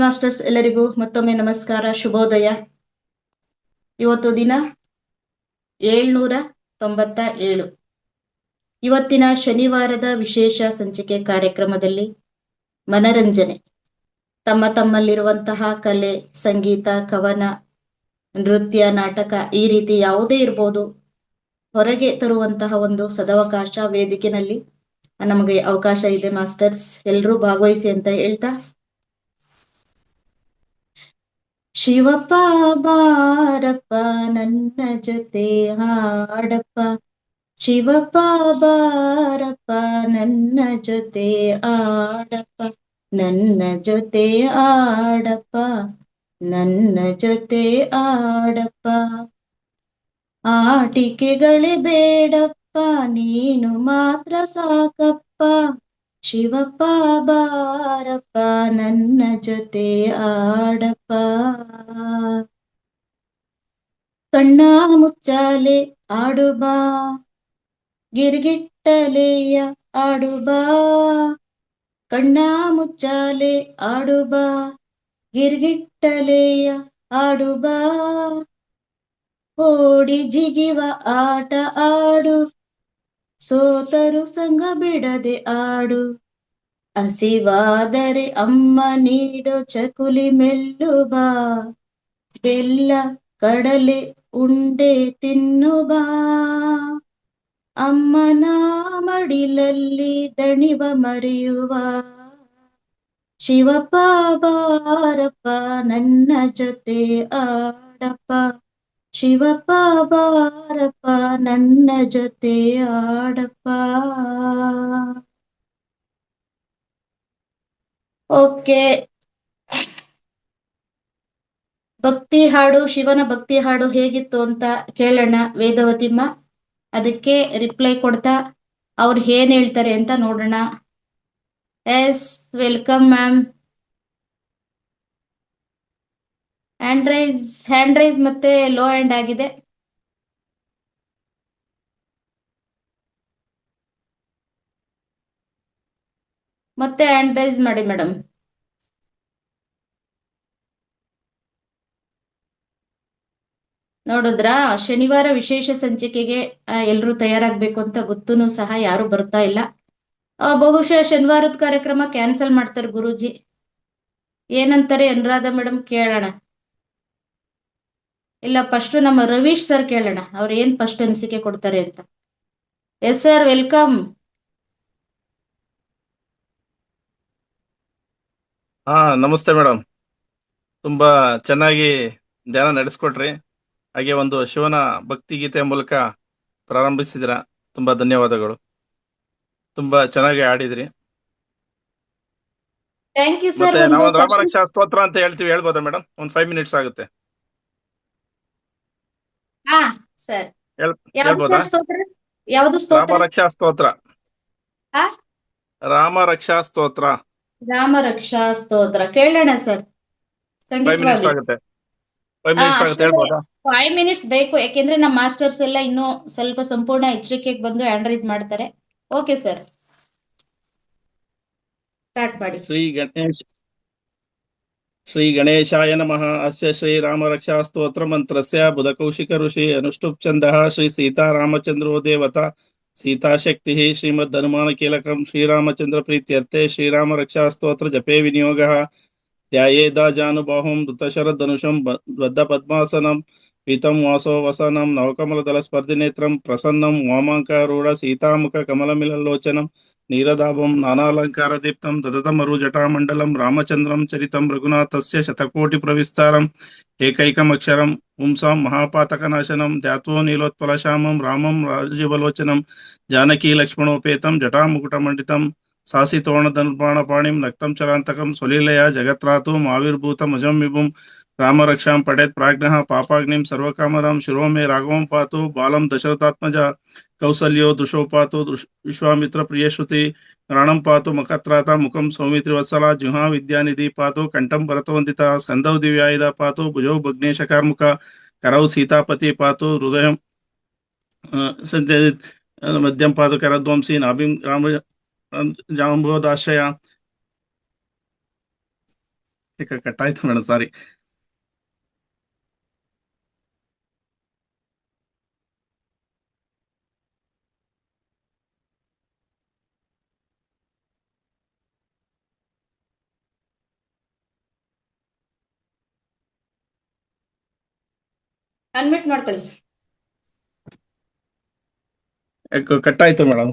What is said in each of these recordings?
Masters ಎಲ್ಲರಿಗೂ ಮತ್ತೊಮ್ಮೆ ನಮಸ್ಕಾರ, ಶುಭೋದಯ. ಇವತ್ತು ದಿನ 797. ಇವತ್ತಿನ ಶನಿವಾರದ ವಿಶೇಷ ಸಂಚಿಕೆ ಕಾರ್ಯಕ್ರಮದಲ್ಲಿ ಮನರಂಜನೆ, ತಮ್ಮಲ್ಲಿರುವಂತಹ ಕಲೆ, ಸಂಗೀತ, ಕವನ, ನೃತ್ಯ, ನಾಟಕ, ಈ ರೀತಿ ಯಾವುದೇ ಇರ್ಬೋದು, ಹೊರಗೆ ತರುವಂತಹ ಒಂದು ಸದವಕಾಶ ವೇದಿಕೆನಲ್ಲಿ ನಮಗೆ ಅವಕಾಶ ಇದೆ. ಮಾಸ್ಟರ್ಸ್ ಎಲ್ಲರೂ ಭಾಗವಹಿಸಿ ಅಂತ ಹೇಳ್ತಾ, ಶಿವಪ್ಪ ಬಾರಪ್ಪ ನನ್ನ ಜೊತೆ ಹಾಡಪ್ಪ, ಶಿವಪ್ಪ ಬಾರಪ್ಪ ನನ್ನ ಜೊತೆ ಆಡಪ್ಪ, ನನ್ನ ಜೊತೆ ಆಡಪ್ಪ, ನನ್ನ ಜೊತೆ ಆಡಪ್ಪ. ಆಟಿಕೆಗಳೇ ಬೇಡಪ್ಪ, ನೀನು ಮಾತ್ರ ಸಾಕಪ್ಪ, ಶಿವಪ್ಪ ಬಾರಪ್ಪ ನನ್ನ ಜೊತೆ ಆಡಪ್ಪ. ಕಣ್ಣ ಮುಚ್ಚಾಲೆ ಆಡುಬಾ, ಗಿರ್ಗಿಟ್ಟಲೆಯ ಆಡುಬಾ, ಕಣ್ಣ ಮುಚ್ಚಾಲೆ ಆಡುಬಾ, ಗಿರ್ಗಿಟ್ಟಲೆಯ ಆಡುಬಾ. ಓಡಿ ಜಿಗಿವ ಆಟ ಆಡು, ಸೋತರು ಸಂಗ ಬಿಡದೆ ಆಡು, ಹಸಿವಾದರೆ ಅಮ್ಮ ನೀಡೋ ಚಕುಲಿ ಮೆಲ್ಲು ಬಾ, ಬೆಲ್ಲ ಕಡಲೆ ಉಂಡೆ ತಿನ್ನು ಬಾ, ಅಮ್ಮನ ಮಡಿಲಲ್ಲಿ ದಣಿವ ಮರೆಯುವ, ಶಿವಪ್ಪ ಬಾರಪ್ಪ ನನ್ನ ಜೊತೆ ಆಡಪ್ಪ, ಶಿವಪ್ಪ ಬಾರಪ್ಪ ನನ್ನ ಜೊತೆ ಆಡಪ್ಪ. ಓಕೆ, ಭಕ್ತಿ ಹಾಡು, ಶಿವನ ಭಕ್ತಿ ಹಾಡು ಹೇಗಿತ್ತು ಅಂತ ಕೇಳೋಣ ವೇದವತಿಮ್ಮ. ಅದಕ್ಕೆ ರಿಪ್ಲೈ ಕೊಡ್ತಾ ಅವ್ರು ಏನ್ ಹೇಳ್ತಾರೆ ಅಂತ ನೋಡೋಣ. Yes, welcome ma'am. Hand raise ಮತ್ತೆ ಲೋ ಹ್ಯಾಂಡ್ ಆಗಿದೆ. ಮತ್ತೆ ಹ್ಯಾಂಡ್ ರೈಸ್ ಮಾಡಿ ಮೇಡಮ್. ನೋಡಿದ್ರಾ, ಶನಿವಾರ ವಿಶೇಷ ಸಂಚಿಕೆಗೆ ಎಲ್ರೂ ತಯಾರಾಗ್ಬೇಕು ಅಂತ ಗೊತ್ತೂ ಸಹ ಯಾರು ಬರ್ತಾ ಇಲ್ಲ. ಬಹುಶಃ ಶನಿವಾರದ ಕಾರ್ಯಕ್ರಮ ಕ್ಯಾನ್ಸಲ್ ಮಾಡ್ತಾರೆ ಗುರೂಜಿ. ಏನಂತಾರೆ ಅನುರಾಧ ಮೇಡಮ್, ಕೇಳೋಣ. ಇಲ್ಲ, ಫಸ್ಟ್ ನಮ್ಮ ರವೀಶ್ ಸರ್ ಕೇಳೋಣ, ಅವ್ರು ಏನ್ ಫಸ್ಟ್ ಅನಿಸಿಕೆ ಕೊಡ್ತಾರೆ ಅಂತ. Yes sir, welcome. ನಮಸ್ತೆ ಮೇಡಮ್. ತುಂಬಾ ಚೆನ್ನಾಗಿ ಧ್ಯಾನ ನಡೆಸ್ಕೊಟ್ರಿ. ಹಾಗೆ ಒಂದು ಶಿವನ ಭಕ್ತಿ ಗೀತೆಯ ಮೂಲಕ ಪ್ರಾರಂಭಿಸಿದಿರ. ತುಂಬಾ ಧನ್ಯವಾದಗಳು. ತುಂಬಾ ಚೆನ್ನಾಗಿ ಆಡಿದ್ರಿ. Thank you sir. ಮತ್ತೆ ನಾವು ರಾಮರಕ್ಷಾ ಸ್ತೋತ್ರ ಅಂತ ಹೇಳ್ತೀವಿ, ಹೇಳ್ಬೋದಾ ಮೇಡಮ್? ಒಂದು 5 minutes ಆಗುತ್ತೆ. ಹಾ ಸರ್, ಹೇಳ್ಬೋದಾ? ಯಾವುದು ಸ್ತೋತ್ರ? ರಾಮರಕ್ಷಾ ಸ್ತೋತ್ರ. ರಾಮರಕ್ಷಾ ಸ್ತೋತ್ರ. ರಾಮರಕ್ಷಾ ಸ್ತೋತ್ರ ಕೇಳೋಣ ಸರ್. 5 minutes ಆಗುತ್ತೆ. 5 minutes ಆಗುತ್ತೆ, ಹೇಳ್ಬೋದಾ? 5 minutes ಬೇಕು, ಯಾಕೆಂದ್ರೆ ನಮ್ಮ ಮಾಸ್ಟರ್ಸ್ ಎಲ್ಲ ಇನ್ನೂ ಸ್ವಲ್ಪ ಸಂಪೂರ್ಣ ಎಚ್ಚರಿಕೆಗೆ ಬಂದು ಹ್ಯಾಂಡ್ ರೈಸ್ ಮಾಡ್ತಾರೆ. ಓಕೆ ಸರ್, ಸ್ಟಾರ್ಟ್ ಮಾಡಿ. ಶ್ರೀ ಗಣೇಶಾಯ ನಮಃ. ಅಸ್ಯ ಶ್ರೀ ರಾಮರಕ್ಷಾ ಸ್ತೋತ್ರ ಮಂತ್ರಸ್ಯ ಬುಧಕೌಶಿಕ ಋಷಿ ಅನುಷ್ಠುಪ್ ಛಂದಃ ಶ್ರೀ ಸೀತಾರಾಮಚಂದ್ರೋ ದೇವತಾ ಸೀತಾಶಕ್ತಿ ಶ್ರೀಮದ್ ಹನುಮಾನ ಕೀಲಕಂ ಶ್ರೀರಾಮಚಂದ್ರ ಪ್ರೀತ್ಯರ್ಥೆ ಶ್ರೀರಾಮ ರಕ್ಷಾ ಸ್ತೋತ್ರ ಜಪೇ ವಿನಿಯೋಗಃ. ಧ್ಯಾಯೇದ ಜಾನುಬಾಹುಂ ಧೃತಶರಧನುಷಂ ಬದ್ಧ ಪದ್ಮಾಸನಂ ಪೀತಂ ವಾಸೋ ವಸನಂ ನವಕಮಲದಲ ಸ್ಪರ್ಧಿನೇತ್ರಂ ಪ್ರಸನ್ನಂ ವಾಮಾಂಕಾರೂಢ ಸೀತಾಮುಖ ಕಮಲಮಿಲಲೋಚನಂ ನೀರದಾಭಂ ನಾನಾಲಂಕಾರ ದೀಪ್ತಂ ದದತಮರು ಜಟಾಮಂಡಲಂ ರಾಮಚಂದ್ರಂ ಚರಿತಂ ರಘುನಾಥಸ್ಯ ಶತಕೋಟಿ ಪ್ರವಿಸ್ತಾರಂ ಏಕೈಕಮಕ್ಷರಂ ಪುಂಸಾಂ ಮಹಾಪಾತಕನಾಶನಂ ಧ್ಯಾತ್ವೋ ನೀಲೋತ್ಪಲಶ್ಯಾಮಂ ರಾಮಂ ರಾಜೀವಲೋಚನಂ ಜಾನಕಿ ಲಕ್ಷ್ಮಣೋಪೇತಂ ಜಟಾಮುಕುಟಮಂಡಿತಂ ಸಾಸಿತೋರಣಧನುರ್ಬಾಣಪಾಣಿಂ ನಕ್ತಂ ಚರಾಂತಕಂ ಸ್ವಲೀಲಯ ಜಗತ್ರಾತು ಆವಿರ್ಭೂತಂ ಅಜಂ ವಿಭುಂ ರಾಮರಕ್ಷಾಂ ಪಡೆತ್ ಪ್ರಾಜ್ಞಃ ಪಾಪಾಗ್ನಿಂ ಸರ್ವಕಾಮರಾಂ ಶಿರೋ ಮೇ ರಾಘವಂ ಪಾತು ಬಾಲಂ ದಶರಥಾತ್ಮಜ ಕೌಸಲ್ಯೋ ದೃಶೋಪಾತು ವಿಶ್ವಾಮಿತ್ರ ಪ್ರಿಯಶ್ರುತಿ ರಾಣಂ ಪಾತು ಮಖತ್ರಾತ ಮುಖಂ ಸೌಮಿತ್ರಿ ವತ್ಸಲ ಜುಹಾ ವಿದ್ಯಾನಿಧಿ ಪಾತು ಕಂಠಂ ಭರತವಂದಿತ ಸ್ಕಂದೌ ದಿವ್ಯಾಯುಧ ಪಾತು ಭುಜೌ ಭಗ್ನೇಶ ಕಾರ್ಮುಕ ಕರೌ ಸೀತಾಪತಿ ಪಾತು ಹೃದಯಂ ಮಧ್ಯಂ ಪಾತು ಕರಧ್ವಂಸಿ ನಾಭಿಂ ರಾಮ ಜಾಂಬೋದಾಶ್ರಯ ಕಟ್ಟಾಯ್ತು ಮೇಡಮ್, ಸಾರಿ. ಅನ್ಮಿಟ್ ಮಾಡ್ಕೊಳ್ಳಿ ಸರ್. ಕಟ್ಟಾಯ್ತು ಮೇಡಮ್.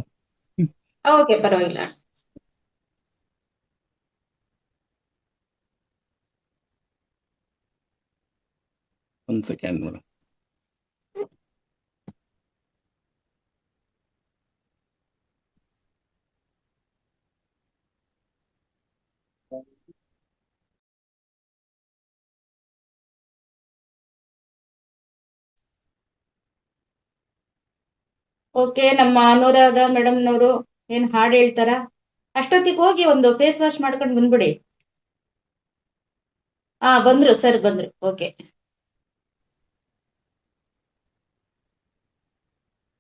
ಓಕೆ, ಪರವಾಗಿಲ್ಲ. ಒಂದ್ ಸೆಕೆಂಡ್ ಮೇಡಮ್. ಓಕೆ, ನಮ್ಮ ಅನುರಾಧ ಮೇಡಮ್ನವರು ಏನ್ ಹಾಡು ಹೇಳ್ತಾರ? ಅಷ್ಟೊತ್ತಿಗೆ ಹೋಗಿ ಒಂದು ಫೇಸ್ ವಾಶ್ ಮಾಡ್ಕೊಂಡು ಬಂದ್ಬಿಡಿ. ಬಂದ್ರು ಸರ್, ಬಂದ್ರು. ಓಕೆ.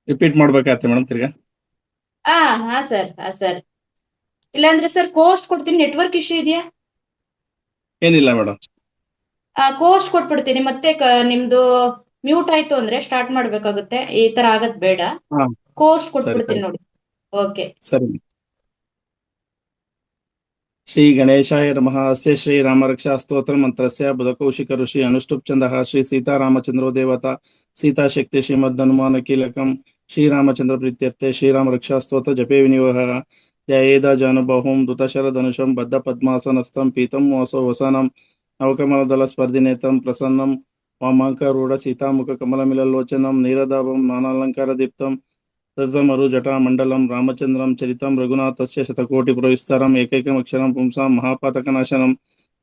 ರಿಪೀಟ್ ಮಾಡ್ಬೇಕಾಗತ್ತೆ ಮೇಡಮ್ ತಿರ್ಗಾ? ಹಾ ಸರ್, ಸರ್. ಇಲ್ಲಾಂದ್ರೆ ಸರ್ ಕೋಸ್ಟ್ ಕೊಡ್ತೀನಿ. ನೆಟ್ವರ್ಕ್ ಇಶ್ಯೂ ಇದೆಯಾ? ಏನಿಲ್ಲ ಮೇಡಮ್. ಕೋಸ್ಟ್ ಕೊಟ್ಬಿಡ್ತೀನಿ. ಮತ್ತೆ ನಿಮ್ದು ಮ್ಯೂಟ್ ಆಯ್ತು ಅಂದ್ರೆ ಸ್ಟಾರ್ಟ್ ಮಾಡ್ಬೇಕಾಗುತ್ತೆ. ಈ ತರ ಆಗದ್ ಬೇಡ. ಹಾ, ಕೋಸ್ಟ್ ಸರಿ ಕೊಟ್ಬಿಡ್ತೀನಿ ಸರಿ ನೋಡಿ. ಓಕೆ. ಸರಿ. ಶ್ರೀ ಗಣೇಶಾಯ ನಮಃ. ಅಸ್ಯ ಶ್ರೀ ರಾಮರಕ್ಷಾ ಸ್ತೋತ್ರ ಮಂತ್ರಸ್ಯ ಬುಧಕೌಶಿಕ ಋಷಿ ಅನುಷ್ಠುಪ್ ಛಂದಃ ಶ್ರೀ ಸೀತಾರಾಮಚಂದ್ರೋ ದೇವತಾ ಸೀತಾಶಕ್ತಿ ಶ್ರೀಮದ್ ಹನುಮಾನ ಕೀಲಕಂ ಶ್ರೀರಾಮಚಂದ್ರ ಪ್ರೀತ್ಯರ್ಥೆ ಶ್ರೀರಾಮ ರಕ್ಷಾ ಸ್ತೋತ್ರ ಜಪೇ ವಿನಿಯೋಗ ಧ್ಯಾಯೇದ ಜಾನುಬಾಹುಂ ಧೃತಶರಧನುಷಂ ಬದ್ಧ ಪದ್ಮಾಸನಸ್ಥಂ ಪೀತಂ ವಾಸೋ ವಸನಂ ನವಕಮಲದಲ ಸ್ಪರ್ಧಿನೇತಂ ಪ್ರಸನ್ನಂ ವಾಮಾಂಕರೂಢ ಸೀತಾಮುಖ ಕಮಲಮಿಲಲೋಚನಂ ನೀರದಾಭಂ ನಾನಾಲಂಕಾರ ದೀಪ್ತಂ ತದಮರು ಜಟಾಮಂಡಲಂ ರಾಮಚಂದ್ರಂ ಚರಿತಂ ರಘುನಾಥಸ್ಯ ಶತಕೋಟಿ ಪ್ರವಿಸ್ತಾರಂ ಏಕೈಕಮಕ್ಷರಂ ಪುಂಸಾಂ ಮಹಾಪಾತಕನಾಶನಂ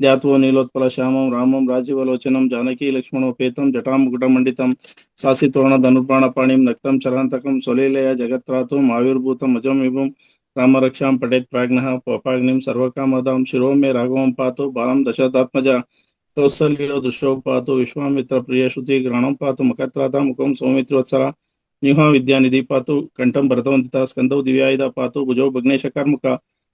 ಧ್ಯಾತ್ವೋ ನೀಲೋತ್ಪಲ ಶ್ಯಾಮಂ ರಾಮಂ ರಾಜೀವಲೋಚನಂ ಜಾನಕಿ ಲಕ್ಷ್ಮಣೋಪೇತಂ ಜಟಾಮುಕುಟಮಂಡಿತಂ ಸಾಸಿತೋರಣಧನುರ್ಬಾಣಪಾಣಿಂ ನಕ್ತಂ ಚರಾಂತಕಂ ಸ್ವಲೀಲೆಯ ಜಗತ್ರಾತುಂ ಆವಿರ್ಭೂತಂ ಅಜಂ ವಿಭುಂ ರಾಮರಕ್ಷಾಂ ಪಠೇತ್ ಪ್ರಾಜ್ಞಃ ಪಪಾಗ್ನಿಂ ಸರ್ವಕಾಮದಾಂ ಶಿರೋ ಮೇ ರಾಘವಂ ಪಾತು ಬಾಲಂ ದಶರಥಾತ್ಮಜ ಕೌಸಲ್ಯೋ ದೃಶೋ ಪಾತು ವಿಶ್ವಾಮಿತ್ರ ಪ್ರಿಯ ಶ್ರುತಿ ಗ್ರಹಣಂ ಪಾತು ಮಖತ್ರಾತ ಮುಖಂ ಸೌಮಿತ್ರೋತ್ಸರ ನ್ಯೂಹ ವಿದ್ಯಾನಿಧಿ ಪಾತು ಕಂಠಂ ಭರತವಂತಿತ ಸ್ಕಂದೌ ದಿವ್ಯಾಯುಧ ಪಾತು ಭುಜೌ ಭಗ್ನೇಶ ಕರ್ಮುಕ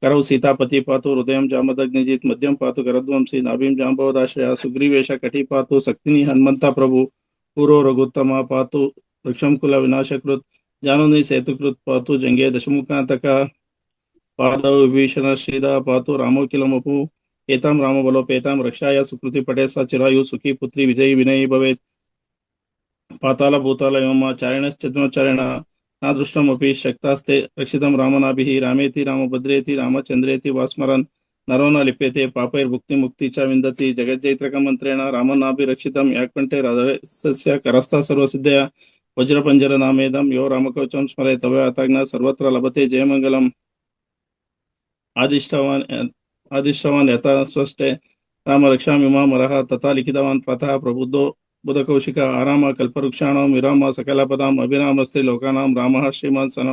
ಕರೌ ಸೀತಾಪತಿ ಪಾತು ಹೃದಯಂ ಜಾಮದಗ್ನಿಜಿತ್ ಮಧ್ಯಂ ಪಾತು ಕರದ್ವಂಸಿ ನಾಭಿಂ ಜಾಂಬವದಾಶ್ರಯ ಸುಗ್ರೀವೇಶ ಕಟಿ ಪಾತು ಶಕ್ತಿನಿ ಹನುಮಂತ ಪ್ರಭು ಪೂರ್ವ ರಘುತ್ತಮ ಪಾತು ವೃಕ್ಷಂಕುಲ ವಿನಾಶಕೃತ್ ಜಾನುನಿ ಸೇತುಕೃತ್ ಪಾತು ಜಂಗೆ ದಶಮುಖಾಂತಕ ಪಾದೌ ವಿಭೀಷಣ ಶ್ರೀದ ಪಾತು ರಾಮೋಕಿಲಮಪು ಏತಾಂ ರಾಮಬಲೋಪೇತಾಂ ರಕ್ಷಾಯ ಸುಕೃತಿ ಪಟೇ ಸ ಚಿರಾಯು ಸುಖಿ ಪುತ್ರಿ ವಿಜಯಿ ವಿನಯಿ ಭವೇತ್ ಪಾತಾಳ ಭೂತಾಳ ವ್ಯೋಮ ಚಾರಿಣಶ್ಚದ್ಮಚಾರಿಣ ನಾದೃಷ್ಟಮಪಿ ಶಕ್ತಾಸ್ತೆ ರಕ್ಷಿತಂ ರಾಮನಾಭಿಃ ರಾಮೇತಿ ರಾಮಭದ್ರೇತಿ ರಾಮಚಂದ್ರೇತಿ ವಾಸ್ಮರನ್ ನರೋ ನ ಲಿಪ್ಯತೆ ಪಾಪೈರ್ಭುಕ್ತಿ ಮುಕ್ತಿ ಚ ವಿಂದತಿ ಜಗಜ್ಜೈತ್ರಕ ಮಂತ್ರೇಣ ರಾಮನಾಭಿರಕ್ಷಿತಂ ಯಾಕಂಠೆ ರಾಧಸ್ಯ ಕರಸ್ಥ ಸರ್ವಸಿದ್ಧಯ ವಜ್ರಪಂಜರ ನಾಮೇದಂ ಯೋ ರಾಮಕವಚಂ ಸ್ಮರೆ ತವ ಅತಜ್ಞ ಸರ್ವತ್ರ ಲಭತೆ ಜಯಮಂಗಲಂ ಆದಿಷ್ಟವಾನ್ ಯಥಾ ಸ್ವಷ್ಟೆ ರಾಮ ರಕ್ಷಾಮಿಮಾಮರಃ ತಥಾ ಲಿಖಿತವಾನ್ ಪ್ರತಃ ಪ್ರಬುದ್ಧೋ ಬುಧಕೌಶಿಕ ಆರಾಮ ಕಲ್ಪವೃಕ್ಷಾಣಾಂ ವಿರಾಮ ಸಕಲಪದಾಂ ಅಭಿರಾಮಸ್ತೆ ಲೋಕಾನಾಂ ರಾಮಃ ಶ್ರೀಮಾನ್ ಸನ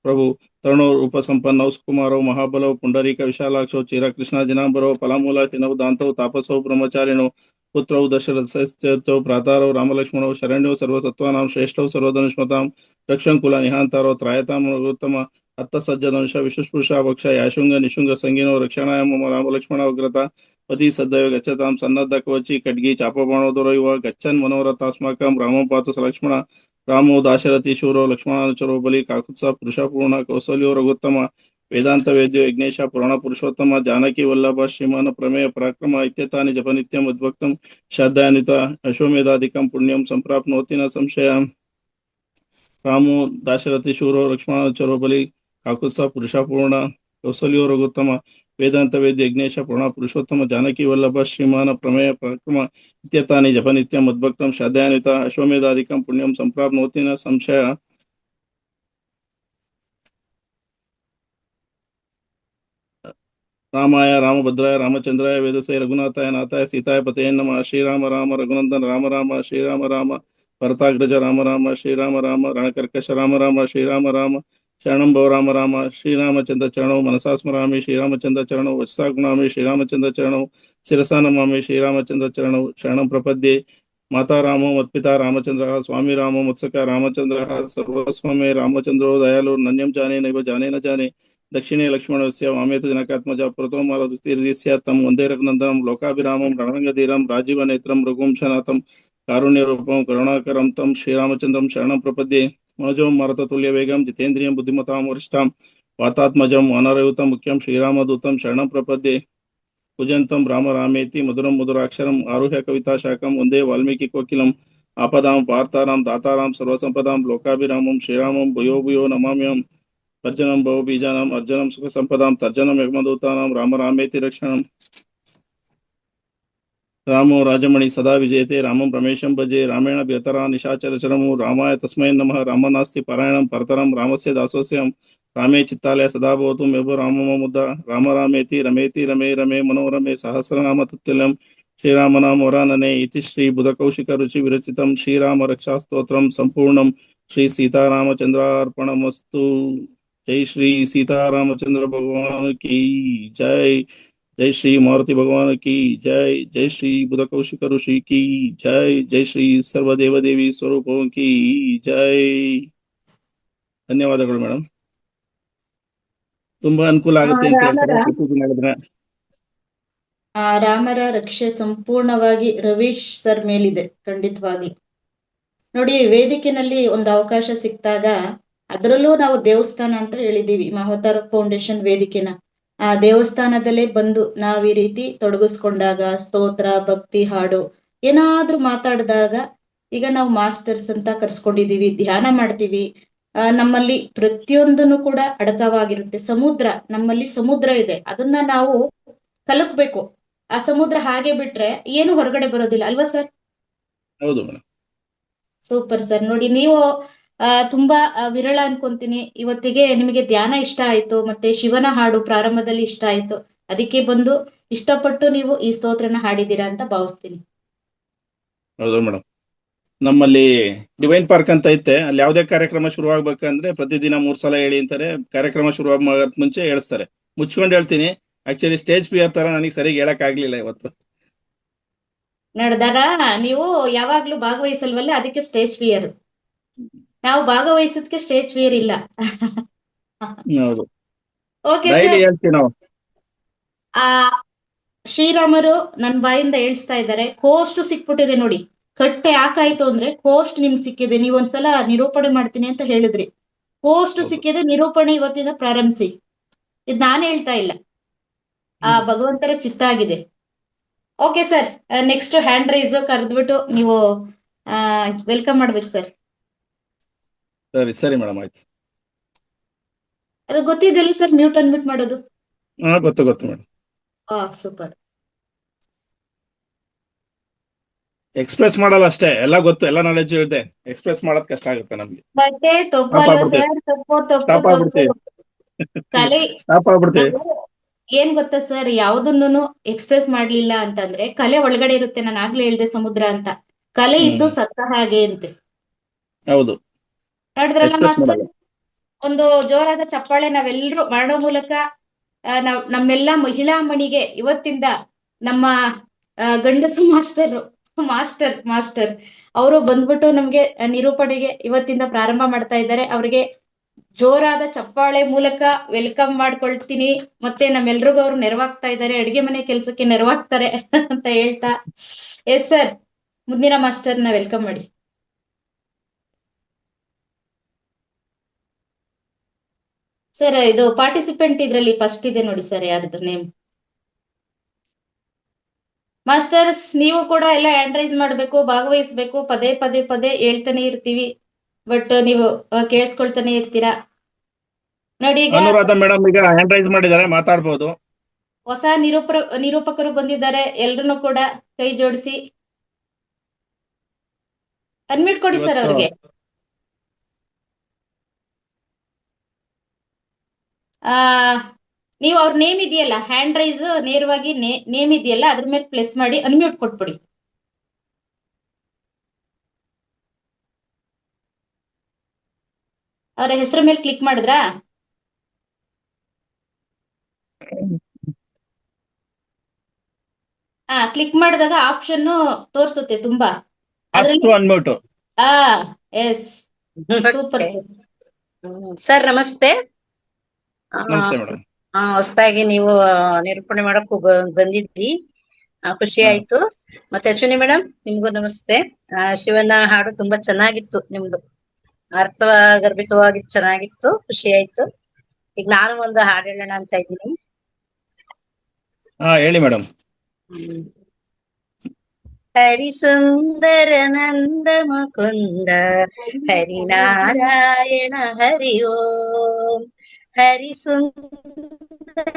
ಪ್ರಭು ತರುಣೋ ರೂಪಸಂಪನ್ನೌ ಸುಕುಮಾರೌ ಮಹಾಬಲೌ ಪುಂಡರೀಕ ವಿಶಾಲಾಕ್ಷೌ ಚಿರಕೃಷ್ಣ ಜನಾಂಬರೌ ಫಲಮೂಲಾಟಿನೌ ದಾಂತೌ ತಾಪಸೌ ಬ್ರಹ್ಮಚಾರಿಣೌ ಪುತ್ರೌ ದಶರಥಸ್ಯೌ ಭ್ರಾತಾರೌ ರಾಮಲಕ್ಷ್ಮಣೌ ಶರಣ್ಯೌ ಸರ್ವಸತ್ವಾನಾಂ ಶ್ರೇಷ್ಠೌ ಸರ್ವಧನುಷ್ಮತಾಂ ರಕ್ಷಂಕುಲ ನಿಹಾಂತಾರೌ ತ್ರಾಯತಾಂ ರಘುತ್ತಮ ಅತ್ತ ಸಜ್ಜದಂಶ ವಿಶುಸ್ಪೃಶ ವಕ್ಷ ಯಾಶುಂಗ ನಿಶುಂಗ ಸಂಗಿನೋ ರಕ್ಷಣಾಯ ಮಮ ರಾಮಲಕ್ಷ್ಮಣ ಉಗ್ರತ ಪತಿ ಸದ್ದಯ ಗಚ್ಚತಾಂ ಸನ್ನದ್ಧ ಕವಚಿ ಖಡ್ಗಿ ಚಾಪಬಾಣೋದರಯುವ ಗಚ್ಚನ್ ಮನೋರಥಾಸ್ಮಾಕಂ ರಾಮಂ ಪಾತು ಸಲಕ್ಷ್ಮಣ ರಾಮೋ ದಾಶರಥಿ ಶೂರೋ ಲಕ್ಷ್ಮಣಾನುಚರೋ ಬಲಿ ಕಾಕುತ್ಸ ಪುರುಷ ಪೂರ್ಣ ಕೌಸಲ್ಯೋ ರಘುತ್ತಮ ವೇದಾಂತ ವೇದ್ಯೋ ಯಜ್ಞೇಶ ಪುರಾಣ ಪುರುಷೋತ್ತಮ ಜಾನಕಿ ವಲ್ಲಭ ಶ್ರೀಮಾನ ಪ್ರಮೇಯ ಪರಾಕ್ರಮ ಇತ್ಯತಾನಿ ಜಪನಿತ್ಯಂ ಉದ್ಭಕ್ತಂ ಶ್ರದ್ಧಾನ್ವಿತ ಅಶ್ವಮೇಧಾಧಿಕಂ ಪುಣ್ಯಂ ಸಂಪ್ರಾಪ್ನೋತಿ ನ ಸಂಶಯ ರಾಮೋ ದಾಶರಥಿ ಶೂರೋ ಲಕ್ಷ್ಮಣಾನುಚರೋ ಬಲಿ ಕಾಕುತ್ಸ ಪುರುಷ ಪೂರ್ಣ ಕೌಸಲ್ಯೋ ರಘುತ್ತಮ ವೇದಾಂತ ವೇದ್ಯ ಯಜ್ಞೇಶ ಪುರಾಣ ಪುರುಷೋತ್ತಮ ಜಾನಕಿ ವಲ್ಲಭ ಶ್ರೀಮಾನ ಪ್ರಮೇಯ ಪರಾಕ್ರಮ ಇತ್ಯತಾನಿ ಜಪನಿತ್ಯಂ ಉದ್ಭಕ್ತಂ ಶ್ರದ್ಧಾನ್ವಿತ ಅಶ್ವಮೇಧಾಧಿಕಂ ಪುಣ್ಯಂ ಸಂಪ್ರಾಪ್ನೋತಿ ನ ಸಂಶಯ ರಾಮಾಯ ರಾಮಭದ್ರಾಯ ರಾಮಚಂದ್ರಾಯ ವೇದಸೇ ರಘುನಾಥಾಯ ನಾಥಾಯ ಸೀತಾಯ ಪತಯೇ ನಮಃ ಶ್ರೀರಾಮ ರಾಮ ರಘುನಂದನ ರಾಮ ರಾಮ ಶ್ರೀರಾಮ ರಾಮ ಭರತಾಗ್ರಜ ರಾಮ ರಾಮ ಶ್ರೀರಾಮ ರಾಮ ರಣಕರ್ಕಶ ರಾಮ ರಾಮ ಶ್ರೀರಾಮ ರಾಮ ಶರಣಂ ಭವ ರಾಮ ರಾಮ ಶ್ರೀರಾಮಚಂದ್ರ ಚರಣೌ ಮನಸಾ ಸ್ಮರಾಮಿ ಶ್ರೀರಾಮಚಂದ್ರ ಚರಣೌ ವಚಸಾ ಗುಣಾಮಿ ಶ್ರೀರಾಮಚಂದ್ರ ಚರಣೌ ಶಿರಸಾ ನಮಾಮಿ ಶ್ರೀರಾಮಚಂದ್ರ ಚರಣೌ ಶರಣಂ ಪ್ರಪದ್ಯೆ माता रामो मत्पिता रामचंद्रः स्वामी रामो मत्सखा रामचंद्रः सर्वस्वमे रामचंद्रो दयालु नन्यं जाने नैव जाने न जाने दक्षिणे लक्ष्मणस्य वामे तु जनकात्मजा पुरतो मारुतिर्यस्य तं वन्दे रघुनन्दनं लोकाभिरामं रणरङ्गधीरं राजीवनेत्रं रघुवंशनाथं कारुण्यरूपं करुणाकरं तं श्रीरामचन्द्रं शरणं प्रपद्ये मनोजवं मारुततुल्यवेगं जितेन्द्रियं बुद्धिमतां वरिष्ठां वातात्मजं वानरयुतं मुख्यं श्रीरामदूतं शरणं प्रपद्ये कुजंतं राम रामेति मधुरं मधुराक्षरम् आरुह्य कविता शाखं वन्दे वाल्मीकि कोकिलम् आपदां वार्तारां दातारां सर्वसंपदां लोकाभिरामं श्रीरामं भूयो भूयो नमाम्यहम् अर्जुनं भवबीजानाम् अर्जुनं सुखसंपदां तर्जनं यज्ञदूतानां राम रामेति रक्षणम् रामो राजमणि सदा विजयते रामं रमेशं भजे रामेण व्यतरा निशाचरचरमु रामाय तस्मै नमः राम नास्ति परायणं परतरं रामस्य दासोऽस्यं रामे चित्तालय सदा भवतु मे राम मुद्दा राम रामेति रमेति रमे रमे मनोरमे सहस्रनाम तत्तुल्यं श्रीराम नाम वरानने इति श्री बुधकौशिक ऋषि विरचितं श्रीराम रक्षास्तोत्रं संपूर्णं श्री सीतारामचंद्रार्पणमस्तु। जय श्री सीतारामचंद्र भगवान की जय। जय श्री मारुति भगवान की जय। जय श्री बुधकौशिक ऋषि की जय। जय श्री सर्वदेव देवी स्वरूपों की जय। ಧನ್ಯವಾದಗಳು ಮೇಡಮ್. ತುಂಬಾ ಅನುಕೂಲ ಆಗುತ್ತೆ ಅಂತ ಹೇಳ್ತಾರೆ ಪ್ರತಿದಿನ ಹೇಳಿದ್ರೆ. ರಾಮರ ರಕ್ಷೆ ಸಂಪೂರ್ಣವಾಗಿ ರವೀಶ್ ಸರ್ ಮೇಲಿದೆ ಖಂಡಿತವಾಗ್ಲು. ನೋಡಿ, ವೇದಿಕೆನಲ್ಲಿ ಒಂದು ಅವಕಾಶ ಸಿಕ್ತಾಗ ಅದರಲ್ಲೂ ನಾವು ದೇವಸ್ಥಾನ ಅಂತ ಹೇಳಿದೀವಿ, ಮಹೋತಾರ ಫೌಂಡೇಶನ್ ವೇದಿಕೆನ. ಆ ದೇವಸ್ಥಾನದಲ್ಲೇ ಬಂದು ನಾವ್ ಈ ರೀತಿ ತೊಡಗಿಸ್ಕೊಂಡಾಗ ಸ್ತೋತ್ರ, ಭಕ್ತಿ, ಹಾಡು ಏನಾದ್ರೂ ಮಾತಾಡಿದಾಗ, ಈಗ ನಾವು ಮಾಸ್ಟರ್ಸ್ ಅಂತ ಕರ್ಸ್ಕೊಂಡಿದೀವಿ, ಧ್ಯಾನ ಮಾಡ್ತೀವಿ. ನಮ್ಮಲ್ಲಿ ಪ್ರತಿಯೊಂದನ್ನು ಕೂಡ ಅಡಕವಾಗಿರುತ್ತೆ. ಸಮುದ್ರ, ನಮ್ಮಲ್ಲಿ ಸಮುದ್ರ ಇದೆ, ಅದನ್ನ ನಾವು ಕಲಕ್ಬೇಕು. ಆ ಸಮುದ್ರ ಹಾಗೆ ಬಿಟ್ರೆ ಏನು ಹೊರಗಡೆ ಬರೋದಿಲ್ಲ ಅಲ್ವಾ ಸರ್? ಹೌದು ಮೇಡಮ್. Super sir. ನೋಡಿ, ನೀವು ತುಂಬಾ ವಿರಳ ಅನ್ಕೊಂತೀನಿ, ಇವತ್ತಿಗೆ ನಿಮಗೆ ಧ್ಯಾನ ಇಷ್ಟ ಆಯ್ತು, ಮತ್ತೆ ಶಿವನ ಹಾಡು ಪ್ರಾರಂಭದಲ್ಲಿ ಇಷ್ಟ ಆಯ್ತು, ಅದಕ್ಕೆ ಬಂದು ಇಷ್ಟಪಟ್ಟು ನೀವು ಈ ಸ್ತೋತ್ರನ ಹಾಡಿದ್ದೀರಾ ಅಂತ ಭಾವಿಸ್ತೀನಿ. ಹೌದು ಮೇಡಮ್. ನಮ್ಮಲ್ಲಿ ಡಿವೈನ್ ಪಾರ್ಕ್ ಅಂತ ಐತೆ, ಅಲ್ಲಿ ಯಾವುದೇ ಕಾರ್ಯಕ್ರಮ ಶುರುವಾಗ್ಬೇಕಂದ್ರೆ ಪ್ರತಿದಿನ 3 ಸಲ ಹೇಳಿ ಅಂತಾರೆ. ಕಾರ್ಯಕ್ರಮ ಶುರುವಾಗ ಮುಂಚೆ ಹೇಳಿಸ್ತಾರೆ. ಮುಚ್ಕೊಂಡು ಹೇಳ್ತೀನಿ. ಆಕ್ಚುಲಿ ಸ್ಟೇಜ್ ಫಿಯರ್ ತರ ನನಗೆ ಸರಿಯಾಗಿ ಹೇಳಕ್ ಆಗ್ಲಿಲ್ಲ ಇವತ್ತು. ನಡೆದಾರ ನೀವು ಯಾವಾಗ್ಲೂ ಭಾಗವಹಿಸಲ್ವಲ್ಲ, ಅದಕ್ಕೆ ಸ್ಟೇಜ್ ಫಿಯರ್. ನಾವು ಭಾಗವಹಿಸೋದಕ್ಕೆ ಸ್ಟೇಜ್ ಫಿಯರ್ ಇಲ್ಲ. ಹೌದು, ಓಕೆ ಡೈಲಿ ಸರ್. ಹೇಳ್ತೀವಿ ನಾವು. ಆ ಶ್ರೀರಾಮರು ನನ್ನ ಬಾಯಿಂದ ಹೇಳ್ಸ್ತಾ ಇದ್ದಾರೆ, ಕೋಸ್ಟ್ ಸಿಕ್ಬಿಟ್ಟಿದೆ ನೋಡಿ. ಕಟ್ಟೆ ಯಾಕಾಯ್ತು ಅಂದ್ರೆ ಕೋಸ್ಟ್ ನಿಮ್ಗೆ ಸಿಕ್ಕಿದೆ. ನೀವು ಒಂದ್ಸಲ ನಿರೂಪಣೆ ಮಾಡ್ತೀನಿ ಅಂತ ಹೇಳಿದ್ರಿ, ಕೋಸ್ಟ್ ಸಿಕ್ಕಿದೆ. ನಿರೂಪಣೆ ಇವತ್ತಿಂದ ಪ್ರಾರಂಭಿಸಿ. ಇದು ನಾನು ಹೇಳ್ತಾ ಇಲ್ಲ, ಆ ಭಗವಂತರ ಚಿತ್ತ ಆಗಿದೆ. Okay sir, next hand raise ಕರೆದ್ಬಿಟ್ಟು ನೀವು ವೆಲ್ಕಮ್ ಮಾಡ್ಬೇಕು ಸರ್. ಸರಿ ಸರಿ ಮೇಡಮ್, ಆಯ್ತು. ಅದು ಗೊತ್ತಿದೆಯಲ್ಲ ಸರ್, ಮ್ಯೂಟ್ ಅನ್ಮ್ಯೂಟ್ ಮಾಡೋದು? ಗೊತ್ತು ಗೊತ್ತು ಮೇಡಮ್. ಸೂಪರ್. ಎಕ್ಸ್ಪ್ರೆಸ್ ಮಾಡಲ್ಲ ಅಷ್ಟೇ, ಎಲ್ಲ ಗೊತ್ತು, ಎಲ್ಲ ನಾಲೆಜ್ ಇದೆ. ಎಕ್ಸ್ಪ್ರೆಸ್ ಮಾಡೋದ್ ಕಷ್ಟ ಆಗುತ್ತೆ ನಮ್ಗೆ. ಮತ್ತೆ ತಪ್ಪು ಅಲ್ವಾ ಸರ್? ತಪ್ಪು ತಪ್ಪು ಸ್ಟಾಪ್ ತಪ್ಪು. ಆಗ್ಬಿಡ್ತೀವಿ. ಕಲೆ ಸ್ಟಾಪ್ ಆಗ್ಬಿಡ್ತೀವಿ. ಏನ್ ಗೊತ್ತಾ ಸರ್, ಯಾವ್ದನ್ನು ಎಕ್ಸ್ಪ್ರೆಸ್ ಮಾಡ್ಲಿಲ್ಲ ಅಂತಂದ್ರೆ ಕಲೆ ಒಳಗಡೆ ಇರುತ್ತೆ. ನಾನು ಆಗ್ಲೇ ಹೇಳ್ದೆ ಸಮುದ್ರ ಅಂತ. ಕಲೆ ಇದ್ದು ಸತ್ತ ಹಾಗೆ ಅಂತೆ. ಹೌದು, ನೋಡಿದ್ರಲ್ಲ ಎಕ್ಸ್ಪ್ರೆಸ್ ಮಾಸ್ಟರ್? ಮಾಡಲ್ಲ. ಒಂದು ಜೋರಾದ ಚಪ್ಪಾಳೆ ನಾವೆಲ್ಲರೂ ಮಾಡೋ ಮೂಲಕ ನಾವ್ ನಮ್ಮೆಲ್ಲ ಮಹಿಳಾ ಮಣಿಗೆ ಇವತ್ತಿಂದ ನಮ್ಮ ಗಂಡಸು ಮಾಸ್ಟರ್ ಅವರು ಬಂದ್ಬಿಟ್ಟು ನಮ್ಗೆ ನಿರೂಪಣೆಗೆ ಇವತ್ತಿಂದ ಪ್ರಾರಂಭ ಮಾಡ್ತಾ ಇದ್ದಾರೆ. ಅವ್ರಿಗೆ ಜೋರಾದ ಚಪ್ಪಾಳೆ ಮೂಲಕ ವೆಲ್ಕಮ್ ಮಾಡ್ಕೊಳ್ತೀನಿ. ಮತ್ತೆ ನಮ್ಮೆಲ್ರಿಗೂ ಅವ್ರು ನೆರವಾಗ್ತಾ ಇದ್ದಾರೆ, ಅಡಿಗೆ ಮನೆ ಕೆಲಸಕ್ಕೆ ನೆರವಾಗ್ತಾರೆ ಅಂತ ಹೇಳ್ತಾ, ಎಸ್ ಸರ್, ಮುಂದಿನ ಮಾಸ್ಟರ್ನ ವೆಲ್ಕಮ್ ಮಾಡಿ. ಸರ್, ಇದು ಪಾರ್ಟಿಸಿಪೆಂಟ್ ಇದ್ರಲ್ಲಿ ಫಸ್ಟ್ ಇದೆ ನೋಡಿ ಸರ್, ಯಾರ್ದು ನೇಮ್? ಮಾಸ್ಟರ್ಸ್, ನೀವು ಕೂಡ ಎಲ್ಲ ಹ್ಯಾಂಡ್ ರೈಸ್ ಮಾಡ್ಬೇಕು, ಭಾಗವಹಿಸ್ಬೇಕು. ಪದೇ ಪದೇ ಪದೇ ಹೇಳ್ತಾನೆ ಇರ್ತೀವಿ, ಬಟ್ ನೀವು ಕೇಳಿಸ್ಕೊಳ್ತಾನೆ ಇರ್ತೀರಾ. ನೋಡಿ, ಈಗ ಅನುರಾಧ ಮೇಡಮ್ ಈಗ ಹ್ಯಾಂಡ್ ರೈಸ್ ಮಾಡಿದ್ದಾರೆ, ಮಾತಾಡ್ಬೋದು. ಹೊಸ ನಿರೂಪಕರು ಬಂದಿದ್ದಾರೆ, ಎಲ್ರು ಕೂಡ ಕೈ ಜೋಡಿಸಿ ಅನ್ಮ್ಯೂಟ್ ಕೊಡಿ ಸರ್ ಅವ್ರಿಗೆ. ನೀವು ಅವ್ರ ನೇಮ್ ಇದೆಯಲ್ಲ, ಹ್ಯಾಂಡ್ ರೈಸ್ ನೇರವಾಗಿ ನೇಮ್ ಇದೆಯಲ್ಲ, ಅದ್ರ ಮೇಲೆ ಪ್ಲೆಸ್ ಮಾಡಿ ಅನ್ಮ್ಯೂಟ್ ಕೊಟ್ಬಿಡಿ. ಅವ್ರ ಹೆಸರು ಮೇಲೆ ಕ್ಲಿಕ್ ಮಾಡಿದ್ರಾ? ಕ್ಲಿಕ್ ಮಾಡಿದಾಗ ಆಪ್ಷನ್ ತೋರಿಸುತ್ತೆ ತುಂಬಾ. ಅಷ್ಟು ಅನ್ಮ್ಯೂಟ್. ಆ ಎಸ್ ಸೂಪರ್ ಸರ್ ನಮಸ್ತೆ. ನಮಸ್ತೆ ಮೇಡಮ್. ಹೊಸದಾಗಿ ನೀವು ನಿರೂಪಣೆ ಮಾಡಕ್ ಬಂದಿದ್ರಿ, ಖುಷಿ ಹಾ. ಆಯ್ತು. ಮತ್ತೆ ಅಶ್ವಿನಿ ಮೇಡಮ್ ನಿಮ್ಗೂ ನಮಸ್ತೆ. ಶಿವನ ಹಾಡು ತುಂಬಾ ಚೆನ್ನಾಗಿತ್ತು, ನಿಮ್ದು ಅರ್ಥಗರ್ಭಿತವಾಗಿ ಚೆನ್ನಾಗಿತ್ತು, ಖುಷಿ ಆಯ್ತು. ಈಗ ನಾನು ಒಂದು ಹಾಡು ಹೇಳೋಣ ಅಂತ ಇದ್ದೀನಿ. ಹಾ ಹೇಳಿ ಮೇಡಮ್. ಹರಿಸುಂದರ ನಂದ ಮುಕುಂದ ಹರಿನಾರಾಯಣ ಹರಿ ಓಂ. ಹರಿಸುಂದರ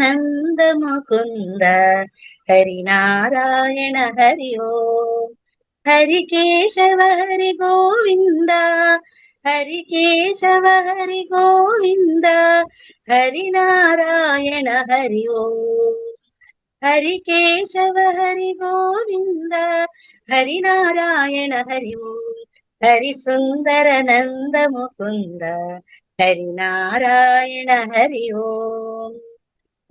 ನಂದ ಮುಕುಂದ ಹರಿನಾರಾಯಣ ಹರಿ ಓಂ. ಹರಿಕೇಶವ ಹರಿ ಗೋವಿಂದ ಹರಿಕೇಶವ ಹರಿ ಗೋವಿಂದ ಹರಿನಾರಾಯಣ ಹರಿ ಓಂ. ಹರಿಕೇಶವ ಹರಿ ಗೋವಿಂದ ಹರಿನಾರಾಯಣ ಹರಿ ಓಂ. ಹರಿಸುಂದರ ನಂದ ಮುಕುಂದ ಹರಿನಾರಾಯಣ ಹರಿ ಓಂ.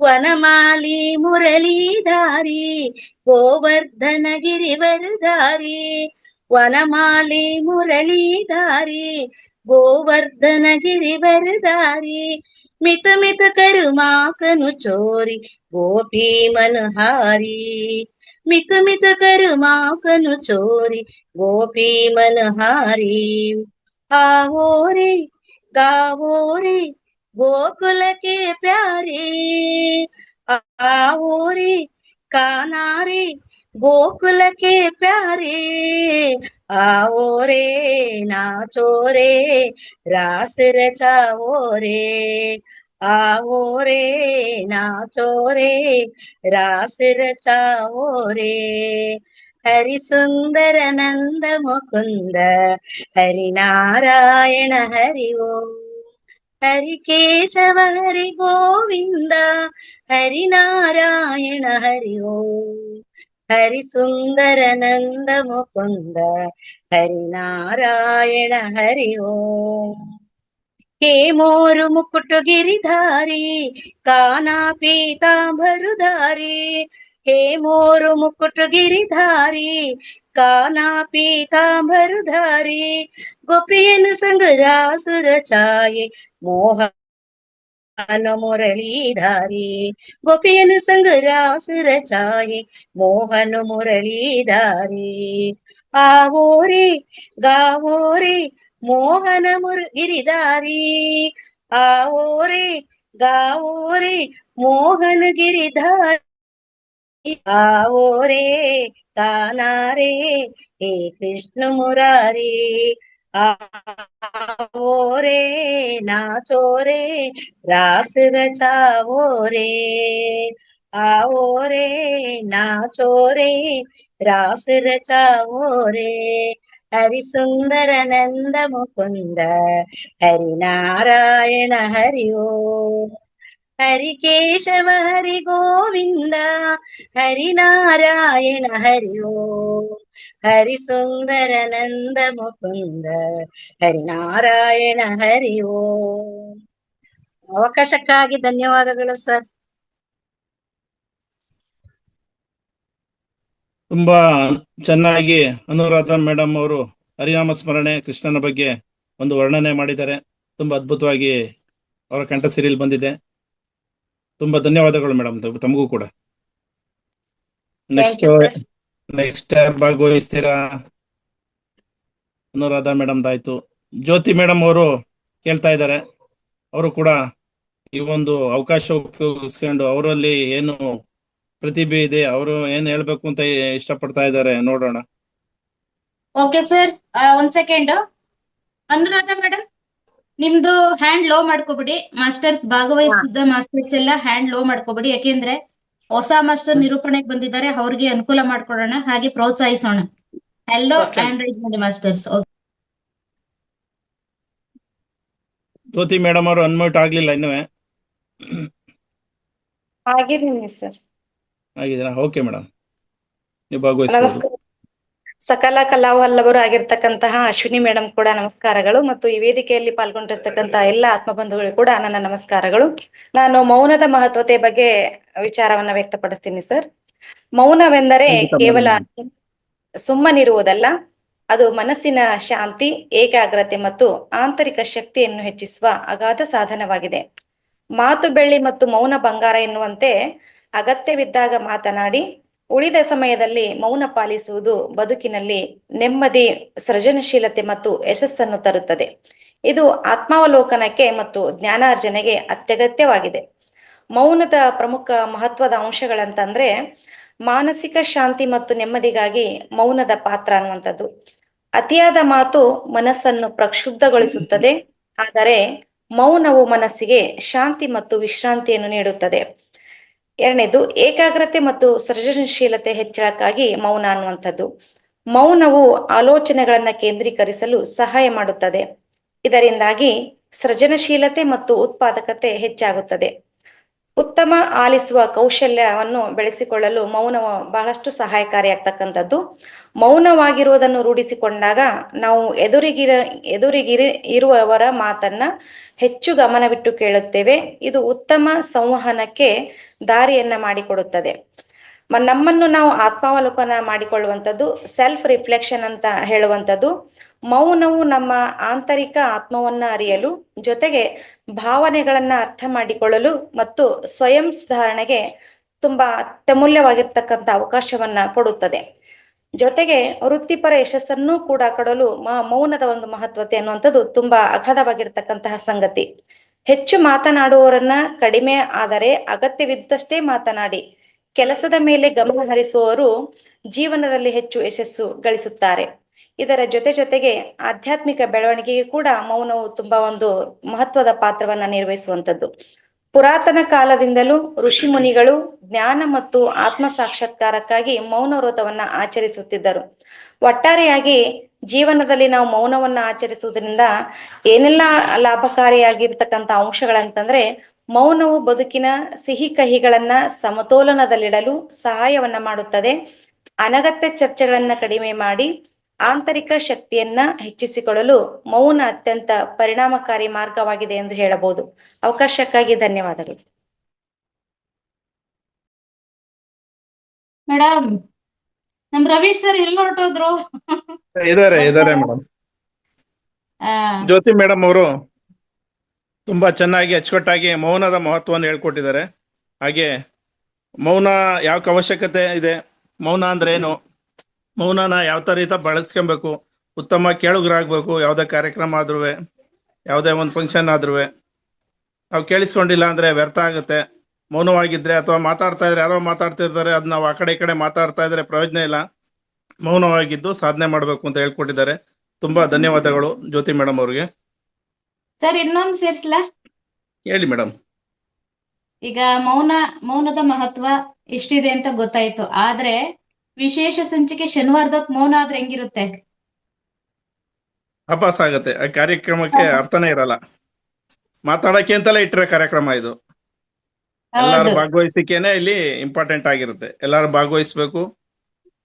ವನಮಾಲಿ ಮುರಳೀಧಾರಿ ಗೋವರ್ಧನ ಗಿರಿವರಧಾರಿ. ವನಮಾಲಿ ಮುರಳೀಧಾರಿ ಗೋವರ್ಧನ ಗಿರಿವರಧಾರಿ. ಮಿತ ಮಿತ ಕರುಮಾಕನು ಚೋರಿ ಗೋಪಿ ಮನಹಾರಿ. ಮಿತ ಮಿತ ಕರುಮಾಕನು ಚೋರಿ ಗೋಪಿ ಮನಹಾರಿ. आवो रे गावो रे गोकुल के प्यारे. आओ रे काना रे गोकुल के प्यारे. आओ रे नाचो रे रास रचाओ रे. आओ रे नाचो रे रास रचाओ रे. हरिसुंदर नंद मुकुंद हरिनारायण हरि ओम. हरिकेशव हरि गोविंद हरिनारायण हरि ओम. हरिसुंदर नंद मुकुंद हरिनारायण हरि ओम. हे मोरु मुकुट गिरिधारी काना पीतांबरधारी. हे मोरु मुकुट गिरिधारी काना पीतांबरधारी. गोपियन संग रास रचाए मोहन मुरलीधारी. गोपियन संग रास रचाए मोहन मुरलीधारी. आवो रे गावो रे मोहन गिरिधारी. आओ रे गाओ रे मोहन गिरिधारी. आओ रे काना रे हे कृष्ण मुरारी. आओ रे नाचो रे रास रचाओ रे. आओ रे नाचो रे रास रचाओ रे. हरिसुंदर नंद मुकुंद हरिनारायण हरि ओम. हरिकेशव हरि गोविंद हरिनारायण हरि ओम. हरिसुंदर नंद मुकुंद ಹರಿನಾರಾಯಣ ಹರಿ ಓಂ. ಅವಕಾಶಕ್ಕಾಗಿ ಧನ್ಯವಾದಗಳು ಸರ್. ತುಂಬಾ ಚೆನ್ನಾಗಿ ಅನುರಾಧ ಮೇಡಮ್ ಅವರು ಹರಿನಾಮ ಸ್ಮರಣೆ ಕೃಷ್ಣನ ಬಗ್ಗೆ ಒಂದು ವರ್ಣನೆ ಮಾಡಿದ್ದಾರೆ. ತುಂಬಾ ಅದ್ಭುತವಾಗಿ ಅವರ ಕಂಠ ಸಿರಿಯಲ್ಲಿ ಬಂದಿದೆ. ತುಂಬಾ ಧನ್ಯವಾದಗಳು ಮೇಡಮ್, ತಮಗೂ ಕೂಡ. Thank you, sir. ನೆಕ್ಸ್ಟ್ ಯಾರು ಭಾಗವಹಿಸ್ತೀರಾ? ಅನುರಾಧ ಮೇಡಮ್ ಆಯ್ತು. ಜ್ಯೋತಿ ಮೇಡಮ್ ಅವರು ಕೇಳ್ತಾ ಇದ್ದಾರೆ. ಅವರು ಕೂಡ ಈ ಒಂದು ಅವಕಾಶ ಉಪಯೋಗಿಸ್ಕೊಂಡು ಅವರಲ್ಲಿ ಏನು ಪ್ರತಿಭೆ ಇದೆ, ಅವರು ಏನ್ ಹೇಳ್ಬೇಕು ಅಂತ ಇಷ್ಟಪಡ್ತಾ ಇದ್ದಾರೆ, ನೋಡೋಣ. ಓಕೆ ಸರ್, ಒಂದ್ ಸೆಕೆಂಡ್. ಅನುರಾಧ ಮೇಡಮ್, ನಿಮ್ದು ಹ್ಯಾಂಡ್ ಲೋ ಮಾಡ್ಕೋಬಿಡಿ. ಮಾಸ್ಟರ್ಸ್ ಭಾಗವಹಿಸಿದ ಮಾಸ್ಟರ್ಸ್ ಎಲ್ಲ ಹ್ಯಾಂಡ್ ಲೋ ಮಾಡ್ಕೋಬಿಡಿ, ಯಾಕೆಂದ್ರೆ ಹೊಸ ಮಾಸ್ಟರ್ ನಿರೂಪಣೆಗೆ ಬಂದಿದ್ದಾರೆ, ಅವ್ರಿಗೆ ಅನುಕೂಲ ಮಾಡ್ಕೊಡೋಣ, ಹಾಗೆ ಪ್ರೋತ್ಸಾಹಿಸೋಣ. ಹಲೋ ಹ್ಯಾಂಡ್ ರೈಸ್ ಮಾಡಿ ಮಾಸ್ಟರ್ಸ್. ಜ್ಯೋತಿ ಮೇಡಮ್ ಅವರು ಅನ್ಮ್ಯೂಟ್ ಆಗ್ಲಿಲ್ಲ ಇನ್ನೂ. ಆಗಿದ್ದೀನಿ ಸರ್. ಆಗಿದ್ದೀರಾ? ಓಕೆ ಮೇಡಮ್, ನೀವು ಭಾಗವಹಿಸಬಹುದು. ಸಕಲ ಕಲಾವಲ್ಲಭರು ಆಗಿರ್ತಕ್ಕಂತಹ ಅಶ್ವಿನಿ ಮೇಡಮ್ ಕೂಡ ನಮಸ್ಕಾರಗಳು, ಮತ್ತು ಈ ವೇದಿಕೆಯಲ್ಲಿ ಪಾಲ್ಗೊಂಡಿರ್ತಕ್ಕಂತಹ ಎಲ್ಲ ಆತ್ಮಬಂಧುಗಳು ಕೂಡ ನನ್ನ ನಮಸ್ಕಾರಗಳು. ನಾನು ಮೌನದ ಮಹತ್ವತೆ ಬಗ್ಗೆ ವಿಚಾರವನ್ನ ವ್ಯಕ್ತಪಡಿಸ್ತೀನಿ ಸರ್. ಮೌನವೆಂದರೆ ಕೇವಲ ಸುಮ್ಮನಿರುವುದಲ್ಲ, ಅದು ಮನಸ್ಸಿನ ಶಾಂತಿ, ಏಕಾಗ್ರತೆ ಮತ್ತು ಆಂತರಿಕ ಶಕ್ತಿಯನ್ನು ಹೆಚ್ಚಿಸುವ ಅಗಾಧ ಸಾಧನವಾಗಿದೆ. ಮಾತು ಬೆಳ್ಳಿ ಮತ್ತು ಮೌನ ಬಂಗಾರ ಎನ್ನುವಂತೆ ಅಗತ್ಯವಿದ್ದಾಗ ಮಾತನಾಡಿ, ಉಳಿದ ಸಮಯದಲ್ಲಿ ಮೌನ ಪಾಲಿಸುವುದು ಬದುಕಿನಲ್ಲಿ ನೆಮ್ಮದಿ, ಸೃಜನಶೀಲತೆ ಮತ್ತು ಯಶಸ್ಸನ್ನು ತರುತ್ತದೆ. ಇದು ಆತ್ಮಾವಲೋಕನಕ್ಕೆ ಮತ್ತು ಜ್ಞಾನಾರ್ಜನೆಗೆ ಅತ್ಯಗತ್ಯವಾಗಿದೆ. ಮೌನದ ಪ್ರಮುಖ ಮಹತ್ವದ ಅಂಶಗಳಂತಂದ್ರೆ ಮಾನಸಿಕ ಶಾಂತಿ ಮತ್ತು ನೆಮ್ಮದಿಗಾಗಿ ಮೌನದ ಪಾತ್ರ ಅನ್ನುವಂಥದ್ದು. ಅತಿಯಾದ ಮಾತು ಮನಸ್ಸನ್ನು ಪ್ರಕ್ಷುಬ್ಧಗೊಳಿಸುತ್ತದೆ, ಆದರೆ ಮೌನವು ಮನಸ್ಸಿಗೆ ಶಾಂತಿ ಮತ್ತು ವಿಶ್ರಾಂತಿಯನ್ನು ನೀಡುತ್ತದೆ. ಎರಡನೇದು ಏಕಾಗ್ರತೆ ಮತ್ತು ಸೃಜನಶೀಲತೆ ಹೆಚ್ಚಳಕ್ಕಾಗಿ ಮೌನ ಅನ್ನುವಂಥದ್ದು. ಮೌನವು ಆಲೋಚನೆಗಳನ್ನ ಕೇಂದ್ರೀಕರಿಸಲು ಸಹಾಯ ಮಾಡುತ್ತದೆ. ಇದರಿಂದಾಗಿ ಸೃಜನಶೀಲತೆ ಮತ್ತು ಉತ್ಪಾದಕತೆ ಹೆಚ್ಚಾಗುತ್ತದೆ. ಉತ್ತಮ ಆಲಿಸುವ ಕೌಶಲ್ಯವನ್ನು ಬೆಳೆಸಿಕೊಳ್ಳಲು ಮೌನವು ಬಹಳಷ್ಟು ಸಹಾಯಕಾರಿಯಾಗ್ತಕ್ಕಂಥದ್ದು. ಮೌನವಾಗಿರುವುದನ್ನು ರೂಢಿಸಿಕೊಂಡಾಗ ನಾವು ಇರುವವರ ಮಾತನ್ನ ಹೆಚ್ಚು ಗಮನವಿಟ್ಟು ಕೇಳುತ್ತೇವೆ. ಇದು ಉತ್ತಮ ಸಂವಹನಕ್ಕೆ ದಾರಿಯನ್ನ ಮಾಡಿಕೊಡುತ್ತದೆ. ನಮ್ಮನ್ನು ನಾವು ಆತ್ಮಾವಲೋಕನ ಮಾಡಿಕೊಳ್ಳುವಂಥದ್ದು, ಸೆಲ್ಫ್ ರಿಫ್ಲೆಕ್ಷನ್ ಅಂತ ಹೇಳುವಂಥದ್ದು. ಮೌನವು ನಮ್ಮ ಆಂತರಿಕ ಆತ್ಮವನ್ನ ಅರಿಯಲು, ಜೊತೆಗೆ ಭಾವನೆಗಳನ್ನ ಅರ್ಥ ಮಾಡಿಕೊಳ್ಳಲು ಮತ್ತು ಸ್ವಯಂ ಸುಧಾರಣೆಗೆ ತುಂಬಾ ಅತ್ಯಮೂಲ್ಯವಾಗಿರ್ತಕ್ಕಂಥ ಅವಕಾಶವನ್ನ ಕೊಡುತ್ತದೆ. ಜೊತೆಗೆ ವೃತ್ತಿಪರ ಯಶಸ್ಸನ್ನು ಕೂಡ ಕೊಡಲು ಮೌನದ ಒಂದು ಮಹತ್ವತೆ ಅನ್ನುವಂಥದ್ದು ತುಂಬಾ ಅಗಾಧವಾಗಿರ್ತಕ್ಕಂತಹ ಸಂಗತಿ. ಹೆಚ್ಚು ಮಾತನಾಡುವವರನ್ನ ಕಡಿಮೆ, ಆದರೆ ಅಗತ್ಯವಿದ್ದಷ್ಟೇ ಮಾತನಾಡಿ ಕೆಲಸದ ಮೇಲೆ ಗಮನ ಹರಿಸುವವರು ಜೀವನದಲ್ಲಿ ಹೆಚ್ಚು ಯಶಸ್ಸು ಗಳಿಸುತ್ತಾರೆ. ಇದರ ಜೊತೆಗೆ ಆಧ್ಯಾತ್ಮಿಕ ಬೆಳವಣಿಗೆಗೆ ಕೂಡ ಮೌನವು ತುಂಬಾ ಒಂದು ಮಹತ್ವದ ಪಾತ್ರವನ್ನ ನಿರ್ವಹಿಸುವಂಥದ್ದು. ಪುರಾತನ ಕಾಲದಿಂದಲೂ ಋಷಿ ಮುನಿಗಳು ಜ್ಞಾನ ಮತ್ತು ಆತ್ಮ ಸಾಕ್ಷಾತ್ಕಾರಕ್ಕಾಗಿ ಮೌನ ವ್ರತವನ್ನ ಆಚರಿಸುತ್ತಿದ್ದರು. ಒಟ್ಟಾರೆಯಾಗಿ ಜೀವನದಲ್ಲಿ ನಾವು ಮೌನವನ್ನ ಆಚರಿಸುವುದರಿಂದ ಏನೆಲ್ಲ ಲಾಭಕಾರಿಯಾಗಿರ್ತಕ್ಕಂಥ ಅಂಶಗಳಂತಂದ್ರೆ, ಮೌನವು ಬದುಕಿನ ಸಿಹಿ ಕಹಿಗಳನ್ನ ಸಮತೋಲನದಲ್ಲಿಡಲು ಸಹಾಯವನ್ನ ಮಾಡುತ್ತದೆ. ಅನಗತ್ಯ ಚರ್ಚೆಗಳನ್ನ ಕಡಿಮೆ ಮಾಡಿ ಆಂತರಿಕ ಶಕ್ತಿಯನ್ನ ಹೆಚ್ಚಿಸಿಕೊಳ್ಳಲು ಮೌನ ಅತ್ಯಂತ ಪರಿಣಾಮಕಾರಿ ಮಾರ್ಗವಾಗಿದೆ ಎಂದು ಹೇಳಬಹುದು. ಅವಕಾಶಕ್ಕಾಗಿ ಧನ್ಯವಾದಗಳು. ಮೇಡಮ್, ನಮ್ ರವೀಶ್ ಸರ್ ಎಲ್ಲಿ ಹೊರಟೋದ್ರು? ಇದಾರೆ ಮೇಡಮ್. ಜ್ಯೋತಿ ಮೇಡಮ್ ಅವರು ತುಂಬಾ ಚೆನ್ನಾಗಿ ಅಚ್ಚುಕಟ್ಟಾಗಿ ಮೌನದ ಮಹತ್ವವನ್ನು ಹೇಳ್ಕೊಟ್ಟಿದ್ದಾರೆ. ಹಾಗೆ ಮೌನ ಯಾಕೆ ಅವಶ್ಯಕತೆ ಇದೆ, ಮೌನ ಅಂದ್ರೆ ಏನು, ಮೌನನ ಯಾವ ತರ ರೀತಿ ಬಳಸ್ಕೊಬೇಕು, ಉತ್ತಮ ಕೇಳುಗರಾಗಬೇಕು. ಯಾವುದೇ ಕಾರ್ಯಕ್ರಮ ಆದ್ರೂ, ಯಾವುದೇ ಒಂದು ಫಂಕ್ಷನ್ ಆದ್ರೂ ನಾವು ಕೇಳಿಸ್ಕೊಂಡಿಲ್ಲ ಅಂದ್ರೆ ವ್ಯರ್ಥ ಆಗುತ್ತೆ. ಮೌನವಾಗಿದ್ರೆ ಅಥವಾ ಮಾತಾಡ್ತಾ ಇದ್ರೆ, ಯಾರೋ ಮಾತಾಡ್ತಿರ್ತಾರೆ, ಅದ್ ನಾವು ಆ ಕಡೆ ಈ ಕಡೆ ಮಾತಾಡ್ತಾ ಇದ್ರೆ ಪ್ರಯೋಜನ ಇಲ್ಲ. ಮೌನವಾಗಿದ್ದು ಸಾಧನೆ ಮಾಡಬೇಕು ಅಂತ ಹೇಳ್ಕೊಟ್ಟಿದ್ದಾರೆ. ತುಂಬಾ ಧನ್ಯವಾದಗಳು ಜ್ಯೋತಿ ಮೇಡಮ್ ಅವ್ರಿಗೆ. ಸರ್ ಇನ್ನೊಂದು ಸೇರ್ಸ್ಲಾ? ಹೇಳಿ ಮೇಡಮ್. ಈಗ ಮೌನದ ಮಹತ್ವ ಎಷ್ಟಿದೆ ಅಂತ ಗೊತ್ತಾಯ್ತು, ಆದ್ರೆ ವಿಶೇಷ ಸಂಚಿಕೆ ಶನಿವಾರದೊತ್ತು ಮೌನ ಆದ್ರೆ ಹೆಂಗಿರುತ್ತೆ? ಅಪಾಸ್ ಆಗತ್ತೆ. ಆ ಕಾರ್ಯಕ್ರಮಕ್ಕೆ ಅರ್ಥನೇ ಇರಲ್ಲ. ಮಾತಾಡಕ್ಕೆ ಅಂತಲೇ ಇಟ್ಟಿರೋ ಕಾರ್ಯಕ್ರಮ ಇದು. ಎಲ್ಲಾರು ಭಾಗವಹಿಸಿಕೆನೆ ಇಲ್ಲಿ ಇಂಪಾರ್ಟೆಂಟ್ ಆಗಿರುತ್ತೆ. ಎಲ್ಲಾರು ಭಾಗವಹಿಸ್ಬೇಕು.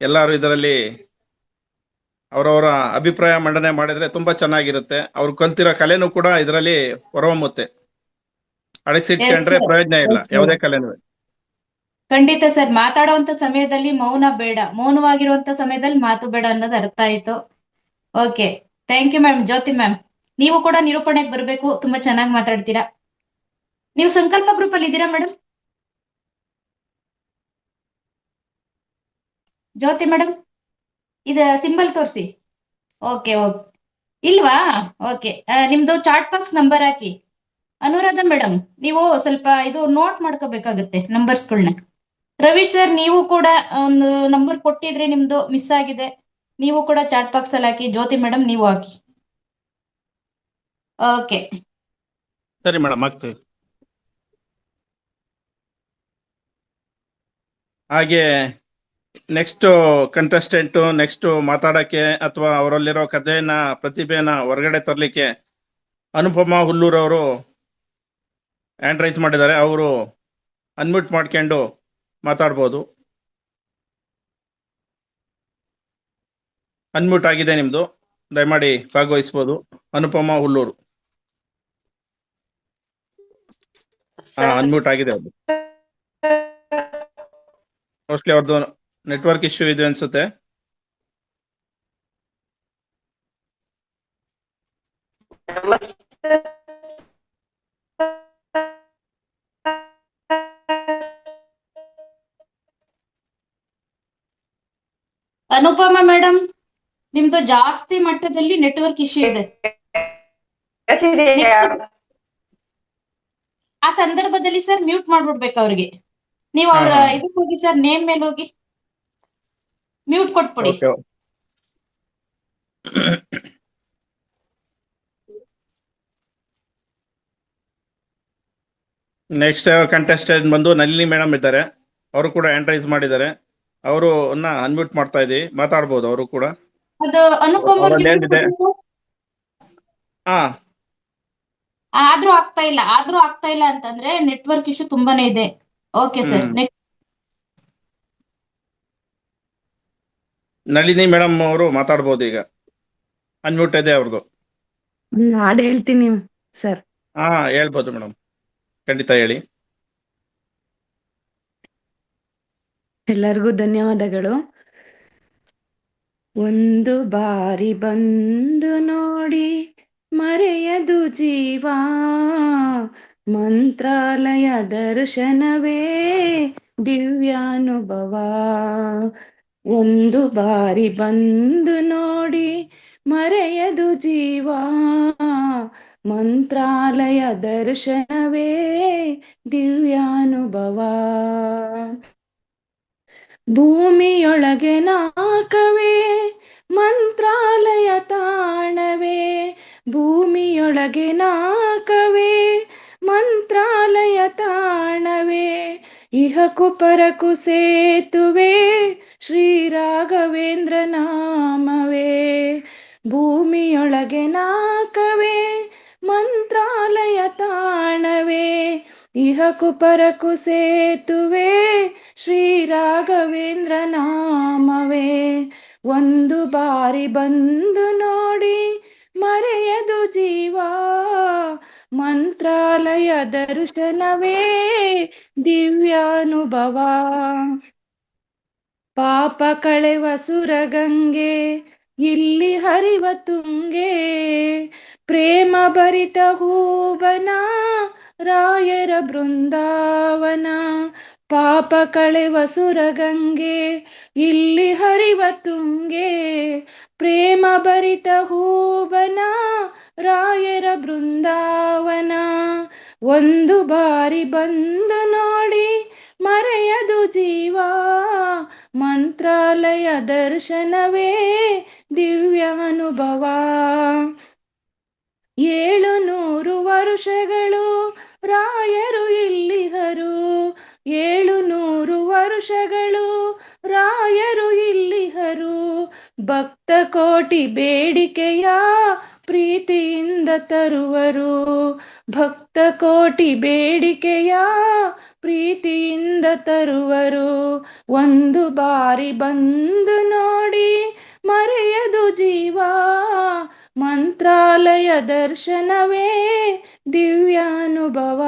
ಎಲ್ಲಾರು ಇದರಲ್ಲಿ ಅವರವರ ಅಭಿಪ್ರಾಯ ಮಂಡನೆ ಮಾಡಿದ್ರೆ ತುಂಬಾ ಚೆನ್ನಾಗಿರುತ್ತೆ. ಅವ್ರು ಕಲ್ತಿರೋ ಕಲೆನೂ ಕೂಡ ಇದರಲ್ಲಿ ಹೊರಹೊಮ್ಮುತ್ತೆ. ಅಡಗಿಸಿಟ್ಕೊಂಡ್ರೆ ಪ್ರಯೋಜನ ಇಲ್ಲ ಯಾವುದೇ ಕಲೆನೂ. ಖಂಡಿತ ಸರ್. ಮಾತಾಡುವಂತ ಸಮಯದಲ್ಲಿ ಮೌನ ಬೇಡ, ಮೌನವಾಗಿರುವಂತ ಸಮಯದಲ್ಲಿ ಮಾತು ಬೇಡ ಅನ್ನೋದು ಅರ್ಥ ಆಯ್ತು. Okay, thank you ma'am. Jyoti ma'am, ನೀವು ಕೂಡ ನಿರೂಪಣೆಗೆ ಬರಬೇಕು. ತುಂಬಾ ಚೆನ್ನಾಗಿ ಮಾತಾಡ್ತೀರಾ. ನೀವು ಸಂಕಲ್ಪ ಗ್ರೂಪ್ ಅಲ್ಲಿ ಇದ್ದೀರಾ ಮೇಡಮ್? ಜ್ಯೋತಿ ಮೇಡಮ್, ಇದ ಸಿಂಬಲ್ ತೋರಿಸಿ. ಓಕೆ ಓಕೆ, ಇಲ್ವಾ? ಓಕೆ, ನಿಮ್ದು ಚಾಟ್ ಬಾಕ್ಸ್ ನಂಬರ್ ಹಾಕಿ. ಅನುರಾಧ ಮೇಡಮ್, ನೀವು ಸ್ವಲ್ಪ ಇದು ನೋಟ್ ಮಾಡ್ಕೋಬೇಕಾಗತ್ತೆ ನಂಬರ್ಸ್ಗಳನ್ನ. ರವಿ ಸರ್, ನೀವು ಕೂಡ ಒಂದು ನಂಬರ್ ಕೊಟ್ಟಿದ್ರೆ ನಿಮ್ದು ಮಿಸ್ ಆಗಿದೆ, ನೀವು ಕೂಡ ಚಾಟ್ ಬಾಕ್ಸ್ ಅಲ್ಲಿ ಹಾಕಿ. ಜ್ಯೋತಿ ಮೇಡಮ್, ನೀವು ಹಾಕಿ. ಓಕೆ, ಸರಿ ಮೇಡಮ್, ಆಗ್ತೀವಿ. ಹಾಗೆ ನೆಕ್ಸ್ಟ್ ಕಂಟೆಸ್ಟೆಂಟ್ ನೆಕ್ಸ್ಟ್ ಮಾತಾಡಕ್ಕೆ ಅಥವಾ ಅವರಲ್ಲಿರೋ ಕಥೆಯನ್ನ, ಪ್ರತಿಭೆಯನ್ನ ಹೊರಗಡೆ ತರಲಿಕ್ಕೆ ಅನುಪಮಾ ಹುಲ್ಲೂರ್ ಅವರು ಹ್ಯಾಂಡ್ ರೈಸ್ ಮಾಡಿದ್ದಾರೆ. ಅವರು ಅನ್ಮ್ಯೂಟ್ ಮಾಡ್ಕೊಂಡು ಮಾತಾಡ್ಬೋದು. ಅನ್ಮ್ಯೂಟ್ ಆಗಿದೆ ನಿಮ್ದು, ದಯಮಾಡಿ ಭಾಗವಹಿಸ್ಬೋದು. ಅನುಪಮಾ ಹುಲ್ಲೂರು. ಅನ್ಮ್ಯೂಟ್ ಆಗಿದೆ. ಅದು ಮೋಸ್ಟ್ಲಿ ಅವ್ರದ್ದು ನೆಟ್ವರ್ಕ್ ಇಶ್ಯೂ ಇದೆ ಅನ್ಸುತ್ತೆ. ನಮಸ್ತೆ. ಅನುಪಮ ಮೇಡಮ್, ನಿಮ್ದು ಜಾಸ್ತಿ ಮಟ್ಟದಲ್ಲಿ ನೆಟ್ವರ್ಕ್ ಇಶ್ಯೂ ಇದೆ. ಆ ಸಂದರ್ಭದಲ್ಲಿ ಸರ್ ಮ್ಯೂಟ್ ಮಾಡ್ಬಿಡ್ಬೇಕು ಅವ್ರಿಗೆ. ನೀವು ಅವ್ರ ಇದಕ್ಕೆ ಹೋಗಿ ಸರ್, ನೇಮ್ ಮೇಲೆ ಹೋಗಿ ಮ್ಯೂಟ್ ಕೊಟ್ಬಿಡಿ. ನೆಕ್ಸ್ಟ್ ಕಂಟೆಸ್ಟೆಂಟ್ ಬಂದು ನಳಿನಿ ಮೇಡಮ್ ಇದ್ದಾರೆ. ಅವರು ಕೂಡ ಹ್ಯಾಂಡ್ ರೈಸ್ ಮಾಡಿದ್ದಾರೆ. ಅವರು ಅನ್ಮ್ಯೂಟ್ ಮಾಡ್ತಾ ಇದ್ದೀವಿ, ಮಾತಾಡ್ಬೋದು ಅವರು ಕೂಡ. ಅದು ಅನುಪಮ ಹಾ, ಆದ್ರೂ ಆಗ್ತಾ ಇಲ್ಲ ಅಂತಂದ್ರೆ ನೆಟ್ವರ್ಕ್ ಇಶ್ಯೂ ತುಂಬಾನೇ ಇದೆ. Okay sir, next Nalini madam ಅವರು ಮಾತಾಡ್ಬೋದು ಈಗ. ಅನ್ಮ್ಯೂಟ್ ಇದೆ ಅವ್ರದ್ದು. ಹಾಡು ಹೇಳ್ತೀನಿ ಸರ್. ಹಾ, ಹೇಳ್ಬೋದು ಮೇಡಮ್, ಖಂಡಿತ ಹೇಳಿ. ಎಲ್ಲರಿಗೂ ಧನ್ಯವಾದಗಳು. ಒಂದು ಬಾರಿ ಬಂದು ನೋಡಿ ಮರೆಯದು ಜೀವ, ಮಂತ್ರಾಲಯ ದರ್ಶನವೇ ದಿವ್ಯಾನುಭವ. ಒಂದು ಬಾರಿ ಬಂದು ನೋಡಿ ಮರೆಯದು ಜೀವ, ಮಂತ್ರಾಲಯ ದರ್ಶನವೇ ದಿವ್ಯಾನುಭವ. ಭೂಮಿಯೊಳಗೆ ನಾಕವೇ ಮಂತ್ರಾಲಯ ತಾಣವೇ, ಭೂಮಿಯೊಳಗೆ ನಾಕವೇ ಮಂತ್ರಾಲಯ ತಾಣವೇ, ಇಹಕು ಪರಕು ಸೇತುವೆ ಶ್ರೀ ರಾಘವೇಂದ್ರ ನಾಮವೇ. ಭೂಮಿಯೊಳಗೆ ನಾಕವೇ ಮಂತ್ರಾಲಯ ತಾಣವೇ, ಇಹಕು ಪರಕು ಸೇತುವೆ ಶ್ರೀ ರಾಘವೇಂದ್ರ ನಾಮವೇ. ಒಂದು ಬಾರಿ ಬಂದು ನೋಡಿ ಮರೆಯದು ಜೀವ, ಮಂತ್ರಾಲಯ ದರ್ಶನವೇ ದಿವ್ಯಾನುಭವ. ಪಾಪ ಕಳೆವ ಸುರಗಂಗೆ ಇಲ್ಲಿ ಹರಿವ ತುಂಗೆ, ಪ್ರೇಮ ಭರಿತ ಹೂವನ ರಾಯರ ಬೃಂದಾವನ. ಪಾಪ ಕಳೆವ ಸುರಗಂಗೆ ಇಲ್ಲಿ ಹರಿವ ತುಂಗೆ, ಪ್ರೇಮ ಭರಿತ ಹೂವನ ರಾಯರ ಬೃಂದಾವನ. ಒಂದು ಬಾರಿ ಬಂದು ನೋಡಿ ಮರೆಯದು ಜೀವ, ಮಂತ್ರಾಲಯ ದರ್ಶನವೇ ದಿವ್ಯಾನುಭವ. 700 ವರುಷಗಳು ರಾಯರು ಇಲ್ಲಿಹರು, 700 ವರುಷಗಳು ರಾಯರು ಇಲ್ಲಿಹರು. ಭಕ್ತ ಕೋಟಿ ಬೇಡಿಕೆಯ ಪ್ರೀತಿಯಿಂದ ತರುವರು, ಭಕ್ತ ಕೋಟಿ ಬೇಡಿಕೆಯ ಪ್ರೀತಿಯಿಂದ ತರುವರು. ಒಂದು ಬಾರಿ ಬಂದು ನೋಡಿ ಮರೆಯದು ಜೀವ, ಮಂತ್ರಾಲಯ ದರ್ಶನವೇ ದಿವ್ಯಾನುಭವ,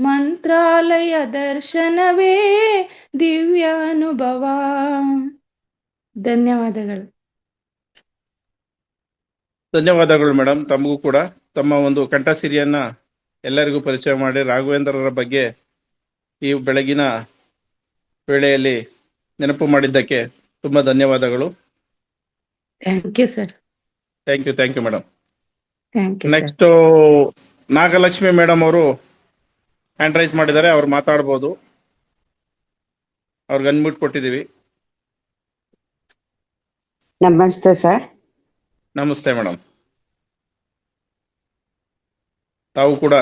ಮಂತ್ರಾಲಯ ದರ್ಶನವೇ ದಿವ್ಯಾನುಭವ. ಧನ್ಯವಾದಗಳು. ಧನ್ಯವಾದಗಳು ಮೇಡಮ್. ತಮಗೂ ಕೂಡ ತಮ್ಮ ಒಂದು ಕಂಠಸಿರಿಯನ್ನ ಎಲ್ಲರಿಗೂ ಪರಿಚಯ ಮಾಡಿ ರಾಘವೇಂದ್ರರ ಬಗ್ಗೆ ಈ ಬೆಳಗಿನ ವೇಳೆಯಲ್ಲಿ ನೆನಪು ಮಾಡಿದ್ದಕ್ಕೆ ತುಂಬಾ ಧನ್ಯವಾದಗಳು. Thank you sir. Thank you madam. Thank you. Next Nagalakshmi madam ಅವರು ಹ್ಯಾಂಡ್ ರೈಸ್ ಮಾಡಿದ್ದಾರೆ, ಅವ್ರು ಮಾತಾಡ್ಬೋದು. ಅವ್ರಿಗೆ ಅನ್ಮ್ಯೂಟ್ ಕೊಟ್ಟಿದ್ದೀವಿ. ನಮಸ್ತೆ ಸರ್. ನಮಸ್ತೆ ಮೇಡಮ್. ತಾವು ಕೂಡ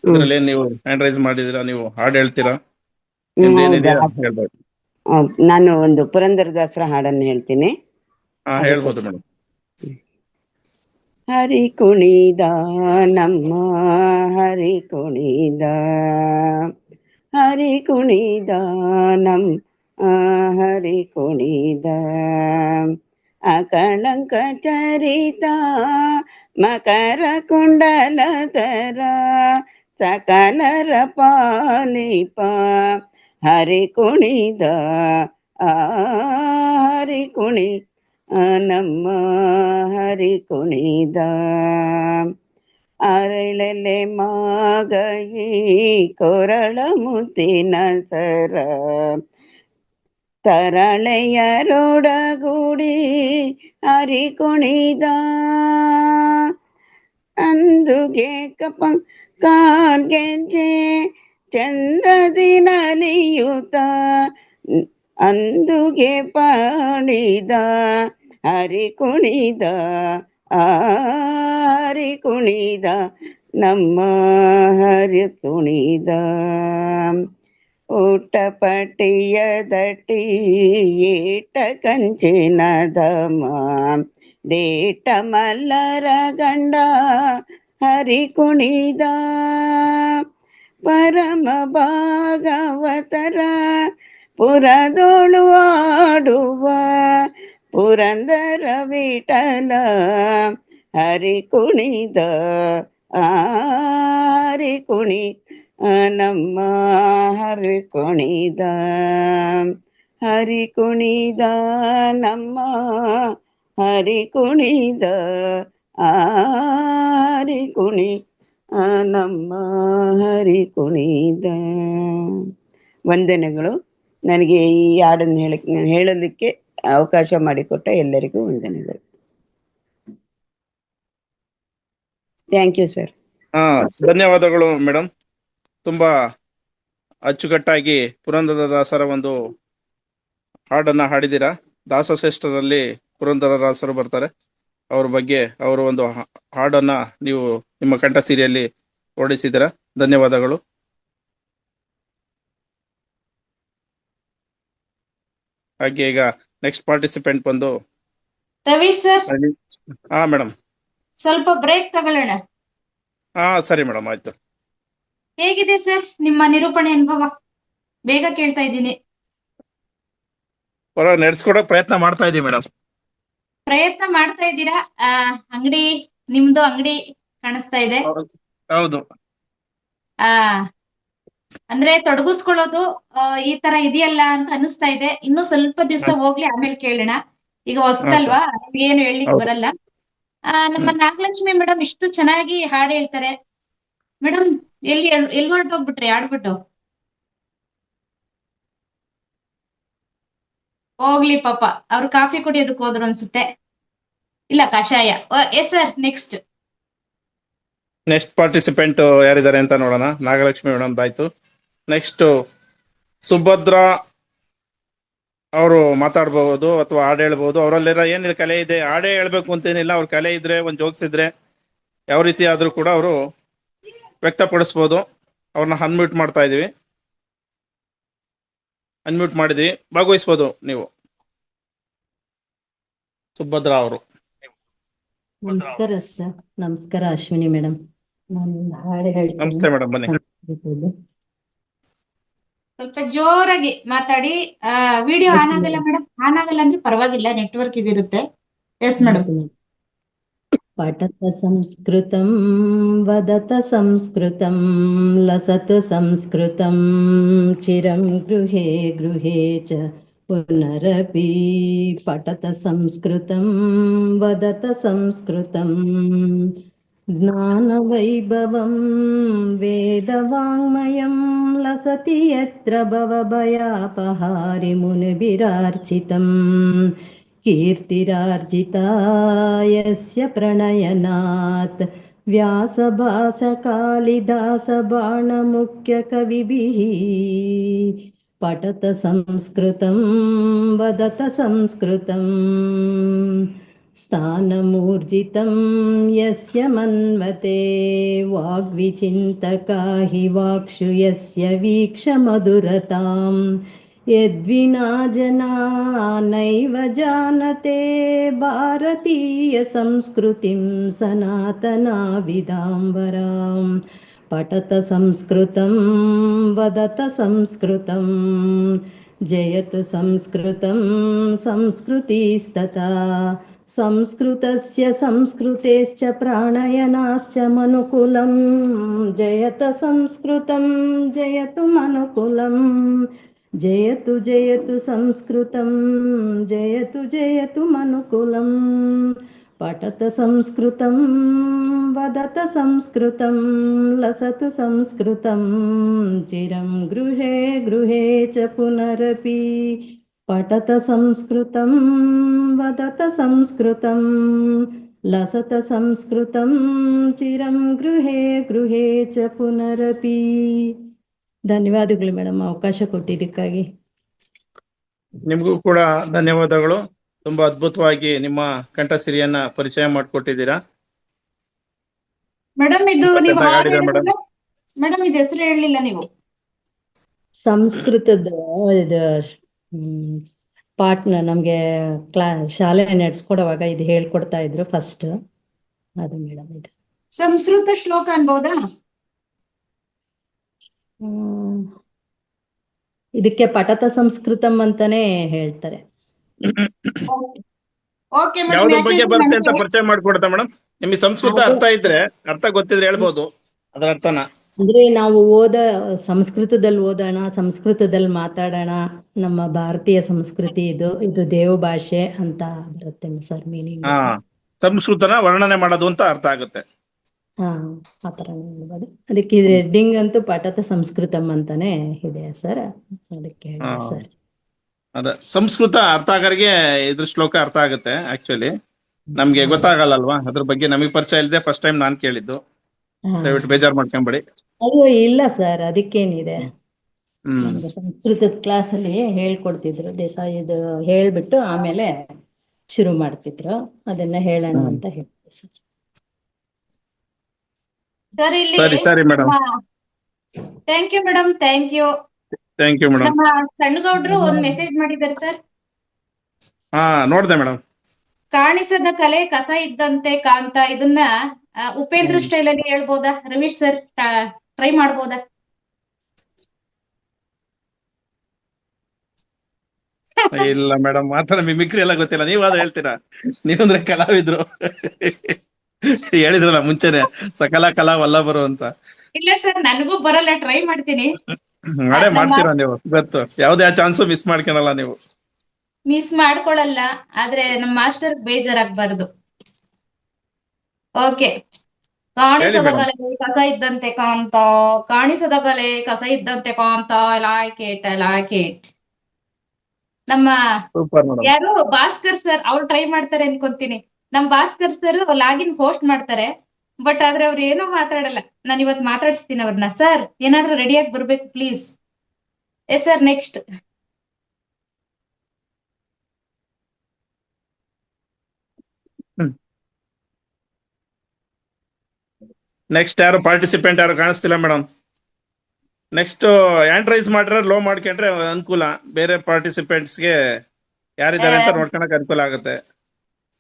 ಇದರಲ್ಲಿ ನೀವು ಹ್ಯಾಂಡ್ ರೈಸ್ ಮಾಡಿದಿರಾ, ನೀವು ಹಾಡು ಹೇಳ್ತೀರಾ? ಹೇಳ್ಬೋದು. ನಾನು ಒಂದು ಪುರಂದರದಾಸರ ಹಾಡನ್ನು ಹೇಳ್ತೀನಿ. ಹೇಳ್ಬೋದು ಮೇಡಮ್. ಹರಿ ಕುಣಿದ ನಮ್ಮ ಹರಿ ಕುಣಿದ, ಹರಿ ಕುಣಿದ ನಮ್ಮ ಹರಿ ಕುಣಿದ, ಅಕಳಂಕ ಚರಿತ ಮಕರ ಕುಂಡಲಧರ ಸಕಲರ ಪಾಲಿಪ ಹರಿ ಕುಣಿದ ಹರಿ ಕುಣಿ ನಮ್ಮ ಹರಿ ಕುಣಿದ ಅರಳಲೆ ಮಾಗಯಿ ಕೊರಳ ಮುತ್ತಿನ ಸರ ತರಳೆಯರೊಡಗೂಡಿ ಹರಿ ಕುಣಿದ ಅಂದುಗೆ ಕಾಲ್ಗೆಜ್ಜೆ ಚಂದದಿ ನಲಿಯುತ್ತ ಅಂದುಗೆ ಪಾಡಿದ ಹರಿ ಕುಣಿದ ಹರಿ ಕುಣಿದ ನಮ್ಮ ಹರಿ ಕುಣಿದ ಊಟ ಪಟ್ಟಿಯ ದಟ್ಟಿ ಏಟ ಕಂಚಿನ ದಮ ದೇಟ ಮಲ್ಲರ ಗಂಡ ಹರಿ ಕುಣಿದ ಪರಮ ಭಾಗವತರ ಪುರದೋಳು ಆಡುವ ಪುರಂದರ ವಿಠಲ ಹರಿ ಕುಣಿದ ಹರಿ ಕುಣಿ ನಮ್ಮ ಹರಿ ಕುಣಿದ ಹರಿ ಕುಣಿದ ನಮ್ಮ ಹರಿ ಕುಣಿದ ಹರಿ ಕುಣಿ ನಮ್ಮ ಹರಿ ಕುಣಿದ. ವಂದನೆಗಳು. ನನಗೆ ಈ ಹಾಡನ್ನು ಹೇಳಲಿಕ್ಕೆ ಅವಕಾಶ ಮಾಡಿಕೊಟ್ಟ ಎಲ್ಲರಿಗೂ ವಂದನೆಗಳು. Thank you sir. ಧನ್ಯವಾದಗಳು ಮೇಡಮ್. ತುಂಬಾ ಅಚ್ಚುಕಟ್ಟಾಗಿ ಪುರಂದರದಾಸರ ಒಂದು ಹಾಡನ್ನ ಹಾಡಿದ್ದೀರಾ. ದಾಸಶ್ರೇಷ್ಠರಲ್ಲಿ ಪುರಂದರದಾಸರು ಬರ್ತಾರೆ. ಅವ್ರ ಬಗ್ಗೆ ಅವರ ಒಂದು ಹಾಡನ್ನ ನೀವು ನಿಮ್ಮ ಕಂಠ ಸಿರಿಯಲ್ಲಿ ಓಡಿಸಿದ್ದೀರಾ. ಧನ್ಯವಾದಗಳು. ಹಾಗೆ ಈಗ ನೆಕ್ಸ್ಟ್ ಪಾರ್ಟಿಸಿಪೆಂಟ್ ಬಂದು ರವಿ ಸರ್, ಹಾ ಮೇಡಮ್, ಸ್ವಲ್ಪ ಬ್ರೇಕ್ ತಗೊಳ್ಳೋಣ. ಹಾ ಸರಿ ಮೇಡಮ್, ಆಯ್ತು. ಹೇಗಿದೆ ಸರ್ ನಿಮ್ಮ ನಿರೂಪಣೆ ಅನುಭವ? ಬೇಗ ಕೇಳ್ತಾ ಇದ್ದೀನಿ. ನಡೆಸ್ಕೊಡೋ ಪ್ರಯತ್ನ ಮಾಡ್ತಾ ಇದ್ದೀವಿ ಮೇಡಮ್. ಪ್ರಯತ್ನ ಮಾಡ್ತಾ ಇದ್ದೀರಾ? ಅಂಗಡಿ ನಿಮ್ದು ಅಂಗಡಿ ಕಾಣಿಸ್ತಾ ಇದೆ. ಹೌದು. ಅಂದ್ರೆ ತೊಡಗಿಸ್ಕೊಳ್ಳೋದು ಈ ತರ ಇದೆಯಲ್ಲ ಅಂತ ಅನಿಸ್ತಾ ಇದೆ. ಇನ್ನು ಸ್ವಲ್ಪ ದಿವಸ ಹೋಗ್ಲಿ, ಆಮೇಲೆ ಕೇಳೋಣ. ಈಗ ಹೊಸದಲ್ವಾ, ಏನು ಹೇಳಲಿಕ್ಕೆ ಬರಲ್ಲ. ನಮ್ಮ ನಾಗಲಕ್ಷ್ಮಿ ಮೇಡಮ್ ಇಷ್ಟು ಚೆನ್ನಾಗಿ ಹಾಡು ಹೇಳ್ತಾರೆ. ಮೇಡಮ್ ಎಲ್ಲಿ ಹೊರಟೋಗ್ಬಿಟ್ರಿ ಆಡ್ಬಿಟ್ಟು? ಹೋಗ್ಲಿ ಪಾಪ, ಅವ್ರು ಕಾಫಿ ಕುಡಿಯೋದಕ್ಕೆ ಹೋದ್ರು ಅನ್ಸುತ್ತೆ. ಇಲ್ಲ, ಕಷಾಯ. ಎಸ್ ಸರ್, ನೆಕ್ಸ್ಟ್ ಪಾರ್ಟಿಸಿಪೆಂಟ್ ಯಾರಿದ್ದಾರೆ ಅಂತ ನೋಡೋಣ. ನಾಗಲಕ್ಷ್ಮಿ ಮೇಡಮ್ ಆಯ್ತು. ನೆಕ್ಸ್ಟ್ ಸುಭದ್ರಾ ಅವರು ಮಾತಾಡ್ಬಹುದು ಅಥವಾ ಹಾಡು ಹೇಳ್ಬಹುದು. ಅವರಲ್ಲಿರೋ ಏನಿದೆ ಕಲೆ ಇದೆ, ಹಾಡೇ ಹೇಳ್ಬೇಕು ಅಂತೇನಿಲ್ಲ. ಅವ್ರ ಕಲೆ ಇದ್ರೆ, ಒಂದು ಜೋಕ್ಸ್ ಇದ್ರೆ, ಯಾವ ರೀತಿ ಆದ್ರೂ ಕೂಡ ಅವರು ವ್ಯಕ್ತಪಡಿಸ್ಬೋದು. ಅವ್ರನ್ನ ಅನ್ಮ್ಯೂಟ್ ಮಾಡ್ತಾ ಇದೀವಿ. ಅನ್ಮ್ಯೂಟ್ ಮಾಡಿದ್ವಿ, ಭಾಗವಹಿಸ್ಬೋದು ನೀವು. ಸುಭದ್ರಾ ಅವರು. ನಮಸ್ಕಾರ ಸರ್. ನಮಸ್ಕಾರ ಅಶ್ವಿನಿ ಮೇಡಮ್. ನಾನು ಹಾಡು ಹೇಳ್ತೀನಿ. ನಮಸ್ತೆ ಮೇಡಮ್, ಬನ್ನಿ. ಸ್ವಲ್ಪ ಜೋರಾಗಿ ಮಾತಾಡಿ. ವಿಡಿಯೋ ಆನ್ ಆಗಲ್ಲ ಮೇಡಮ್. ಆನ್ ಆಗಲ್ಲ ಅಂದ್ರೆ ಪರವಾಗಿಲ್ಲ, ನೆಟ್ವರ್ಕ್ ಇದಿರುತ್ತೆ. Yes madam. ಪಠತ ಸಂಸ್ಕೃತಂ ವದತ ಸಂಸ್ಕೃತಂ ಲಸತ್ ಸಂಸ್ಕೃತಂ ಚಿರಂ ಗೃಹೇ ಗೃಹೇ ಚ ಪುನರಪಿ ಪಠತ ಸಂಸ್ಕೃತಂ ವದತ ಸಂಸ್ಕೃತಂ ಜ್ಞಾನವೈಭವಂ ವೇದವಾङ्ಮಯಂ ಲಸತಿ ಯತ್ರ ಭವಭಯಾಪಹಾರಿ ಮುನಿಭಿರಾರ್ಚಿತಂ ಕೀರ್ತಿರಾರ್ಜಿತಾ ಯಸ್ಯ ಪ್ರಣಯನಾತ್ ವ್ಯಾಸಭಾಸಕಾಳಿದಾಸಬಾಣಮುಖ್ಯಕವಿಭಿः ಪಠತ ಸಂಸ್ಕೃತಂ ವದತ ಸಂಸ್ಕೃತಂ ಸ್ಥಾನಮೂರ್ಜಿತಂ ಯಸ್ಯ ಮನ್ಮತೆ ವಾಗ್ವಿಚಿಂತಕಾ ಹಿ ವಾಕ್ಷು ಯಸ್ಯ ವೀಕ್ಷ ಮಧುರತಾಂ ಯದ್ವಿನಾ ಜನಾ ನೈವ ಜಾನತೆ ಭಾರತೀಯ ಸಂಸ್ಕೃತಿಂ ಸನಾತನಾ ವಿದಾಂಬರಾಂ ಪಠತ ಸಂಸ್ಕೃತಂ ವದತ ಸಂಸ್ಕೃತಂ ಜಯತು ಸಂಸ್ಕೃತಂ ಸಂಸ್ಕೃತಿಸ್ತತಾ ಸಂಸ್ಕೃತಸ್ಯ ಸಂಸ್ಕೃತೇಶ್ಚ ಪ್ರಾಣಯನಾಶ್ಚ ಮನುಕುಲಂ ಜಯತ ಸಂಸ್ಕೃತಂ ಜಯತು ಮನುಕುಲಂ जयतु जयतु संस्कृतं जयतु जयतु मनुकुलं पठत संस्कृतं वदत संस्कृतं लसतु संस्कृतं चिरं गृहे गृहे च पुनरपि पठत संस्कृतं वदत संस्कृतं लसत संस्कृतं चिरं गृहे गृहे च पुनरपि. ಧನ್ಯವಾದಗಳು ಮೇಡಮ್, ಅವಕಾಶ ಕೊಟ್ಟಿದ್ದಕ್ಕಾಗಿ. ನಿಮಗೂ ಕೂಡ ಧನ್ಯವಾದಗಳು. ತುಂಬಾ ಅದ್ಭುತವಾಗಿ ನಿಮ್ಮ ಕಂಠಸಿರಿಯನ್ನ ಪರಿಚಯ ಮಾಡಿಕೊಟ್ಟಿದ್ದೀರಾ. ಮೇಡಮ್ ಇದು ತುಂಬಾ ನೀವು ಚೆನ್ನಾಗಿ ಹಾಡು ಆಡಿದ್ರೆ ಮೇಡಮ್. ಹೇಳಿದ್ರಲ್ಲ ಮೇಡಮ್, ಇದು ಹೆಸರು ಹೇಳಲಿಲ್ಲ ನೀವು. ಸಂಸ್ಕೃತದ ಇದು ಪಾಠನ ನಮ್ಗೆ ಶಾಲೆ ನಡೆಸ್ಕೊಡುವಾಗ ಇದು ಹೇಳ್ಕೊಡ್ತಾ ಇದ್ರು ಫಸ್ಟ್. ಅದು ಮೇಡಮ್ ಇದು ಸಂಸ್ಕೃತ ಶ್ಲೋಕ ಅನ್ಬೋದಾ? ಇದಕ್ಕೆ ಪಠತ ಸಂಸ್ಕೃತಂ ಅಂತಾನೆ ಹೇಳ್ತಾರೆ. Okay madam. ಯಾವ್ದ್ರ ಬಗ್ಗೆ ಬರುತ್ತೆ ಅಂತ ಪರಿಚಯ ಮಾಡ್ಕೊಡ್ತಾ ಮೇಡಮ್? ನಿಮಗೆ ಸಂಸ್ಕೃತ ಅರ್ಥ ಇದ್ರೆ, ಅರ್ಥ ಗೊತ್ತಿದ್ರೆ ಹೇಳ್ಬೋದು ಅದರ ಅರ್ಥನ. ಅಂದ್ರೆ ನಾವು ಸಂಸ್ಕೃತದಲ್ಲಿ ಓದೋಣ, ಸಂಸ್ಕೃತದಲ್ಲಿ ಮಾತಾಡೋಣ. ನಮ್ಮ ಭಾರತೀಯ ಸಂಸ್ಕೃತಿ ಇದು ದೇವ ಭಾಷೆ ಅಂತ ಬರುತ್ತೆ ಸರ್ ಮೀನಿಂಗ್. ಹಾ, ಸಂಸ್ಕೃತನ ವರ್ಣನೆ ಮಾಡೋದು ಅಂತ ಅರ್ಥ ಆಗುತ್ತೆ. ಹಾ, ಆತರ ಹೇಳ್ಬೋದು. ಅದಕ್ಕೆ ಹೆಡ್ಡಿಂಗ್ ಅಂತೂ ಪಠತ ಸಂಸ್ಕೃತಂ ಅಂತಾನೆ ಇದೆ ಸರ್. ಅದಕ್ಕೆ ಹೇಳಿದೆ ಸರ್. ಅದ ಸಂಸ್ಕೃತ ಅರ್ಥ ಆಗರಿಗೆ ಇದ್ರ ಶ್ಲೋಕ ಅರ್ಥ ಆಗುತ್ತೆ. ಆಕ್ಚುಲಿ ನಮ್ಗೆ ಗೊತ್ತಾಗಲ್ಲಲ್ವಾ ಅದ್ರ ಬಗ್ಗೆ, ನಮಗೆ ಪರಿಚಯ ಇಲ್ಲದೆ ಫಸ್ಟ್ ಟೈಮ್ ನಾನ್ ಕೇಳಿದ್ದು. ದಯವಿಟ್ಟು ಬೇಜಾರ್ ಮಾಡ್ಕೊಂಬೇಡಿ. ಅಯ್ಯೋ ಇಲ್ಲ ಸರ್, ಅದಕ್ಕೇನಿದೆ. ಹ್ಮ್. ನಮ್ಗೆ ಸಂಸ್ಕೃತದ ಕ್ಲಾಸ್ ಅಲ್ಲಿ ಹೇಳ್ಕೊಡ್ತಿದ್ರು. ಇದು ಹೇಳ್ಬಿಟ್ಟು ಆಮೇಲೆ ಶುರು ಮಾಡ್ತಿದ್ರು. ಅದನ್ನ ಹೇಳೋಣ ಅಂತ ಹೇಳ್ತಿದ್ರು ಸರ್. ಸರ್ ಇಲ್ಲಿ ಸರಿ madam. Thank you madam, thank you. Thank you madam. ನಮ್ಮ ಸಣ್ಣಗೌಡ್ರು ಒಂದ್ ಮೆಸೇಜ್ ಮಾಡಿದ್ದಾರೆ ಸರ್. ಹಾ, ನೋಡ್ದೆ ಮೇಡಮ್. ಕಾಣಿಸದ ಕಲೆ ಕಸ ಇದ್ದಂತೆ ಕಾಂತ, ಇದನ್ನ ಉಪೇಂದ್ರ ಸ್ಟೈಲ್ ಅಲ್ಲಿ ಹೇಳ್ಬೋದಾ? ರವೀಶ್ ಸರ್ ಟ್ರೈ ಮಾಡ್ಬೋದಾ? ಇಲ್ಲ ಮೇಡಮ್, ಮಾತ್ರ ಮಿಮಿಕ್ರಿ ಎಲ್ಲ ಗೊತ್ತಿಲ್ಲ. ನೀವಾದ್ರೆ ಹೇಳ್ತೀರಾ? ನೀವಂದ್ರೆ ಕಲಾವಿದ್ರು. ಹೇಳಿದ್ರಲ್ಲ ಮುಂಚೆನೆ, ಸಕಲ ಕಲಾ ವಲ್ಲಭರು ಅಂತ. ಇಲ್ಲ ಸರ್, ನನಗೂ ಬರಲ್ಲ, ಟ್ರೈ ಮಾಡ್ತೀನಿ. ಮಾಡೇ ಮಾಡ್ತೀರಾ ನೀವು, ಗೊತ್ತು. ಯಾವ್ದೇ ಚಾನ್ಸು ಮಿಸ್ ಮಾಡ್ಕೊಳಲ್ಲ ನೀವು. ಮಿಸ್ ಮಾಡ್ಕೊಳಲ್ಲ, ಆದ್ರೆ ನಮ್ಮ ಮಾಸ್ಟರ್ ಬೇಜಾರಾಗ್ಬಾರ್ದು. ಓಕೆ. ಕಾಣಿಸದ ಕಲೆ ಕಸ ಇದ್ದಂತೆ ಕಾಂತ, ಕಾಣಿಸದ ಕಲೆ ಕಸ ಇದ್ದಂತೆ ಕಾಂತ, ಲೈಕ್ ಇಟ್. ನಮ್ಮ ಸೂಪರ್ ಮೇಡಮ್. ಯಾರು ಭಾಸ್ಕರ್ ಸರ್, ಅವ್ರು ಟ್ರೈ ಮಾಡ್ತಾರೆ ಅನ್ಕೊಂತೀನಿ. ನಮ್ ಭಾಸ್ಕರ್ ಸರ್ ಲಾಗಿನ್ ಪೋಸ್ಟ್ ಮಾಡ್ತಾರೆ, ಬಟ್ ಆದ್ರೆ ಅವ್ರು ಏನೋ ಮಾತಾಡಲ್ಲ. ನಾನು ಇವತ್ತು ಮಾತಾಡಿಸ್ತೀನಿ ಅವ್ರನ್ನ. ಸರ್ ಏನಾದ್ರೂ ರೆಡಿಯಾಗಿ ಬರ್ಬೇಕು please. S sir, next. Next ಯಾರು ಪಾರ್ಟಿಸಿಪೆಂಟ್ ಯಾರು ಕಾಣಿಸ್ತಿಲ್ಲ ಮೇಡಮ್. ನೆಕ್ಸ್ಟ್ ಹ್ಯಾಂಡ್ ರೈಸ್ ಮಾಡ್ರೆ ಲೋ ಮಾಡ್ಕೊಂಡ್ರೆ ಅನುಕೂಲ. ಬೇರೆ ಪಾರ್ಟಿಸಿಪೆಂಟ್ಸ್ಗೆ ಯಾರಿದ್ದಾರೆ ಅಂತ ನೋಡ್ಕೊಳಕ್ ಅನುಕೂಲ ಆಗುತ್ತೆ.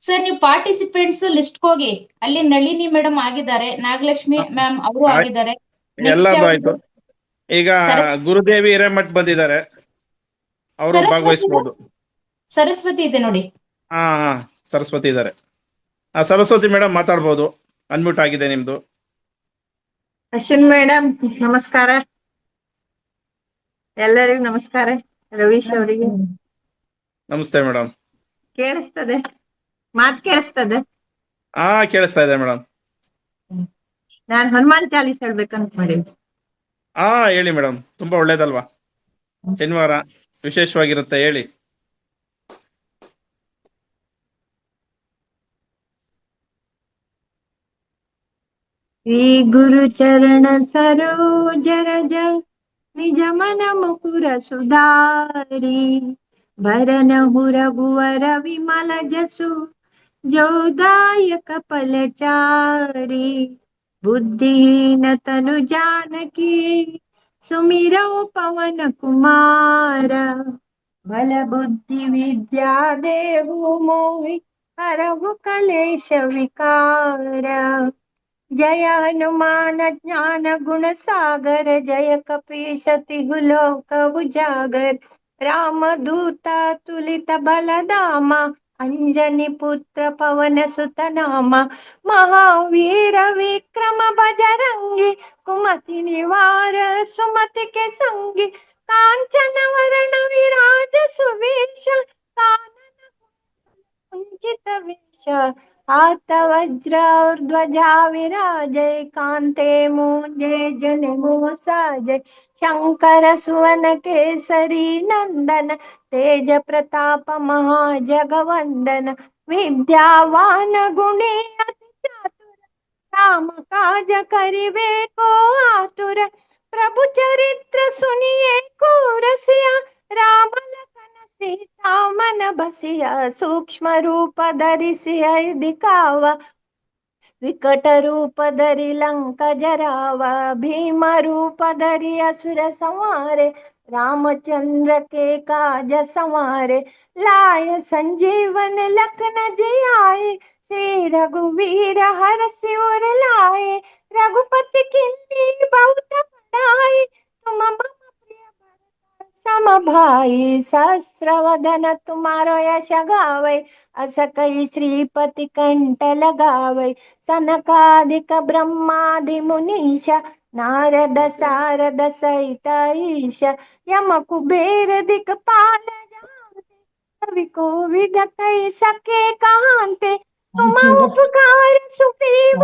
ಸರ್ ನೀವು ಪಾರ್ಟಿಸಿಪೆಂಟ್ಸ್ ಲಿಸ್ಟ್ ಹೋಗಿ, ಅಲ್ಲಿ ನಳಿನಿ ಮೇಡಮ್ ಆಗಿದ್ದಾರೆ, ನಾಗಲಕ್ಷ್ಮಿ ಮ್ಯಾಮ್ ಅವರು ಆಗಿದ್ದಾರೆ. ಎಲ್ಲಾದು ಆಯ್ತು. ಈಗ ಗುರುದೇವಿ ಹಿರೇಮಠ್ ಬಂದಿದ್ದಾರೆ, ಅವರು ಭಾಗವಹಿಸಬಹುದು. ಸರಸ್ವತಿ ಇದೆ ನೋಡಿ. ಹಾ, ಸರಸ್ವತಿ ಇದ್ದಾರೆ. ಸರಸ್ವತಿ ಮೇಡಮ್ ಮಾತಾಡ್ಬೋದು. ಅನ್ಮ್ಯೂಟ್ ಆಗಿದೆ ನಿಮ್ದು. ಅಶ್ವಿನ್ ಮೇಡಮ್ ನಮಸ್ಕಾರ. ಎಲ್ಲರಿಗೂ ನಮಸ್ಕಾರ. ರವೀಶ್ ಅವರಿಗೆ ನಮಸ್ತೆ ಮೇಡಮ್. ಕೇಳಿಸ್ತದೆ? ಮಾತ್ ಕೇಳಿಸ್ತದೆ? ಕೇಳಿಸ್ತಾ ಇದೆ ಮೇಡಮ್. ನಾನ್ ಹನುಮಾನ್ ಚಾಲೀಸ್ ಹೇಳ್ಬೇಕಂತ ಮಾಡೀನಿ. ಹೇಳಿ ಮೇಡಮ್, ತುಂಬಾ ಒಳ್ಳೇದಲ್ವಾ? ಶನಿವಾರ ವಿಶೇಷವಾಗಿರುತ್ತೆ, ಹೇಳಿ. ಶ್ರೀ ಗುರು ಚರಣ ಸರೋಜ ರಜ ನಿಜ ಮನ ಮುಕುರ ಸುಧಾರಿ ಭರನಹು ರಘುವರ ವಿಮಲ ಜಸು ಜೋದಾಯಕ ಫಲಚಾರಿ बुद्धिहीन तनु जानकी सुमिरौ पवन कुमार बल बुद्धि विद्या देहु मोहि हरहु कलेश विकार जय हनुमान ज्ञान गुण सागर जय कपीश तिहु लोक उजागर राम दूता तुलित बलधामा अंजनी पुत्र पवन सुत नामा महावीर विक्रम बजरंगी कुमति निवार सुमति के संगी ಕಾಂಚನ ವರ್ಣ ವಿರಾಜ ಸುವೇಶ ಕಾನನ ಕುಂಚಿತ ವೇಷ हाथ वज्र और ध्वजा विराजय कांते मूंजे जन साजय शंकर सुवन केसरी नंदन तेज प्रताप महाजगवंदन विद्यावान गुणी अति चातुर राम काज करिबे को आतुर प्रभु चरित्र सुनिए को रसिया राम लखन सीता मन बसिया सूक्ष्म रूप धरिसिया दिखावा विकट रूप धरि लंक जरावा भीम रूप धरि असुर संहारे रामचंद्र के काज संवारे लाय संजीवन लखन जियाए श्री रघुवीर हर सिर लाए रघुपति किन्नी बहुत बड़ाई तुम मम प्रिय भरत सम भाई सहस्र वदन तुम्हारो यश गावै अस कई श्रीपति कंठ लगावै सनकादिक ब्रह्मादि मुनीश नारद सारद सहित ईश यम कुबेर दिक्पाल जाते कवि कोविद कई सके कहाते तुम उपकार सुग्रीव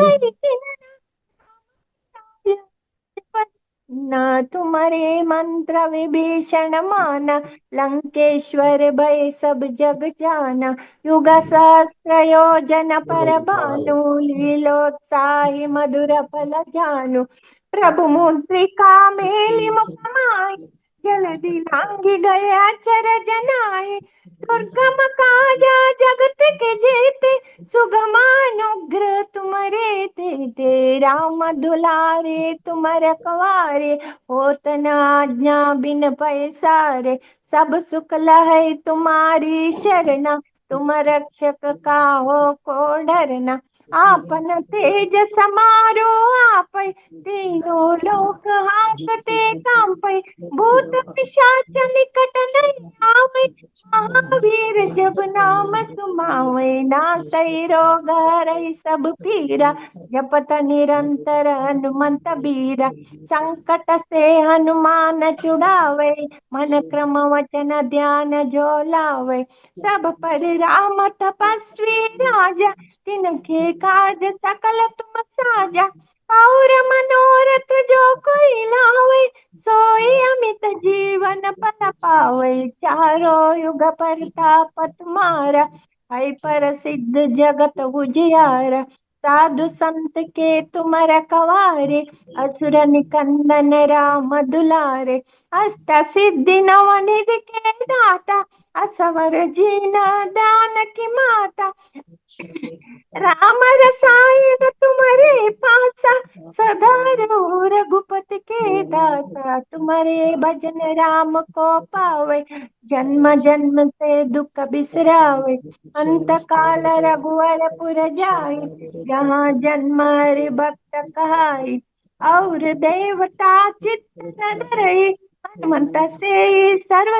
न तुम्हारे मंत्र विभीषण माना लंकेश्वर भय सब जग जाना युग सहस्र योजन पर भानु लीलोत्साही मधुर फल जानु प्रभु मुद्रिका मेलि मुख माहि जल्दी लांघि गए अचर जनाए दुर्गम काज जगत के जेते सुगमानुग्रह तुम्हारे ते राम दुलारे तुम रखवारे होत न आज्ञा बिन पैसारे सब सुख लहै तुम्हारी शरणा तुम रक्षक काहो को डरना आपन तेज समारो आपै तीनों लोक हाकते कांपै भूत पिशाच निकट नहीं आवै महावीर जब नाम सुमावै नासै रोग हरै सब पीरा जपत निरंतर हनुमंत बीरा संकट से हनुमान छुड़ावे मन क्रम वचन ध्यान जो लावे सब पर राम तपस्वी राजा तिनके काज सकल तुम साजा और मनोरथ जो कोई लावे सोई अमित जीवन पल पावे चारों युग परताप तुम्हारा है प्रसिद्ध जगत उजियारा साधु संत के तुम रखवारे असुर निकंदन राम दुलारे अष्ट सिद्धि नवनिधि के दाता असवर जीन दान की माता राम रसायन तुम्हारे पासा सदा रहो रघुपति के दाता तुम्हारे भजन राम को पावे जन्म जन्म से दुख बिसरावे अंत काल रघुवर पुर जाए जहाँ जन्म हरि भक्त कहाई और देवता चित्त धरे हनुमंत से सर्व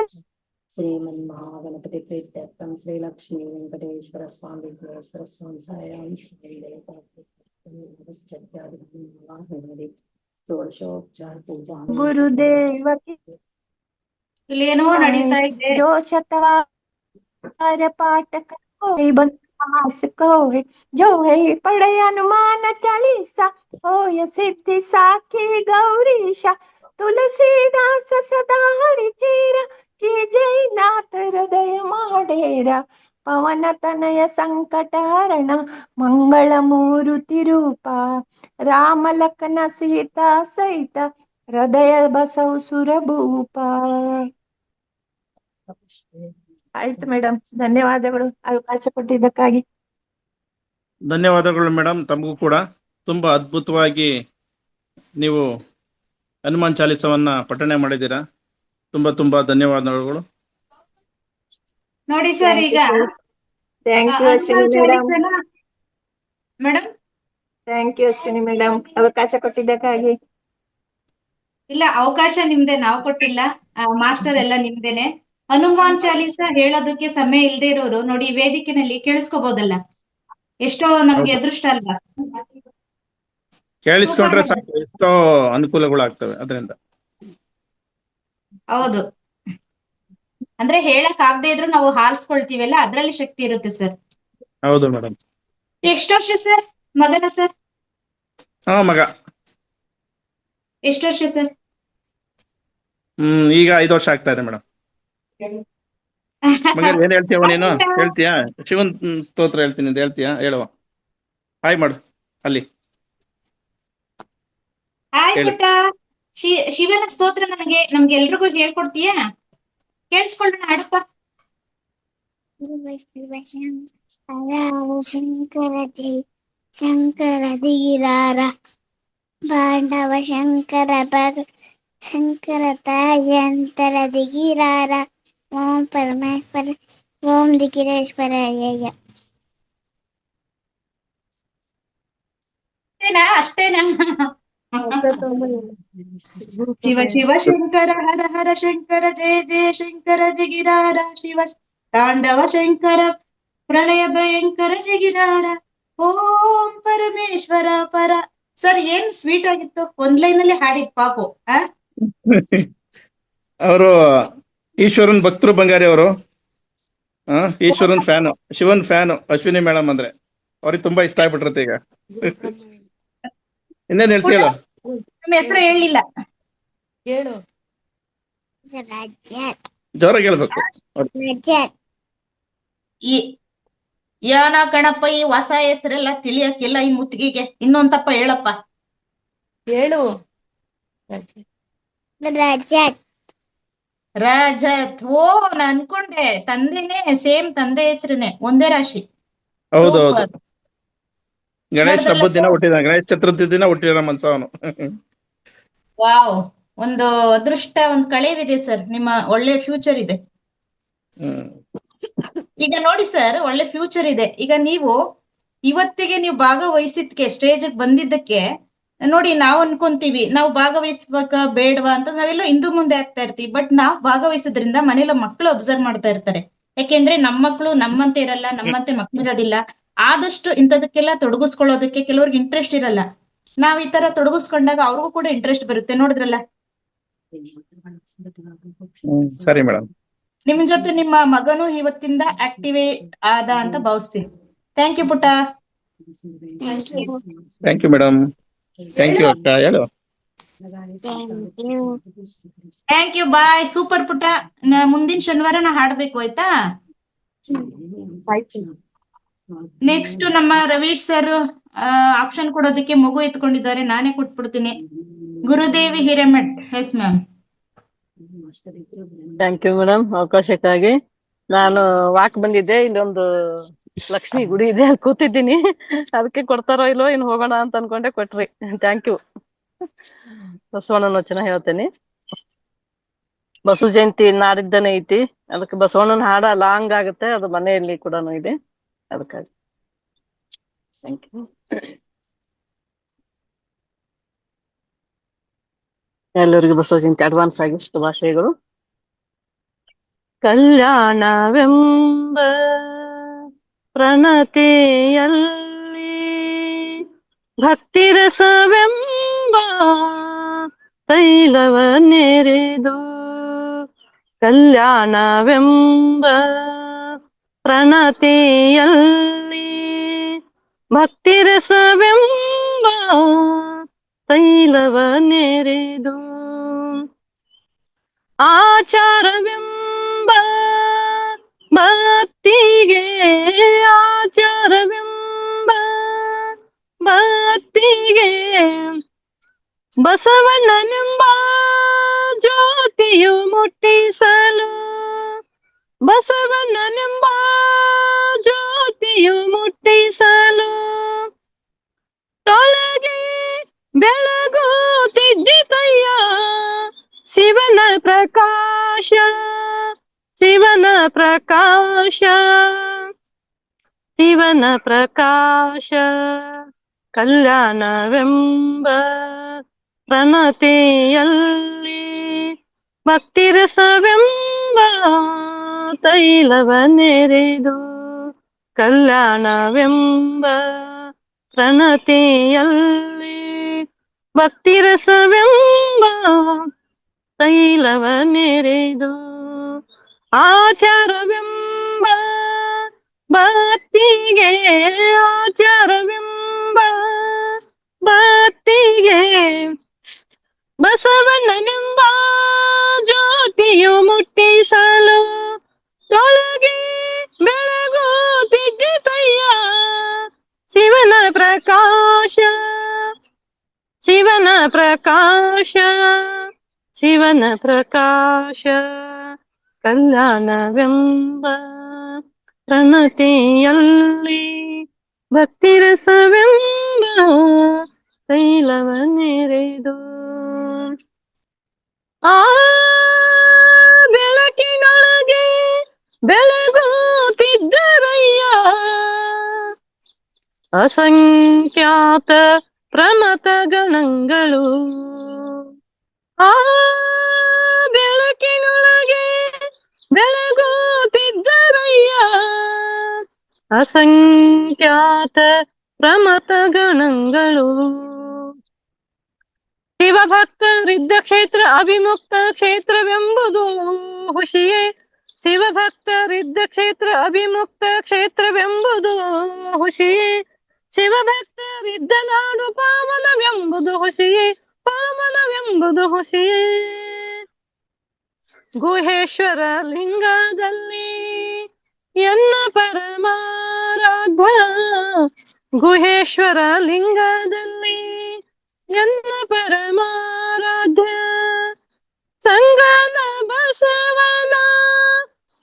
श्रीमन्महागणपति प्रीत्यर्थम श्री लक्ष्मी वेंकटेश्वर स्वामी विघ्नेश्वर स्वामी सायाम श्री षोडशोपचार पूजा गुरुदेव की ಇಲ್ಲೇನೋ ನಡೀತಾ ಇದೆ. जो शतवार पाठ कोई बंदास कोई जो है पढ़े हनुमान चालीसा होय सिद्धि साखी गौरीशा तुलसीदास सदा हरि चेरा की जय नाथ हृदय माडेरा पवन तनय संकट हरण मंगल मूर्ति रूपा राम लखन सीता सहित हृदय बसव सुर ಭೂಪಾ ಆಯ್ತು ಮೇಡಮ್, ಧನ್ಯವಾದಗಳು ಅವಕಾಶ ಕೊಟ್ಟಿದ್ದಕ್ಕಾಗಿ. ಧನ್ಯವಾದಗಳು ಮೇಡಮ್. ತಮಗೂ ಕೂಡ ತುಂಬಾ ಅದ್ಭುತವಾಗಿ ನೀವು ಹನುಮಾನ್ ಚಾಲಿಸವನ್ನ ಪಠಣೆ ಮಾಡಿದ್ದೀರಾ. ತುಂಬಾ ತುಂಬಾ ಧನ್ಯವಾದಗಳು. ನೋಡಿ ಸರ್, ಈಗ thank you Ashwini madam. Madam thank you Ashwini madam, ಅವಕಾಶ ಕೊಟ್ಟಿದ್ದಕ್ಕಾಗಿ. ಇಲ್ಲ, ಅವಕಾಶ ನಿಮ್ದೆ, ನಾವು ಕೊಟ್ಟಿಲ್ಲ. ಮಾಸ್ಟರ್ ಎಲ್ಲ ನಿಮ್ದೇನೆ. ಹನುಮಾನ್ ಚಾಲೀಸ ಹೇಳೋದಕ್ಕೆ ಸಮಯ ಇಲ್ದೇ ಇರೋರು ನೋಡಿ ಈ ವೇದಿಕೆನಲ್ಲಿ ಕೇಳಿಸ್ಕೋಬಹುದಲ್ಲ, ಎಷ್ಟೋ ನಮ್ಗೆ ಅದೃಷ್ಟ ಅಲ್ವಾ? ಕೇಳಿಸ್ಕೊಂಡ್ರೆ ಸಾಕು, ಎಷ್ಟೋ ಅನುಕೂಲಗಳಾಗ್ತವೆ ಅದರಿಂದ. ಹೌದು. ಅಂದ್ರೆ ಹೇಳಕ್ ಆಗದೆ ಇದ್ರು ನಾವು ಹಾಲ್ಸ್ಕೊಳ್ತೀವಲ್ಲ ಅದ್ರಲ್ಲಿ ಶಕ್ತಿ ಇರುತ್ತೆ ಸರ್. ಹೌದು ಮೇಡಮ್. ಎಷ್ಟು ವರ್ಷ ಸರ್ ಮಗನ ಸರ್? ಮಗ. ಎಷ್ಟು ವರ್ಷ ಸರ್? ಈಗ 5 ವರ್ಷ ಆಗ್ತಾ ಇದೆ ಮೇಡಮ್. ಮಗ ಏನ್ ಹೇಳ್ತೀಯವ ನೀನು? ಹೇಳ್ತೀಯಾ? ಶಿವನ್ ಸ್ತೋತ್ರ ಹೇಳ್ತೀನಿ ಅಂತ ಹೇಳ್ತೀಯಾ? ಹೇಳುವ. ಹಾಯ್ ಮಾಡು ಅಲ್ಲಿ. ಹಾಯ್ ಹೇಳು. ಪುಟ್ಟ. ಶಿವನ ಸ್ತೋತ್ರ ನಮ್ಗೆ ಎಲ್ರಿಗೂ ಹೇಳ್ಕೊಡ್ತೀಯಾ? ಕೇಳಿಸ್ಕೊಳ್ಳೋಣ, ಹಾಡಪ್ಪ. ಶಂಕರ ಜೈ ಶಂಕರ ಧೀರಾರ ಪಾಂಡವ ಶಂಕರ ಭಗ ಶಂಕರ ತಾಯಂತರ ದಿಗಿರಾರ ಓಂ ಪರಮೇಶ್ವರ ಓಂ ದಿಗಿರೇಶ್ವರ ಅಯ್ಯ. ಅಷ್ಟೇನಾ? ಶಿವ ಶಿವ ಶಂಕರ ಹರ ಹರ ಶಂಕರ ಜಯ ಜಯ ಶಂಕರ ಜಗಿರಾರ ಶಿವ ತಾಂಡವ ಶಂಕರ ಪ್ರಳಯ ಭಯಂಕರ ಜಗಿರಾರ ಓಂ ಪರಮೇಶ್ವರ ಪರ. ಸರ್ ಏನ್ ಸ್ವೀಟ್ ಆಗಿತ್ತು, ಒಂದ್ ಲೈನ್ ಅಲ್ಲಿ ಹಾಡಿದ್ ಪಾಪು. ಅವರು ಈಶ್ವರನ್ ಭಕ್ತರು ಬಂಗಾರಿ ಅವರು. ಈಶ್ವರನ್ ಫ್ಯಾನು, ಶಿವನ್ ಫ್ಯಾನು ಅಶ್ವಿನಿ ಮೇಡಮ್ ಅಂದ್ರೆ. ಅವ್ರಿಗೆ ತುಂಬಾ ಇಷ್ಟ ಆಗ್ಬಿಟ್ಟಿರುತ್ತೆ ಈಗ. ಇನ್ನೇನ್ ಹೇಳ್ತೀಯಲ್ಲ? ನಿಮ್ಮ ಹೆಸರು ಹೇಳಿಲ್ಲ. ಜೋರಾಗಿ ಹೇಳ್ಬೇಕು. ಯಾನ ಕಣಪ್ಪ ಈ ಹೊಸ ಹೆಸರೆಲ್ಲ ತಿಳಿಯಕ್ಕಿಲ್ಲ ಈ ಮುತ್ತಿಗೆಗೆ. ಇನ್ನೊಂದ್ ತಪ್ಪ ಹೇಳಪ್ಪ. ಹೇಳು. ರಜತ್. ರಜತ್. ಓ ನಾನ್ ಅನ್ಕೊಂಡೆ ತಂದೆನೇ ಸೇಮ್, ತಂದೆ ಹೆಸರೇನೆ, ಒಂದೇ ರಾಶಿ. ಹೌದೌದು. ಗಣೇಶ್ ನೋಡಿದ್ರಲ್ಲ ಹಬ್ಬದ ದಿನ ಹುಟ್ಟಿದ, ಗಣೇಶ್ ಚತುರ್ಥಿ ದಿನ ಹುಟ್ಟಿರೋ ಮನ್ಸ ಅವನು. ವಾವ್, ಒಂದು ಅದೃಷ್ಟ, ಒಂದು ಕಳೆವಿದೆ ಸರ್. ನಿಮ್ಮ ಒಳ್ಳೆ ಫ್ಯೂಚರ್ ಇದೆ. ಈಗ ನೋಡಿ ಸರ್, ಒಳ್ಳೆ ಫ್ಯೂಚರ್ ಇದೆ. ಈಗ ನೀವು ಇವತ್ತಿಗೆ ನೀವು ಭಾಗವಹಿಸಿದ್ಕೆ, ಸ್ಟೇಜ್ ಬಂದಿದ್ದಕ್ಕೆ ನೋಡಿ, ನಾವ್ ಅನ್ಕೊಂತೀವಿ ನಾವು ಭಾಗವಹಿಸ್ಬೇಕ ಬೇಡವಾ ಅಂತ, ನಾವೆಲ್ಲೋ ಹಿಂದು ಮುಂದೆ ಆಗ್ತಾ ಇರ್ತೀವಿ. ಬಟ್ ನಾವ್ ಭಾಗವಹಿಸೋದ್ರಿಂದ ಮನೇಲಿ ಮಕ್ಕಳು ಅಬ್ಸರ್ವ್ ಮಾಡ್ತಾ ಇರ್ತಾರೆ. ಯಾಕೆಂದ್ರೆ ನಮ್ಮ ಮಕ್ಕಳು ನಮ್ಮಂತೆ ಇರಲ್ಲ, ನಮ್ಮಂತೆ ಮಕ್ಳು ಇರೋದಿಲ್ಲ. ಆದಷ್ಟು ಇಂಥದಕ್ಕೆಲ್ಲ ತೊಡಗಿಸ್ಕೊಳ್ಳೋದಕ್ಕೆ ಕೆಲವ್ರಿಗೆ ಇಂಟ್ರೆಸ್ಟ್ ಇರಲ್ಲ. ನಾವ್ ಈ ತರ ತೊಡಗಿಸ್ಕೊಂಡಾಗ ಅವ್ರಿಗೂ ಕೂಡ ಇಂಟ್ರೆಸ್ಟ್ ಬರುತ್ತೆ. ನೋಡಿದ್ರಲ್ಲ. ಸರಿ ಮೇಡಮ್. ನಿಮ್ ಜೊತೆ ನಿಮ್ಮ ಮಗನು ಇವತ್ತಿಂದ ಆಕ್ಟಿವೇ ಆದ ಅಂತ ಭಾವಿಸ್ತೀನಿ. ಥ್ಯಾಂಕ್ ಯು ಪುಟ್ಟ. Thank you madam. Thank you ಅಕ್ಕ. ಹೇಳು. Thank you, bye. ಸೂಪರ್ ಪುಟ್ಟ. ಮುಂದಿನ ಶನಿವಾರ ನಾ ಹಾಡ್ಬೇಕು, ಆಯ್ತಾ? ನೆಕ್ಸ್ಟ್ ನಮ್ಮ ರವೀಶ್ ಸರ್ ಆಪ್ಷನ್ ಕೊಡೋದಕ್ಕೆ ಮಗು ಎತ್ಕೊಂಡಿದ್ದಾರೆ, ನಾನೇ ಕೊಟ್ಬಿಡ್ತೀನಿ. Gurudevi Hiremath. Yes ma'am. Thank you madam, ಅವಕಾಶಕ್ಕಾಗಿ. ನಾನು ವಾಕ್ ಬಂದಿದ್ದೆ, ಇಲ್ಲೊಂದು ಲಕ್ಷ್ಮಿ ಗುಡಿ ಇದೆ, ಅಲ್ಲಿ ಕೂತಿದ್ದೀನಿ. ಅದಕ್ಕೆ ಕೊಡ್ತಾರೋ ಇಲ್ವೋ, ಇನ್ನು ಹೋಗೋಣ ಅಂತ ಅನ್ಕೊಂಡೆ, ಕೊಟ್ರಿ. Thank you. ಬಸವಣ್ಣನ ವಚನ ಹೇಳ್ತೇನೆ. ಬಸವ ಜಯಂತಿ ನಾಡಿದ್ದನೇ ಐತಿ, ಅದಕ್ಕೆ ಬಸವಣ್ಣನ ಹಾಡ ಲಾಂಗ್ ಆಗುತ್ತೆ, ಅದು ಮನೆಯಲ್ಲಿ ಕೂಡ ಇದೆ, ಅದಕ್ಕಾಗಿ. Thank you. ಎಲ್ಲರಿಗೂ ಬಸವ ಜಯಂತಿ ಅಡ್ವಾನ್ಸ್ ಆಗಿ ಶುಭಾಶಯಗಳು. ಕಲ್ಯಾಣವೆಂಬ ಪ್ರಣತಿಯಲ್ಲಿ ಭಕ್ತಿರಸವೆಂಬ ತೈಲವ ನೆರೆದು, ಕಲ್ಯಾಣವೆಂಬ ಪ್ರಣತಿಯಲ್ಲಿ ಭಕ್ತಿರಸವೆಂಬ ತೈಲವ ನೆರೆದು, ಆಚಾರವೆಂಬ ಭಕ್ತಿಗೆ, ಆಚಾರವೆಂಬ ಭಕ್ತಿಗೆ ಬಸವಣ್ಣನೆಂಬ ಜ್ಯೋತಿಯು ಮುಟ್ಟಿಸಲು, ಬಸವಣ್ಣನೆಂಬ ಜ್ಯೋತಿಯು ಮುಟ್ಟಿಸಲು ತೊಳಗಿ ಬೆಳಗುತ್ತಿದ್ದಿತಯ್ಯ ಶಿವನ ಪ್ರಕಾಶ, ಶಿವನ ಪ್ರಕಾಶ, ಶಿವನ ಪ್ರಕಾಶ. ಕಲ್ಯಾಣವೆಂಬ ಪ್ರಣತಿಯಲ್ಲಿ ಭಕ್ತಿರಸವೆಂಬ ತೈಲವ ನೆರೆದು, ಕಲ್ಯಾಣವೆಂಬ ಪ್ರಣತಿಯಲ್ಲಿ ಭಕ್ತಿರಸವೆಂಬ ತೈಲವನ್ನೆರೆದು ಆಚಾರವೆಂಬ ಭಕ್ತಿಗೆ ಆಚಾರವೆಂಬ ಭಕ್ತಿಗೆ ಬಸವಣ್ಣನೆಂಬ ಜ್ಯೋತಿಯು ಮುಟ್ಟಿಸಲು ತೊಳಗಿ ಬೆಳಗುತ್ತಿದ್ದೆತಯ್ಯ ಶಿವನ ಪ್ರಕಾಶ ಶಿವನ ಪ್ರಕಾಶ ಶಿವನ ಪ್ರಕಾಶ ಕಲ್ಯಾಣವೆಂಬ ಪ್ರಣತಿಯಲ್ಲಿ ಭಕ್ತಿರಸವೆಂಬ ತೈಲವನ್ನೆರೆದು ಆ ಬೆಳಕಿನೊಳಗೆ ಬೆಳಗುತ್ತಿದ್ದರಯ್ಯ ಅಸಂಖ್ಯಾತ ಪ್ರಮಥ ಗಣಗಳು ಆ ಬೆಳಕಿನೊಳಗೆ ಬೆಳಗುತ್ತಿದ್ದರಯ್ಯ ಅಸಂಖ್ಯಾತ ಪ್ರಮಥ ಗಣಗಳು ಶಿವಭಕ್ತರಿದ್ದ ಕ್ಷೇತ್ರ ಅವಿಮುಕ್ತ ಕ್ಷೇತ್ರವೆಂಬುದು ಹುಷಿಯೇ ಶಿವಭಕ್ತರಿದ್ದ ಕ್ಷೇತ್ರ ಅವಿಮುಕ್ತ ಕ್ಷೇತ್ರವೆಂಬುದು ಹುಷಿಯೇ ಶಿವಭಕ್ತರಿದ್ದ ನಾಡು ಪಾವನವೆಂಬುದು ಹುಷಿಯೇ ಪಾವನವೆಂಬುದು ಹುಷಿಯೇ ಗುಹೇಶ್ವರ ಲಿಂಗದಲ್ಲಿ ಎನ್ನ ಪರಮಾರಾಧ್ಯ ಗುಹೇಶ್ವರ ಲಿಂಗದಲ್ಲಿ ಎನ್ನ ಪರಮಾರಾಧ್ಯ ಸಂಗನ ಬಸವನ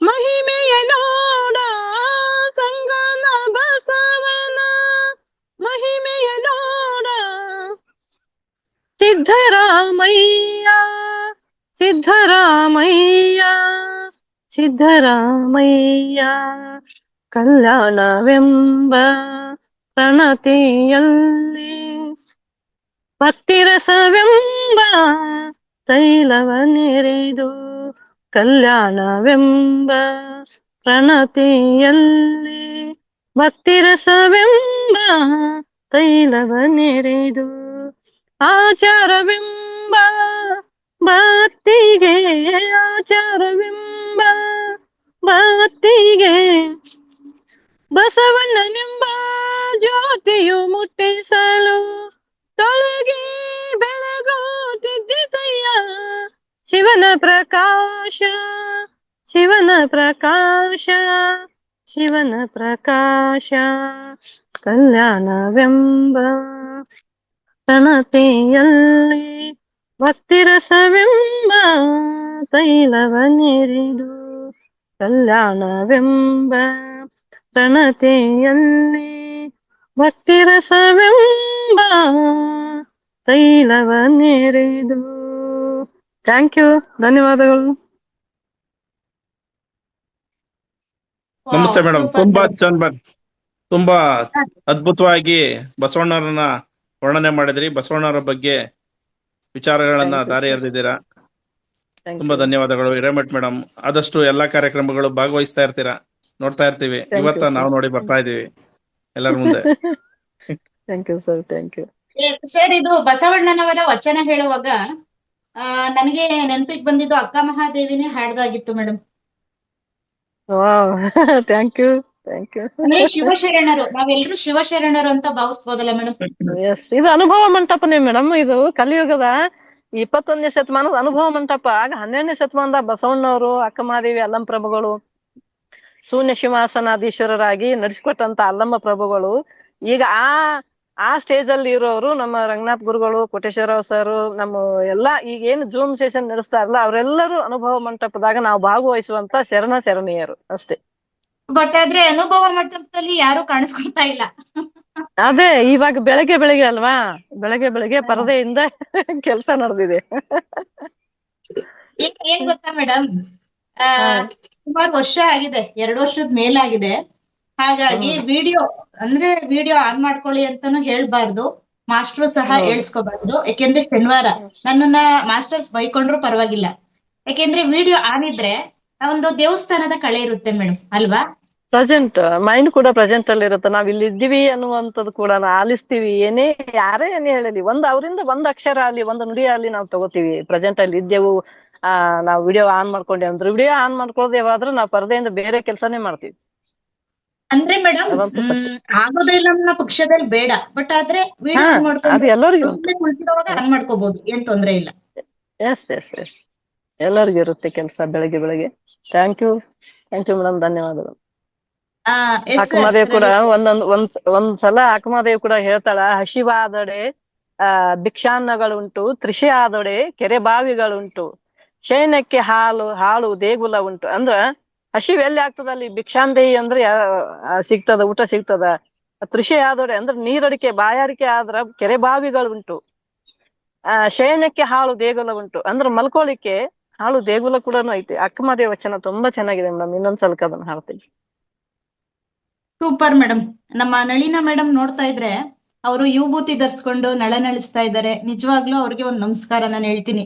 ಮಹಿಮೆಯ ನೋಡ ಸಂಗನ ಬಸವನ ಮಹಿಮೆಯ ನೋಡ ಸಿದ್ಧರಾಮಯ್ಯ ಸಿದ್ಧರಾಮಯ್ಯ ಸಿದ್ಧರಾಮಯ್ಯ ಕಲ್ಯಾಣವೆಂಬ ಪ್ರಣತಿಯಲ್ಲಿ ಭಕ್ತಿರಸವೆಂಬ ತೈಲವನ್ನೆರೆದು ಕಲ್ಯಾಣವೆಂಬ ಪ್ರಣತಿಯಲ್ಲಿ ಭಕ್ತಿರಸವೆಂಬ ತೈಲವನ್ನೆರೆದು ಆಚಾರವೆಂಬ ಭಕ್ತಿಗೆ ಆಚಾರವೆಂಬ ಭಕ್ತಿಗೆ ಬಸವಣ್ಣನೆಂಬ ಜ್ಯೋತಿಯು ಮುಟ್ಟಿಸಲು ತೊಳಗಿ ಬೆಳಗುತ್ತಿದ್ದೆತಯ್ಯ ಶಿವನ ಪ್ರಕಾಶ ಶಿವನ ಪ್ರಕಾಶ ಶಿವನ ಪ್ರಕಾಶ ಕಲ್ಯಾಣವೆಂಬ ಪ್ರಣತಿಯಲ್ಲಿ ಭಕ್ತಿರಸವೆಂಬ ತೈಲವನ್ನೆರೆದು ಕಲ್ಯಾಣವೆಂಬ ಪ್ರಣತಿಯಲ್ಲಿ ಭಕ್ತಿರಸವೆಂಬ ತೈಲವನ್ನೆರೆದು. ಥ್ಯಾಂಕ್ ಯು, ಧನ್ಯವಾದಗಳು. ನಮಸ್ತೆ ಮೇಡಮ್, ಸೂಪರ್ ತುಂಬಾ ಮೇಡಮ್. ಚೆನ್ನಾಗಿ ತುಂಬಾ ಅದ್ಭುತವಾಗಿ ಬಸವಣ್ಣರನ್ನ ವರ್ಣನೆ ಮಾಡಿದ್ರಿ. ಬಸವಣ್ಣರ ಬಗ್ಗೆ ವಿಚಾರಗಳನ್ನ Thank you, ದಾರಿ sir. ಎರೆದಿದ್ದೀರಾ. Thank ತುಂಬಾ you. ಧನ್ಯವಾದಗಳು ಹಿರೇಮಠ್ ಮೇಡಮ್. ಆದಷ್ಟು ಎಲ್ಲಾ ಕಾರ್ಯಕ್ರಮಗಳು ಭಾಗವಹಿಸ್ತಾ ಇರ್ತೀರಾ, ನೋಡ್ತಾ ಇರ್ತೀವಿ. Thank you, ಇವತ್ತ sir. ನಾವು ನೋಡಿ ಬರ್ತಾ ಇದೀವಿ ಎಲ್ಲರ ಮುಂದೆ. Thank you sir, thank you. Sir, ಇದು ಬಸವಣ್ಣನವರ ವಚನ ಹೇಳುವಾಗ ನನಗೆ ನೆನಪಿಗೆ ಬಂದಿದ್ದು ಅಕ್ಕ ಮಹಾದೇವಿನೇ ಹಾಡ್ದಾಗಿತ್ತು madam. Wow, thank you, thank you. ಅಂದ್ರೆ ಶಿವಶರಣರು, ನಾವೆಲ್ಲರೂ ಶಿವಶರಣರು ಅಂತ ಭಾವಿಸ್ಬೋದಲ್ಲ ಮೇಡಮ್? ಎಸ್, ಇದು ಅನುಭವ ಮಂಟಪನೇ ಮೇಡಮ್. ಇದು ಕಲಿಯುಗದ 21ನೇ ಶತಮಾನದ ಅನುಭವ ಮಂಟಪ. ಆಗ 12ನೇ ಶತಮಾನದ ಬಸವಣ್ಣವರು, ಅಕ್ಕಮಹಾದೇವಿ, ಅಲ್ಲಂ ಪ್ರಭುಗಳು, ಶೂನ್ಯ ಸಿಂಹಾಸನಾಧೀಶ್ವರರಾಗಿ ನಡೆಸಿಕೊಟ್ಟಂತ ಅಲ್ಲಮ್ಮ ಪ್ರಭುಗಳು ಈಗ ಆ ಸ್ಟೇಜ್ ಅಲ್ಲಿ ಇರೋರು ನಮ್ಮ ರಂಗನಾಥ್ ಗುರುಗಳು, ಕೋಟೇಶ್ವರರಾವ್ ಸರ್, ನಮ್ಮ ಎಲ್ಲಾ ಈಗ ಏನು ಜೂಮ್ ಸೆಷನ್ ನಡೆಸ್ತಾರಲ್ಲ ಅವರೆಲ್ಲರೂ ಅನುಭವ ಮಂಟಪದಾಗ ನಾವು ಭಾಗವಹಿಸುವಂತ ಶರಣೀಯರು ಅಷ್ಟೇ. ಬಟ್ ಆದ್ರೆ ಅನುಭವ ಮಂಟಪದಲ್ಲಿ ಯಾರು ಕಾಣಿಸ್ಕೊಳ್ತಾ ಇಲ್ಲ. ಅದೇ ಇವಾಗ ಬೆಳಗ್ಗೆ ಅಲ್ವಾ, ಬೆಳಗ್ಗೆ ಪರದೆಯಿಂದ ಕೆಲಸ ನಡೆದಿದೆ. ಏನ್ ಗೊತ್ತಾ ಮೇಡಮ್, ಸುಮಾರು ವರ್ಷ ಆಗಿದೆ, 2 ವರ್ಷದ ಮೇಲಾಗಿದೆ. ಹಾಗಾಗಿ ವಿಡಿಯೋ ಆನ್ ಮಾಡ್ಕೊಳ್ಳಿ ಅಂತಾನು ಹೇಳ್ಬಾರ್ದು, ಮಾಸ್ಟ್ರು ಸಹ ಹೇಳ್ಸ್ಕೋಬಾರ್ದು. ಯಾಕೆಂದ್ರೆ ಶನಿವಾರ ನನ್ನನ್ನ ಮಾಸ್ಟರ್ಸ್ ಬೈಕೊಂಡ್ರು ಪರವಾಗಿಲ್ಲ. ಯಾಕೆಂದ್ರೆ ವಿಡಿಯೋ ಆನ್ ಇದ್ರೆ ಒಂದು ದೇವಸ್ಥಾನದ ಕಳೆ ಇರುತ್ತೆ ಮೇಡಮ್, ಅಲ್ವಾ? ಪ್ರೆಸೆಂಟ್ ಮೈಂಡ್ ಕೂಡ ಪ್ರೆಸೆಂಟ್ ಅಲ್ಲಿ ಇರುತ್ತೆ. ನಾವ್ ಇಲ್ಲಿ ಇದ್ದೀವಿ ಅನ್ನುವಂಥದ್ದು ಕೂಡ ನಾವು ಆಲಿಸ್ತೀವಿ. ಯಾರೇ ಏನೇ ಹೇಳಲಿ, ಅವರಿಂದ ಒಂದ್ ಅಕ್ಷರ ಅಲ್ಲಿ, ಒಂದು ನುಡಿ ಅಲ್ಲಿ ನಾವು ತಗೋತೀವಿ. ಪ್ರೆಸೆಂಟ್ ಅಲ್ಲಿ ಇದ್ದೆವು ನಾವು ವಿಡಿಯೋ ಆನ್ ಮಾಡ್ಕೊಂಡೆ ಅಂದ್ರೆ ವಿಡಿಯೋ ಆನ್ ಮಾಡ್ಕೊಳ್ಳೋದು ಯಾವಾದ್ರೂ ನಾವು ಪರದೆಯಿಂದ ಬೇರೆ ಕೆಲಸನೇ ಮಾಡ್ತೀವಿ. ಅಂದ್ರೆ ಮೇಡಮ್ ಅದಂತೂ ಸತ್ಯ. ಆಗೋದಿಲ್ಲ ನಮ್ಮ ಪಕ್ಷದಲ್ಲಿ ಬೇಡ, ಬಟ್ ಆದ್ರೆ ವಿಡಿಯೋ ಆನ್ ಅದು ಮಾಡ್ಕೊಂಡು ಎಲ್ಲರಿಗೂ ಉಂಟು. ಸುಮ್ಮನೆ ಕುಳಿತಿರುವಾಗ ಆನ್ ಮಾಡ್ಕೋಬಹುದು, ಏನ್ ತೊಂದ್ರೆ ಇಲ್ಲ. ಎಸ್ ಎಸ್ ಎಸ್ ಎಲ್ಲರಿಗೂ ಇರುತ್ತೆ ಕೆಲಸ ಬೆಳಗ್ಗೆ. ಥ್ಯಾಂಕ್ ಯು ಮೇಡಮ್, ಧನ್ಯವಾದಗಳು. ಎಸ್ ಸರ್, ಅಕ್ಕಮಹಾದೇವ್ ಕೂಡ ಒಂದ್ಸಲ ಅಕ್ಕಮಹಾದೇವ್ ಕೂಡ ಹೇಳ್ತಾಳ, ಹಸಿವಾದೊಡೆ ಭಿಕ್ಷಾನ್ನಗಳುಂಟು, ತೃಷೆ ಆದೊಡೆ ಕೆರೆ ಬಾವಿಗಳುಂಟು, ಶಯನಕ್ಕೆ ಹಾಳು ದೇಗುಲ ಉಂಟು. ಅಂದ್ರ ಹಸಿವು ಎಲ್ಲಿ ಆಗ್ತದ ಅಲ್ಲಿ ಭಿಕ್ಷಾಂದೇಹಿ ಅಂದ್ರೆ ಸಿಗ್ತದ, ಊಟ ಸಿಗ್ತದ. ತೃಷೆ ಆದೊಡೆ ಅಂದ್ರೆ ನೀರಡಿಕೆ ಬಾಯಾರಿಕೆ ಆದ್ರ ಕೆರೆ ಬಾವಿಗಳುಂಟು. ಶಯನಕ್ಕೆ ಹಾಳು ದೇಗುಲ ಉಂಟು ಅಂದ್ರೆ ಮಲ್ಕೋಳಿಕ್ಕೆ ಹಾಳು ದೇಗುಲ ಕೂಡ ಐತಿ. ಅಕ್ಕಮಹಾದೇವ್ ವಚನ ತುಂಬಾ ಚೆನ್ನಾಗಿದೆ ಮೇಡಮ್, ಇನ್ನೊಂದ್ಸಲ ಅದನ್ನ ಹಾಡ್ತೀನಿ. Super madam. ನಮ್ಮ ನಳಿನ ಮೇಡಮ್ ನೋಡ್ತಾ ಇದ್ರೆ ಅವರು ವಿಭೂತಿ ಧರಿಸ್ಕೊಂಡು ನಳಿಸ್ತಾ ಇದ್ದಾರೆ. ನಿಜವಾಗ್ಲೂ ಅವ್ರಿಗೆ ಒಂದು ನಮಸ್ಕಾರ ನಾನು ಹೇಳ್ತೀನಿ.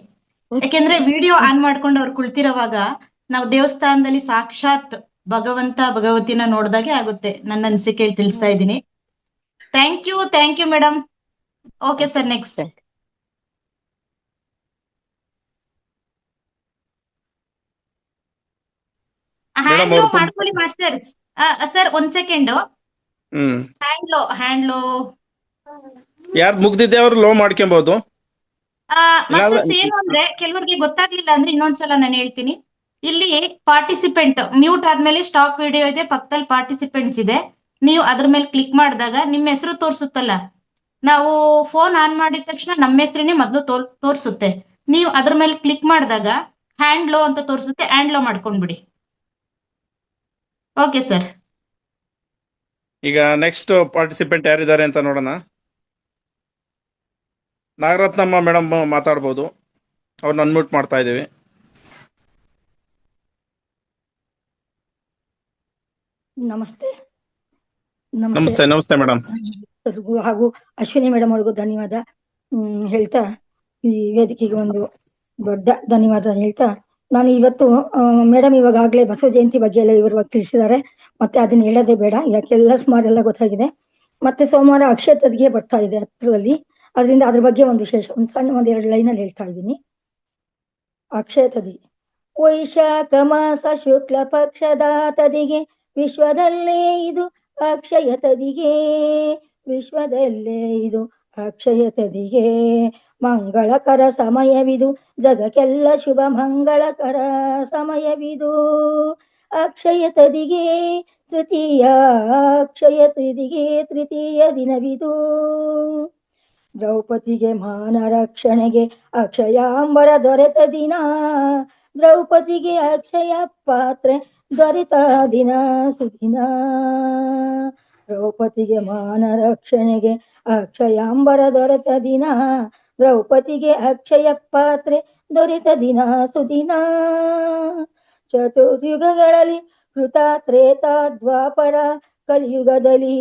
ಯಾಕೆಂದ್ರೆ ವಿಡಿಯೋ ಆನ್ ಮಾಡ್ಕೊಂಡು ಅವ್ರು ಕುಳಿತಿರೋವಾಗ ನಾವು ದೇವಸ್ಥಾನದಲ್ಲಿ ಸಾಕ್ಷಾತ್ ಭಗವಂತ ಭಗವತಿನ ನೋಡ್ದಾಗೆ ಆಗುತ್ತೆ. ನನ್ನ ಅನಿಸಿಕೆ ತಿಳಿಸ್ತಾ ಇದ್ದೀನಿ. Thank you madam. Okay sir, next. Hand low ಮಾಡ್ಕೊಳ್ಳಿ ಮಾಸ್ಟರ್ಸ್. ಸರ್ ಒಂದ್ ಸೆಕೆಂಡ್. ಹ್ಯಾಂಡ್ಲೋ ಯಾರು ಮುಗ್ದಿದ್ದೆ ಅವ್ರು ಲೋ ಮಾಡ್ಕೊಬಹುದು. ಮಾಸ್ಟರ್ಸ್ ಏನು ಅಂದ್ರೆ ಕೆಲವರಿಗೆ ಗೊತ್ತಾಗ್ಲಿಲ್ಲ ಅಂದ್ರೆ ಇನ್ನೊಂದ್ಸಲ ನಾನು ಹೇಳ್ತೀನಿ. ಇಲ್ಲಿ ಪಾರ್ಟಿಸಿಪೆಂಟ್ ಮ್ಯೂಟ್ ಆದ್ಮೇಲೆ ಸ್ಟಾಪ್ ವಿಡಿಯೋ ಇದೆ, ಪಕ್ಕದಲ್ಲಿ ಪಾರ್ಟಿಸಿಪೆಂಟ್ಸ್ ಇದೆ. ನೀವು ಅದ್ರ ಮೇಲೆ ಕ್ಲಿಕ್ ಮಾಡಿದಾಗ ನಿಮ್ಮ ಹೆಸರು ತೋರಿಸುತ್ತಲ್ಲ, ನಾವು ಫೋನ್ ಆನ್ ಮಾಡಿದ ತಕ್ಷಣ ನಮ್ಮ ಹೆಸರಿನೇ ಮೊದಲು ತೋರಿಸುತ್ತೆ. ನೀವು ಅದ್ರ ಮೇಲೆ ಕ್ಲಿಕ್ ಮಾಡಿದಾಗ ಹ್ಯಾಂಡ್ಲೋ ಅಂತ ತೋರಿಸುತ್ತೆ, ಹ್ಯಾಂಡ್ಲೋ ಮಾಡ್ಕೊಂಡ್ಬಿಡಿ. Okay sir. ಈಗ ನೆಕ್ಸ್ಟ್ ಪಾರ್ಟಿಸಿಪೆಂಟ್ ಯಾರಿದ್ದಾರೆ ಅಂತ ನೋಡೋಣ. ನಾಗರತ್ನಮ್ಮ ಮೇಡಮ್ ಮಾತಾಡ್ಬೋದು, ಅವ್ರನ್ನ ಅನ್ಮ್ಯೂಟ್ ಮಾಡ್ತಾ ಇದ್ದೀವಿ. ನಮಸ್ತೆ ಮೇಡಮ್. ಹಾಗೂ ಅಶ್ವಿನಿ ಮೇಡಮ್ ಅವ್ರಿಗೂ ಧನ್ಯವಾದ ಹೇಳ್ತಾ, ಈ ವೇದಿಕೆಗೆ ಒಂದು ದೊಡ್ಡ ಧನ್ಯವಾದ ಹೇಳ್ತಾ, ನಾನು ಇವತ್ತು ಮೇಡಮ್ ಇವಾಗಲೇ ಬಸವ ಜಯಂತಿ ಬಗ್ಗೆ ಎಲ್ಲ ವಿವರವಾಗಿ ತಿಳಿಸಿದ್ದಾರೆ. ಮತ್ತೆ ಅದನ್ನ ಹೇಳೋದೇ ಬೇಡ, ಯಾಕೆಲ್ಲ ಸುಮಾರೆಲ್ಲ ಗೊತ್ತಾಗಿದೆ. ಮತ್ತೆ ಸೋಮವಾರ ಅಕ್ಷಯ ತದಿಗೆ ಬರ್ತಾ ಇದೆ ಹತ್ರದಲ್ಲಿ, ಅದರಿಂದ ಅದ್ರ ಬಗ್ಗೆ ಒಂದು ವಿಶೇಷ ಒಂದೆರಡು ಲೈನಲ್ಲಿ ಹೇಳ್ತಾ ಇದ್ದೀನಿ. ಅಕ್ಷಯ ತದಿಗೆ ವೈಶಾಖ ಮಾಸ ಶುಕ್ಲ ಪಕ್ಷದ ತದಿಗೆ, ವಿಶ್ವದಲ್ಲೇ ಇದು ಅಕ್ಷಯ ತದಿಗೆ, ವಿಶ್ವದಲ್ಲೇ ಇದು ಅಕ್ಷಯ ತದಿಗೆ, ಮಂಗಳಕರ ಸಮಯವಿದು ಜಗಕ್ಕೆಲ್ಲ ಶುಭ ಮಂಗಳಕರ ಸಮಯವಿದು, ಅಕ್ಷಯ ತದಿಗೆ ಅಕ್ಷಯ ತದಿಗೆ ತೃತೀಯ ದಿನವಿದು, ದ್ರೌಪದಿಗೆ ಮಾನ ರಕ್ಷಣೆಗೆ ಅಕ್ಷಯಾಂಬರ ದೊರೆತ ದಿನ, ದ್ರೌಪದಿಗೆ ಅಕ್ಷಯ ಪಾತ್ರೆ ದೊರೆತ ದಿನ ಸುದಿನ, ದ್ರೌಪದಿಗೆ ಮಾನ ರಕ್ಷಣೆಗೆ ಅಕ್ಷಯಾಂಬರ ದೊರೆತ ದಿನ, ದ್ರೌಪದಿಗೆ ಅಕ್ಷಯ ಪಾತ್ರೆ ದೊರೆತ ದಿನ ಸುದಿನ, ಚತುರ್ಯುಗಗಳಲ್ಲಿ ಕೃತ ತ್ರೇತ ದ್ವಾಪರ ಕಲಿಯುಗದಲ್ಲಿ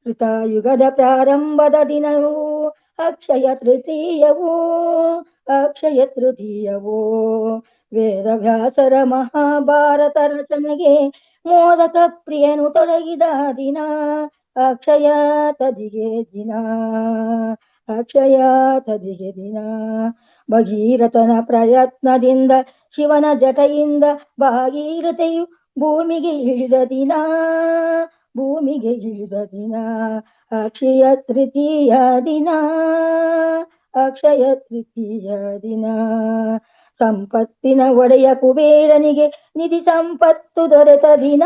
ಕೃತಯುಗದ ಪ್ರಾರಂಭದ ದಿನವೂ ಅಕ್ಷಯ ತೃತೀಯವೂ, ಅಕ್ಷಯ ತೃತೀಯವೂ, ವೇದವ್ಯಾಸರ ಮಹಾಭಾರತ ರಚನೆಗೆ ಮೋದಕ ಪ್ರಿಯನು ತೊಡಗಿದ ದಿನ, ಅಕ್ಷಯ ತದಿಗೆ ದಿನ, ಅಕ್ಷಯ ತದಿಗೆ ದಿನ, ಭಗೀರಥನ ಪ್ರಯತ್ನದಿಂದ ಶಿವನ ಜಟೆಯಿಂದ ಭಾಗೀರಥೆಯು ಭೂಮಿಗೆ ಇಳಿದ ದಿನ, ಭೂಮಿಗೆ ಇಳಿದ ದಿನ, ಅಕ್ಷಯ ತೃತೀಯ ದಿನ, ಅಕ್ಷಯ ತೃತೀಯ ದಿನ, ಸಂಪತ್ತಿನ ಒಡೆಯ ಕುಬೇರನಿಗೆ ನಿಧಿ ಸಂಪತ್ತು ದೊರೆತ ದಿನ,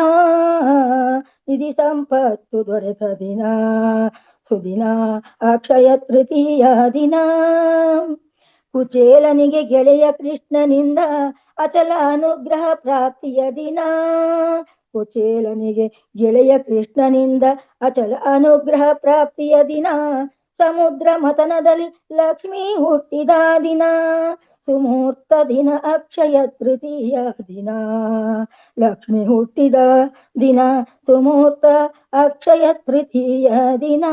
ನಿಧಿ ಸಂಪತ್ತು ದೊರೆತ ದಿನ ಸುದಿನ, ಅಕ್ಷಯ ತೃತೀಯ ದಿನ, ಕುಚೇಲನಿಗೆ ಗೆಳೆಯ ಕೃಷ್ಣನಿಂದ ಅಚಲ ಅನುಗ್ರಹ ಪ್ರಾಪ್ತಿಯ ದಿನ, ಕುಚೇಲನಿಗೆ ಗೆಳೆಯ ಕೃಷ್ಣನಿಂದ ಅಚಲ ಅನುಗ್ರಹ ಪ್ರಾಪ್ತಿಯ ದಿನ, ಸಮುದ್ರ ಮಥನದಲ್ಲಿ ಲಕ್ಷ್ಮೀ ಹುಟ್ಟಿದ ದಿನ, ಸುಮೂರ್ತ ದಿನ ಅಕ್ಷಯ ತೃತೀಯ ದಿನ, ಲಕ್ಷ್ಮಿ ಹುಟ್ಟಿದ ದಿನ ಸುಮೂರ್ತ ಅಕ್ಷಯ ತೃತೀಯ ದಿನ,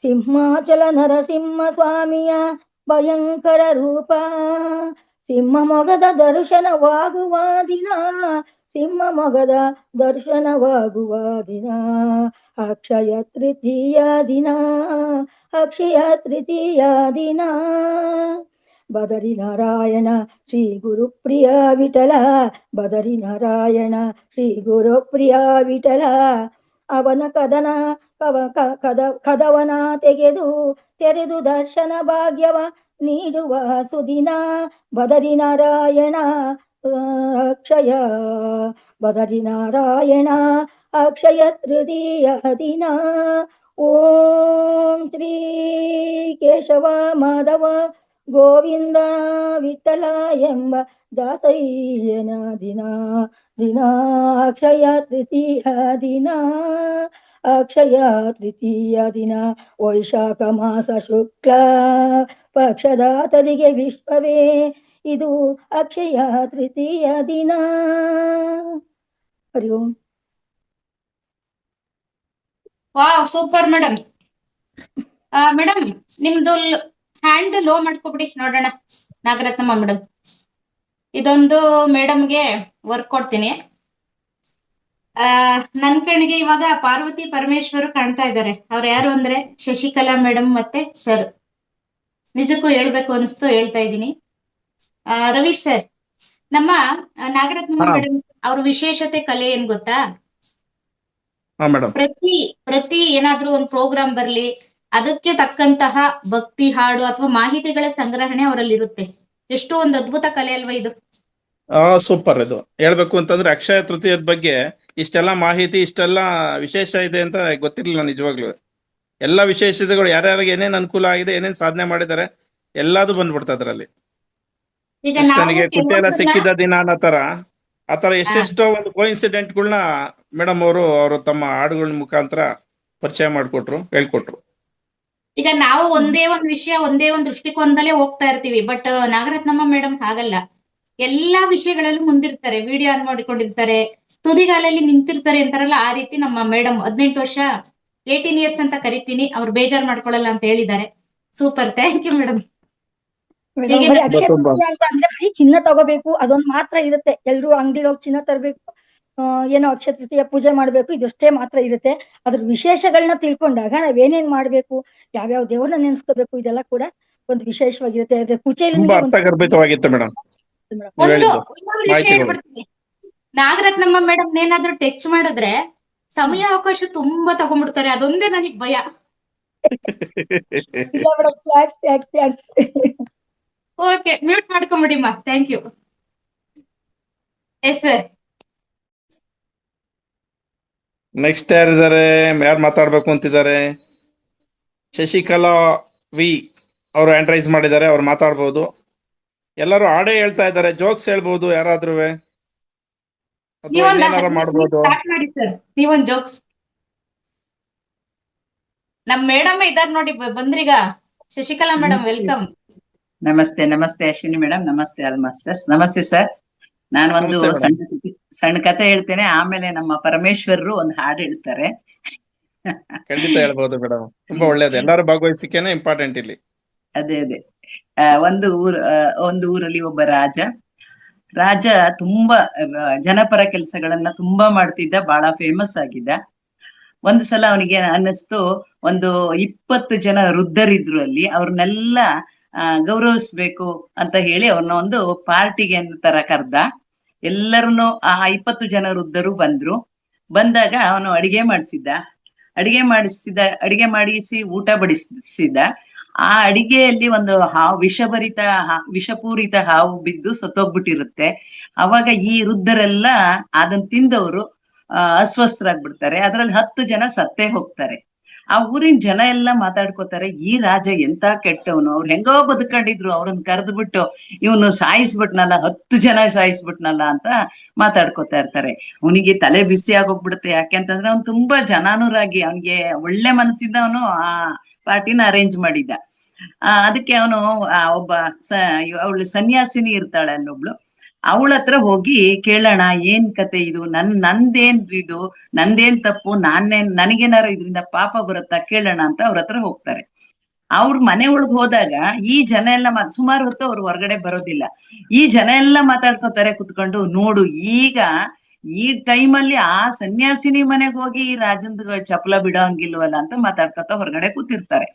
ಸಿಂಹಾಚಲ ನರಸಿಂಹ ಸ್ವಾಮಿಯ ಭಯಂಕರ ರೂಪ, ಸಿಂಹ ಮೊಗದ ದರ್ಶನವಾಗುವ ದಿನ, ಸಿಂಹ ಮೊಗದ ದರ್ಶನವಾಗುವ ದಿನ, ಅಕ್ಷಯ ತೃತೀಯ ದಿನ, ಅಕ್ಷಯ ತೃತೀಯ ದಿನ. ಬದರಿ ನಾರಾಯಣ ಶ್ರೀ ಗುರುಪ್ರಿಯ ವಿಠಲ, ಬದರಿ ನಾರಾಯಣ ಶ್ರೀ ಗುರುಪ್ರಿಯ ವಿಠಲ. ಅವನ ಕದವನ ತೆರೆದು ದರ್ಶನ ಭಾಗ್ಯವ ನೀಡುವ ಸುದಿನ. ಬದರಿ ನಾರಾಯಣ ಅಕ್ಷಯ, ಬದರಿ ನಾರಾಯಣ ಅಕ್ಷಯ ತೃತೀಯ ದಿನ. ಓಂ ಶ್ರೀ ಕೇಶವ ಮಾಧವ ಗೋವಿಂದ ವಿಠಲ ಎಂಬ ದಾಸಯ್ಯನ ದಿನ ಅಕ್ಷಯ ತೃತೀಯ ದಿನ. ಅಕ್ಷಯ ತೃತೀಯ ದಿನ ವೈಶಾಖ ಮಾಸ ಶುಕ್ಲ ಪಕ್ಷದ ತದಿಗೆ ವಿಶ್ವವೇ ಇದು ಅಕ್ಷಯ ತೃತೀಯ ದಿನ. Hari Om. Wow, super madam. Madam, ನಿಮ್ದು ಹ್ಯಾಂಡ್ ಲೋ ಮಾಡ್ಕೊಬಿಡಿ ನೋಡೋಣ. ನಾಗರತ್ನಮ್ಮ ಮೇಡಮ್, ಇದೊಂದು ಮೇಡಮ್ಗೆ ವರ್ಕ್ ಕೊಡ್ತೀನಿ. ನನ್ ಕಣ್ಣಿಗೆ ಇವಾಗ ಪಾರ್ವತಿ ಪರಮೇಶ್ವರು ಕಾಣ್ತಾ ಇದ್ದಾರೆ. ಅವ್ರು ಯಾರು ಅಂದ್ರೆ ಶಶಿಕಲಾ ಮೇಡಮ್ ಮತ್ತೆ ಸರ್. ನಿಜಕ್ಕೂ ಹೇಳ್ಬೇಕು ಅನಿಸ್ತು, ಹೇಳ್ತಾ ಇದ್ದೀನಿ. ರವೀಶ್ ಸರ್, ನಮ್ಮ ನಾಗರತ್ನಮ್ಮ ಮೇಡಮ್ ಅವ್ರ ವಿಶೇಷತೆ ಕಲೆ ಏನ್ ಗೊತ್ತಾ? ಪ್ರತಿ ಏನಾದ್ರೂ ಒಂದು ಪ್ರೋಗ್ರಾಮ್ ಬರ್ಲಿ, ಅದಕ್ಕೆ ತಕ್ಕಂತಹ ಭಕ್ತಿ ಹಾಡು ಅಥವಾ ಮಾಹಿತಿಗಳ ಸಂಗ್ರಹಣೆ ಅವರಲ್ಲಿ ಇರುತ್ತೆ. ಎಷ್ಟು ಒಂದು ಅದ್ಭುತ ಕಲೆ ಅಲ್ವಾ ಇದು? ಸೂಪರ್. ಇದು ಹೇಳ್ಬೇಕು ಅಂತಂದ್ರೆ ಅಕ್ಷಯ ತೃತೀಯದ ಬಗ್ಗೆ ಇಷ್ಟೆಲ್ಲ ಮಾಹಿತಿ, ಇಷ್ಟೆಲ್ಲ ವಿಶೇಷ ಇದೆ ಅಂತ ಗೊತ್ತಿರ್ಲಿಲ್ಲ ನಿಜವಾಗ್ಲು. ಎಲ್ಲ ವಿಶೇಷತೆಗಳು ಯಾರ್ಯಾರಿಗೆ ಏನೇನ್ ಅನುಕೂಲ ಆಗಿದೆ, ಏನೇನ್ ಸಾಧನೆ ಮಾಡಿದ್ದಾರೆ ಎಲ್ಲಾದು ಬಂದ್ಬಿಡ್ತಾ ಅದ್ರಲ್ಲಿ. ನನಗೆ ಕುಟ್ಟಿ ಎಲ್ಲ ಸಿಕ್ಕಿದ ದಿನ ಅನ್ನೋ ತರ ಆತರ ಎಷ್ಟೆಷ್ಟೋ ಒಂದು ಕೋಇನ್ಸಿಡೆಂಟ್ಗಳನ್ನ ಮೇಡಮ್ ಅವರು ತಮ್ಮ ಹಾಡುಗಳ ಮುಖಾಂತರ ಪರಿಚಯ ಮಾಡಿಕೊಟ್ರು, ಹೇಳ್ಕೊಟ್ರು. ಈಗ ನಾವು ಒಂದೇ ಒಂದು ವಿಷಯ, ಒಂದೇ ಒಂದು ದೃಷ್ಟಿಕೋನದಲ್ಲೇ ಹೋಗ್ತಾ ಇರ್ತೀವಿ. ಬಟ್ ನಾಗರತ್ನಮ್ಮ ಮೇಡಮ್ ಹಾಗಲ್ಲ. ಎಲ್ಲಾ ವಿಷಯಗಳಲ್ಲೂ ಮುಂದಿರ್ತಾರೆ, ವಿಡಿಯೋ ಆನ್ ಮಾಡಿಕೊಂಡಿರ್ತಾರೆ, ತುದಿಗಾಲಲ್ಲಿ ನಿಂತಿರ್ತಾರೆ ಅಂತಾರಲ್ಲ, ಆ ರೀತಿ ನಮ್ಮ ಮೇಡಮ್ 18 ವರ್ಷ 18 ಇಯರ್ಸ್ ಅಂತ ಕರಿತೀನಿ. ಅವ್ರು ಬೇಜಾರ್ ಮಾಡ್ಕೊಳಲ್ಲ ಅಂತ ಹೇಳಿದ್ದಾರೆ. Super, thank you madam. Akshaya Tritiya ಅಂತ ಅಂದ್ರೆ ಬರೀ ಚಿನ್ನ ತಗೋಬೇಕು ಅದೊಂದ್ ಮಾತ್ರ ಇರುತ್ತೆ. ಎಲ್ರು ಅಂಗಡಿಗೆ ಹೋಗಿ ಚಿನ್ನ ತರಬೇಕು, ಏನೋ ಅಕ್ಷಯ ತೃತೀಯ ಪೂಜೆ ಮಾಡ್ಬೇಕು, ಇದಷ್ಟೇ ಮಾತ್ರ ಇರುತ್ತೆ. ಅದ್ರ ವಿಶೇಷಗಳನ್ನ ತಿಳ್ಕೊಂಡಾಗ ನಾವೇನೇನ್ ಮಾಡ್ಬೇಕು, ಯಾವ್ಯಾವ ದೇವ್ರನ್ನ ನೆನ್ಸ್ಕೋಬೇಕು, ಇದೆಲ್ಲ ಕೂಡ ಒಂದು ವಿಶೇಷವಾಗಿರುತ್ತೆ. ಅದ್ರ ಅರ್ಥಗರ್ಭಿತವಾಗಿತ್ತು ಮೇಡಮ್. ನಾಗರತ್ನಮ್ಮ ಮೇಡಮ್ ಏನಾದ್ರೂ ಟಚ್ ಮಾಡಿದ್ರೆ ಸಮಯ ಅವಕಾಶ ತುಂಬಾ ತಗೊಂಡ್ಬಿಡ್ತಾರೆ. ಅದೊಂದೇ ನನಗ್ ಭಯ. ಓಕೆ, ಮ್ಯೂಟ್ ಮಾಡ್ಕೊಂಬಿಡಿಮ್ಮ. Thank you. Yes sir. Next ಯಾರಿದ್ದಾರೆ? ಯಾರು ಮಾತಾಡ್ಬೇಕು ಅಂತಿದ್ದಾರೆ? ಶಶಿಕಲಾ ವಿ ಅವರು ಹ್ಯಾಂಡ್ ರೈಸ್ ಮಾಡಿದ್ದಾರೆ, ಅವ್ರು ಮಾತಾಡ್ಬೋದು. ಎಲ್ಲರೂ ಹಾಡೇ ಹೇಳ್ತಾ ಇದ್ದಾರೆ, ಜೋಕ್ಸ್ ಹೇಳ್ಬೋದು ಯಾರಾದ್ರೂ, ಮಾಡ್ಬೋದು. ನೀವೊಂದ್ ಜೋಕ್ಸ್. ನಮ್ ಮೇಡಮ್ ಇದಾರ್ ನೋಡಿ, ಬಂದ್ರೀಗ. Shashikala madam, welcome. ನಮಸ್ತೆ. ನಮಸ್ತೆ ಅಶ್ವಿನಿ ಮೇಡಮ್. ನಮಸ್ತೆ ಆಲ್ ಮಾಸ್ಟರ್ಸ್. ನಮಸ್ತೆ ಸರ್. ನಾನು ಒಂದು ಸಣ್ಣ ಕಥೆ ಹೇಳ್ತೇನೆ, ಆಮೇಲೆ ನಮ್ಮ ಪರಮೇಶ್ವರರು ಒಂದು ಹಾಡು ಹೇಳ್ತಾರೆ. ಖಂಡಿತ ಹೇಳ್ಬೋದು ಮೇಡಮ್, ತುಂಬಾ ಒಳ್ಳೇದು. ಎಲ್ಲರೂ ಭಾಗವಹಿಸಿಕೆನೆ ಇಂಪಾರ್ಟೆಂಟ್ ಇಲ್ಲಿ. ಅದೇ ಒಂದು ಊರಲ್ಲಿ ಒಬ್ಬ ರಾಜ ತುಂಬಾ ಜನಪರ ಕೆಲಸಗಳನ್ನ ತುಂಬಾ ಮಾಡ್ತಿದ್ದ, ಬಹಳ ಫೇಮಸ್ ಆಗಿದ್ದ. ಒಂದು ಸಲ ಅವನಿಗೆ ಅನ್ನಿಸ್ತು, ಒಂದು 20 ಜನ ವೃದ್ಧರಿದ್ರು ಅಲ್ಲಿ, ಅವ್ರನ್ನೆಲ್ಲ ಗೌರವಿಸ್ಬೇಕು ಅಂತ ಹೇಳಿ ಅವ್ರನ್ನ ಒಂದು ಪಾರ್ಟಿಗೆ ತರ ಕರ್ದ. ಎಲ್ಲರನ್ನು ಆ 20 ಜನ ವೃದ್ಧರು ಬಂದಾಗ ಅವನು ಅಡಿಗೆ ಮಾಡಿಸಿ ಊಟ ಬಡಿಸಿದ. ಆ ಅಡಿಗೆಯಲ್ಲಿ ಒಂದು ವಿಷಪೂರಿತ ಹಾವು ಬಿದ್ದು ಸತ್ತೋಗ್ಬಿಟ್ಟಿರುತ್ತೆ. ಅವಾಗ ಈ ವೃದ್ಧರೆಲ್ಲ ಅದನ್ನ ತಿಂದವರು ಅಸ್ವಸ್ಥರಾಗ್ಬಿಡ್ತಾರೆ. ಅದ್ರಲ್ಲಿ 10 ಜನ ಸತ್ತೇ ಹೋಗ್ತಾರೆ. ಆ ಊರಿನ ಜನ ಎಲ್ಲ ಮಾತಾಡ್ಕೋತಾರೆ, ಈ ರಾಜ ಎಂತ ಕೆಟ್ಟವನು, ಅವ್ರು ಹೆಂಗೋ ಬದುಕೊಂಡಿದ್ರು, ಅವ್ರನ್ನ ಕರೆದ್ಬಿಟ್ಟು ಇವನು ಸಾಯಿಸ್ಬಿಟ್ನಲ್ಲ, 10 ಜನ ಸಾಯಿಸ್ಬಿಟ್ನಲ್ಲ ಅಂತ ಮಾತಾಡ್ಕೋತಾ ಇರ್ತಾರೆ. ಅವನಿಗೆ ತಲೆ ಬಿಸಿ ಆಗೋಗ್ಬಿಡುತ್ತೆ. ಯಾಕೆಂತಂದ್ರೆ ಅವ್ನು ತುಂಬಾ ಜನಾನುರಾಗಿ, ಅವನಿಗೆ ಒಳ್ಳೆ ಮನಸ್ಸಿಂದ ಅವನು ಆ ಪಾರ್ಟಿನ ಅರೇಂಜ್ ಮಾಡಿದ್ದ. ಅದಕ್ಕೆ ಅವನು ಅವಳು ಸನ್ಯಾಸಿನಿ ಇರ್ತಾಳೆ ಅಲ್ಲೊಬ್ಳು, ಅವಳ ಹತ್ರ ಹೋಗಿ ಕೇಳೋಣ, ಏನ್ ಕತೆ ಇದು, ನಂದೇನ್ ತಪ್ಪು, ನನಗೇನಾರು ಇದರಿಂದ ಪಾಪ ಬರುತ್ತಾ ಕೇಳೋಣ ಅಂತ ಅವ್ರ ಹತ್ರ ಹೋಗ್ತಾರೆ. ಅವ್ರ ಮನೆ ಒಳಗ್ ಹೋದಾಗ ಈ ಜನ ಎಲ್ಲ ಸುಮಾರು ಹೊತ್ತು ಅವ್ರು ಹೊರಗಡೆ ಬರೋದಿಲ್ಲ. ಈ ಜನ ಎಲ್ಲ ಮಾತಾಡ್ಕೋತಾರೆ ಕುತ್ಕೊಂಡು, ನೋಡು ಈಗ ಈ ಟೈಮಲ್ಲಿ ಆ ಸನ್ಯಾಸಿನಿ ಮನೆಗೆ ಹೋಗಿ ಈ ರಾಜಂದ ಚಪಲ ಬಿಡೋ ಹಂಗಿಲ್ವಲ್ಲ ಅಂತ ಮಾತಾಡ್ಕೊತ ಹೊರಗಡೆ ಕೂತಿರ್ತಾರೆ.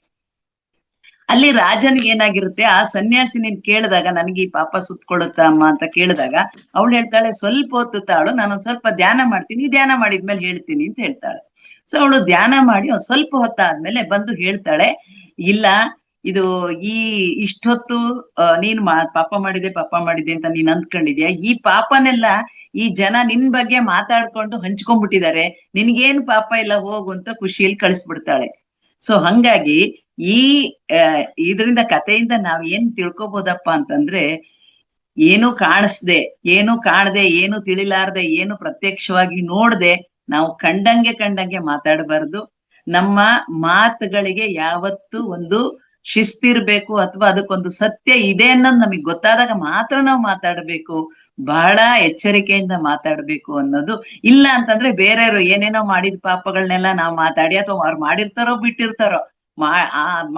ಅಲ್ಲಿ ರಾಜನಿಗೆ ಏನಾಗಿರುತ್ತೆ, ಆ ಸನ್ಯಾಸಿ ನೀನ್ ಕೇಳಿದಾಗ ನನಗೆ ಈ ಪಾಪ ಸುತ್ಕೊಡುತ್ತ ಅಮ್ಮ ಅಂತ ಕೇಳಿದಾಗ ಅವಳು ಹೇಳ್ತಾಳೆ, ಸ್ವಲ್ಪ ಹೊತ್ತು ತಾಳು, ನಾನು ಸ್ವಲ್ಪ ಧ್ಯಾನ ಮಾಡ್ತೀನಿ, ಧ್ಯಾನ ಮಾಡಿದ್ಮೇಲೆ ಹೇಳ್ತೀನಿ ಅಂತ ಹೇಳ್ತಾಳೆ. ಸೊ ಅವಳು ಧ್ಯಾನ ಮಾಡಿ ಸ್ವಲ್ಪ ಹೊತ್ತಾದ್ಮೇಲೆ ಬಂದು ಹೇಳ್ತಾಳೆ, ಇಲ್ಲ ಇದು ಇಷ್ಟೊತ್ತು ನೀನ್ ಪಾಪ ಮಾಡಿದೆ ಅಂತ ನೀನ್ ಅಂದ್ಕೊಂಡಿದ್ಯಾ, ಈ ಪಾಪನೆಲ್ಲ ಈ ಜನ ನಿನ್ ಬಗ್ಗೆ ಮಾತಾಡ್ಕೊಂಡು ಹಂಚ್ಕೊಂಡ್ಬಿಟ್ಟಿದ್ದಾರೆ, ನಿನ್ಗೇನ್ ಪಾಪ ಇಲ್ಲ ಹೋಗು ಅಂತ ಖುಷಿಯಲ್ಲಿ ಕಳಿಸ್ಬಿಡ್ತಾಳೆ. ಸೊ ಹಂಗಾಗಿ ಇದರಿಂದ ಕಥೆಯಿಂದ ನಾವ್ ಏನ್ ತಿಳ್ಕೊಬೋದಪ್ಪ ಅಂತಂದ್ರೆ, ಏನು ಕಾಣಿಸ್ದೆ, ಏನು ಕಾಣದೆ, ಏನು ತಿಳಿಲಾರ್ದೆ, ಏನು ಪ್ರತ್ಯಕ್ಷವಾಗಿ ನೋಡ್ದೆ ನಾವು ಕಂಡಂಗೆ ಮಾತಾಡಬಾರ್ದು. ನಮ್ಮ ಮಾತುಗಳಿಗೆ ಯಾವತ್ತು ಒಂದು ಶಿಸ್ತಿರ್ಬೇಕು, ಅಥವಾ ಅದಕ್ಕೊಂದು ಸತ್ಯ ಇದೆ ಅನ್ನೋದು ನಮಗ್ ಗೊತ್ತಾದಾಗ ಮಾತ್ರ ನಾವು ಮಾತಾಡ್ಬೇಕು, ಬಹಳ ಎಚ್ಚರಿಕೆಯಿಂದ ಮಾತಾಡ್ಬೇಕು ಅನ್ನೋದು. ಇಲ್ಲ ಅಂತಂದ್ರೆ ಬೇರೆಯವರು ಏನೇನೋ ಮಾಡಿದ ಪಾಪಗಳನ್ನೆಲ್ಲ ನಾವು ಮಾತಾಡಿ, ಅಥವಾ ಅವ್ರು ಮಾಡಿರ್ತಾರೋ ಬಿಟ್ಟಿರ್ತಾರೋ,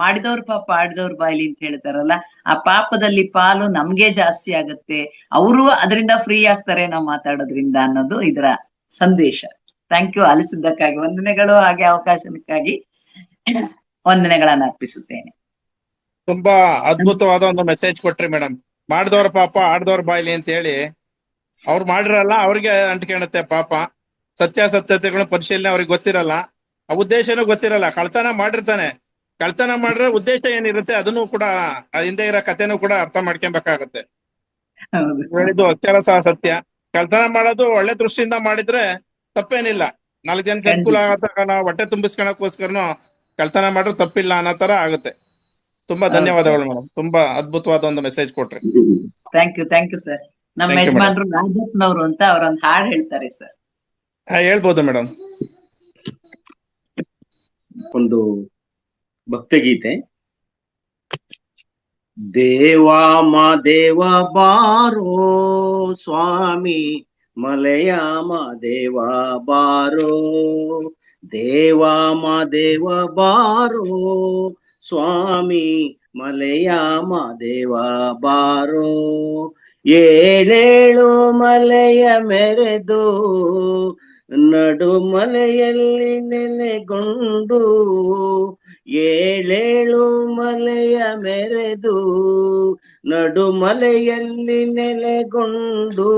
ಮಾಡಿದವ್ರ ಪಾಪ ಆಡಿದವ್ರ ಬಾಯ್ಲಿ ಅಂತ ಹೇಳ್ತಾರಲ್ಲ, ಆ ಪಾಪದಲ್ಲಿ ಪಾಲು ನಮ್ಗೆ ಜಾಸ್ತಿ ಆಗತ್ತೆ, ಅವರು ಅದರಿಂದ ಫ್ರೀ ಆಗ್ತಾರೆ ನಾವು ಮಾತಾಡೋದ್ರಿಂದ ಅನ್ನೋದು ಇದರ ಸಂದೇಶ. Thank you. ಆಲಿಸಿದ್ದಕ್ಕಾಗಿ ವಂದನೆಗಳು, ಹಾಗೆ ಅವಕಾಶಕ್ಕಾಗಿ ವಂದನೆಗಳನ್ನ ಅರ್ಪಿಸುತ್ತೇನೆ. ತುಂಬಾ ಅದ್ಭುತವಾದ ಒಂದು ಮೆಸೇಜ್ ಕೊಟ್ರಿ ಮೇಡಮ್. ಮಾಡಿದವ್ರ ಪಾಪ ಆಡ್ದವ್ರ ಬಾಯ್ಲಿ ಅಂತ ಹೇಳಿ, ಅವ್ರು ಮಾಡಿರಲ್ಲ, ಅವ್ರಿಗೆ ಅಂಟ್ಕೊಳತ್ತೆ ಪಾಪ. ಸತ್ಯಾಸತ್ಯತೆಗಳ ಪರಿಶೀಲನೆ ಅವ್ರಿಗೆ ಗೊತ್ತಿರಲ್ಲ, ಆ ಉದ್ದೇಶನೂ ಗೊತ್ತಿರಲ್ಲ. ಕಳ್ತನ ಮಾಡಿರ್ತಾನೆ, ಕಳ್ತನ ಮಾಡಿದ್ರೆ ಉದ್ದೇಶ ಏನಿರುತ್ತೆ ಅದನ್ನು ಕೂಡ, ಹಿಂದೆ ಇರೋ ಕಥೆನೂ ಕೂಡ ಅರ್ಥ ಮಾಡ್ಕೊಬೇಕಾಗತ್ತೆ. ಹೇಳಿದ್ದು ಅಕ್ಷರ ಸಹ ಸತ್ಯ. ಕಳ್ತನ ಮಾಡೋದು ಒಳ್ಳೆ ದೃಷ್ಟಿಯಿಂದ ಮಾಡಿದ್ರೆ ತಪ್ಪೇನಿಲ್ಲ, 4 ಜನಕ್ಕೆ ಅನುಕೂಲ ಆಗತ್ತ, ನಾವು ಹೊಟ್ಟೆ ತುಂಬಿಸ್ಕೊಳಕ್ಕೋಸ್ಕರನು ಕಳ್ತನ ಮಾಡ್ರೆ ತಪ್ಪಿಲ್ಲ ಅನ್ನೋ ತರ ಆಗುತ್ತೆ. ತುಂಬಾ ಧನ್ಯವಾದಗಳು ಮೇಡಮ್, ತುಂಬಾ ಅದ್ಭುತವಾದ ಒಂದು ಮೆಸೇಜ್ ಕೊಟ್ರಿ. Thank you sir. ನಮ್ಮ ಯಜಮಾನ್ರು ರಾಜಪ್ಪನವರು ಅಂತ ಅವರೊಂದು ಹಾಡು ಹೇಳ್ತಾರೆ ಸರ್. ಹೇಳ್ಬೋದು ಮೇಡಮ್. ಒಂದು ಭಕ್ತಿಗೀತೆ. ದೇವಾ ಮಾದೇವ ಬಾರೋ ಸ್ವಾಮಿ, ಮಲೆಯ ಮಾದೇವ ಬಾರೋ, ದೇವಾ ಮಾದೇವ ಬಾರೋ ಸ್ವಾಮಿ, ಮಲೆಯ ಮಾದೇವ ಬಾರೋ. ಏಳೇಳು ಮಲೆಯ ಮೆರೆದು ನಡು ಮಲೆಯಲ್ಲಿ ನೆಲೆಗೊಂಡು, ಏಳೇಳು ಮಲೆಯ ಮೆರೆದು ನಡು ಮಲೆಯಲ್ಲಿ ನೆಲೆಗೊಂಡು,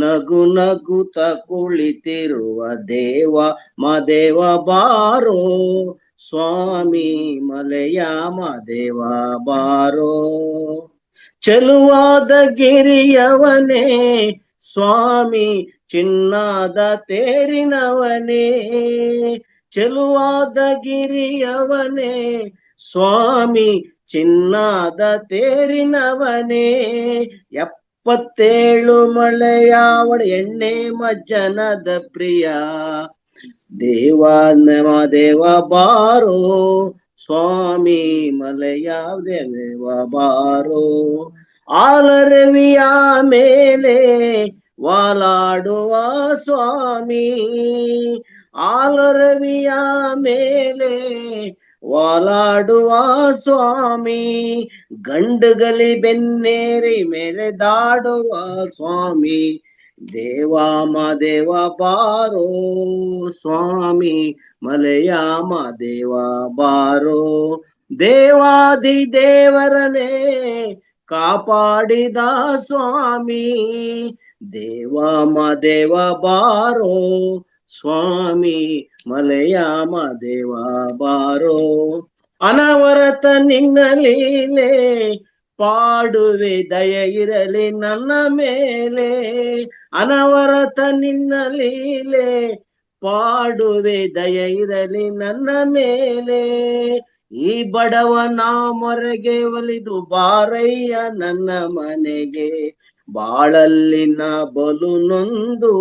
ನಗು ನಗುತ್ತ ಕುಳಿತಿರುವ ದೇವ ಮಾದೇವ ಬಾರೋ ಸ್ವಾಮಿ, ಮಲೆಯ ಮಾದೇವ ಬಾರೋ. ಚಲುವಾದ ಗಿರಿಯವನೇ ಸ್ವಾಮಿ, ಚಿನ್ನಾದ ತೇರಿನವನೇ, ಚೆಲುವಾದ ಗಿರಿಯವನೇ ಸ್ವಾಮಿ, ಚಿನ್ನಾದ ತೇರಿನವನೇ. 77 ಮಳೆಯಾವಳ ಎಣ್ಣೆ ಮಜ್ಜನದ ಪ್ರಿಯ, ದೇವಾ ಮಾದೇವ ಬಾರೋ ಸ್ವಾಮಿ, ಮಲೆಯಾವ ದೇವ ಬಾರೋ. ಆಲರವಿಯ ಮೇಲೆ ವಾಲಾಡುವ ಸ್ವಾಮಿ, ಆಲರವಿಯ ಮೇಲೆ ವಾಲಾಡುವ ಸ್ವಾಮಿ, ಗಂಡುಗಲಿ ಬೆನ್ನೇರಿ ಮೆರೆದಾಡುವ ಸ್ವಾಮಿ, ದೇವಾ ಮಾದೇವ ಬಾರೋ ಸ್ವಾಮಿ, ಮಲೆಯ ಮಾದೇವ ಬಾರೋ. ದೇವಾದಿ ದೇವರನೇ ಕಾಪಾಡಿದ ಸ್ವಾಮಿ, ದೇವಾ ಮಾದೇವ ಬಾರೋ ಸ್ವಾಮಿ, ಮಲೆಯ ಮಾದೇವ ಬಾರೋ. ಅನವರತ ನಿನ್ನ ಲೀಲೆ ಪಾಡುವೆ, ದಯ ಇರಲಿ ನನ್ನ ಮೇಲೆ, ಅನವರತ ನಿನ್ನ ಲೀಲೆ ಪಾಡುವೆ, ದಯ ಇರಲಿ ನನ್ನ ಮೇಲೆ. ಈ ಬಡವನ ಮೊರೆಗೆ ಒಲಿದು ಬಾರಯ್ಯ ನನ್ನ ಮನೆಗೆ, ಬಾಳಲ್ಲಿನ ಬಲು ನೊಂದು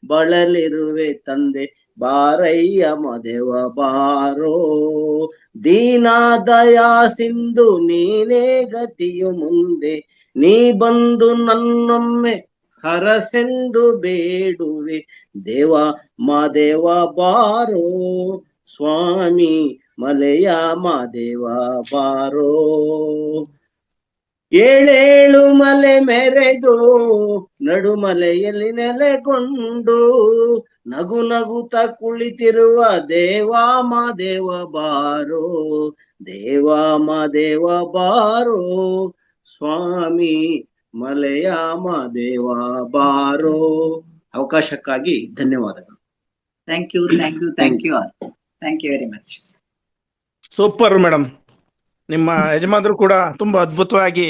ಬಳಲಿರುವೆ ತಂದೆ, ಬಾರಯ್ಯ ಮಾದೇವ ಬಾರೋ. ದೀನದಯಾ ಸಿಂಧು ನೀನೇ ಗತಿಯು ಮುಂದೆ, ನೀ ಬಂದು ನನ್ನೊಮ್ಮೆ ಹರಸೆಂದು ಬೇಡುವೆ, ದೇವ ಮಾದೇವ ಬಾರೋ ಸ್ವಾಮಿ, ಮಲೆಯ ಮಾದೇವ ಬಾರೋ. ಏಳೇಳು ಮಲೆ ಮೆರೆದು ನಡುಮಲೆಯಲ್ಲಿ ನೆಲೆಗೊಂಡು ನಗು ನಗುತ್ತ ಕುಳಿತಿರುವ ದೇವ ಬಾರೋ, ದೇವ ಬಾರೋ, ಸ್ವಾಮಿ ಮಲೆಯ ಮಾದೇವ ಬಾರೋ. ಅವಕಾಶಕ್ಕಾಗಿ ಧನ್ಯವಾದಗಳು. Thank you, thank you, thank you all. Thank you very much. Super madam. ನಿಮ್ಮ ಯಜಮಾನರು ಕೂಡ ತುಂಬಾ ಅದ್ಭುತವಾಗಿ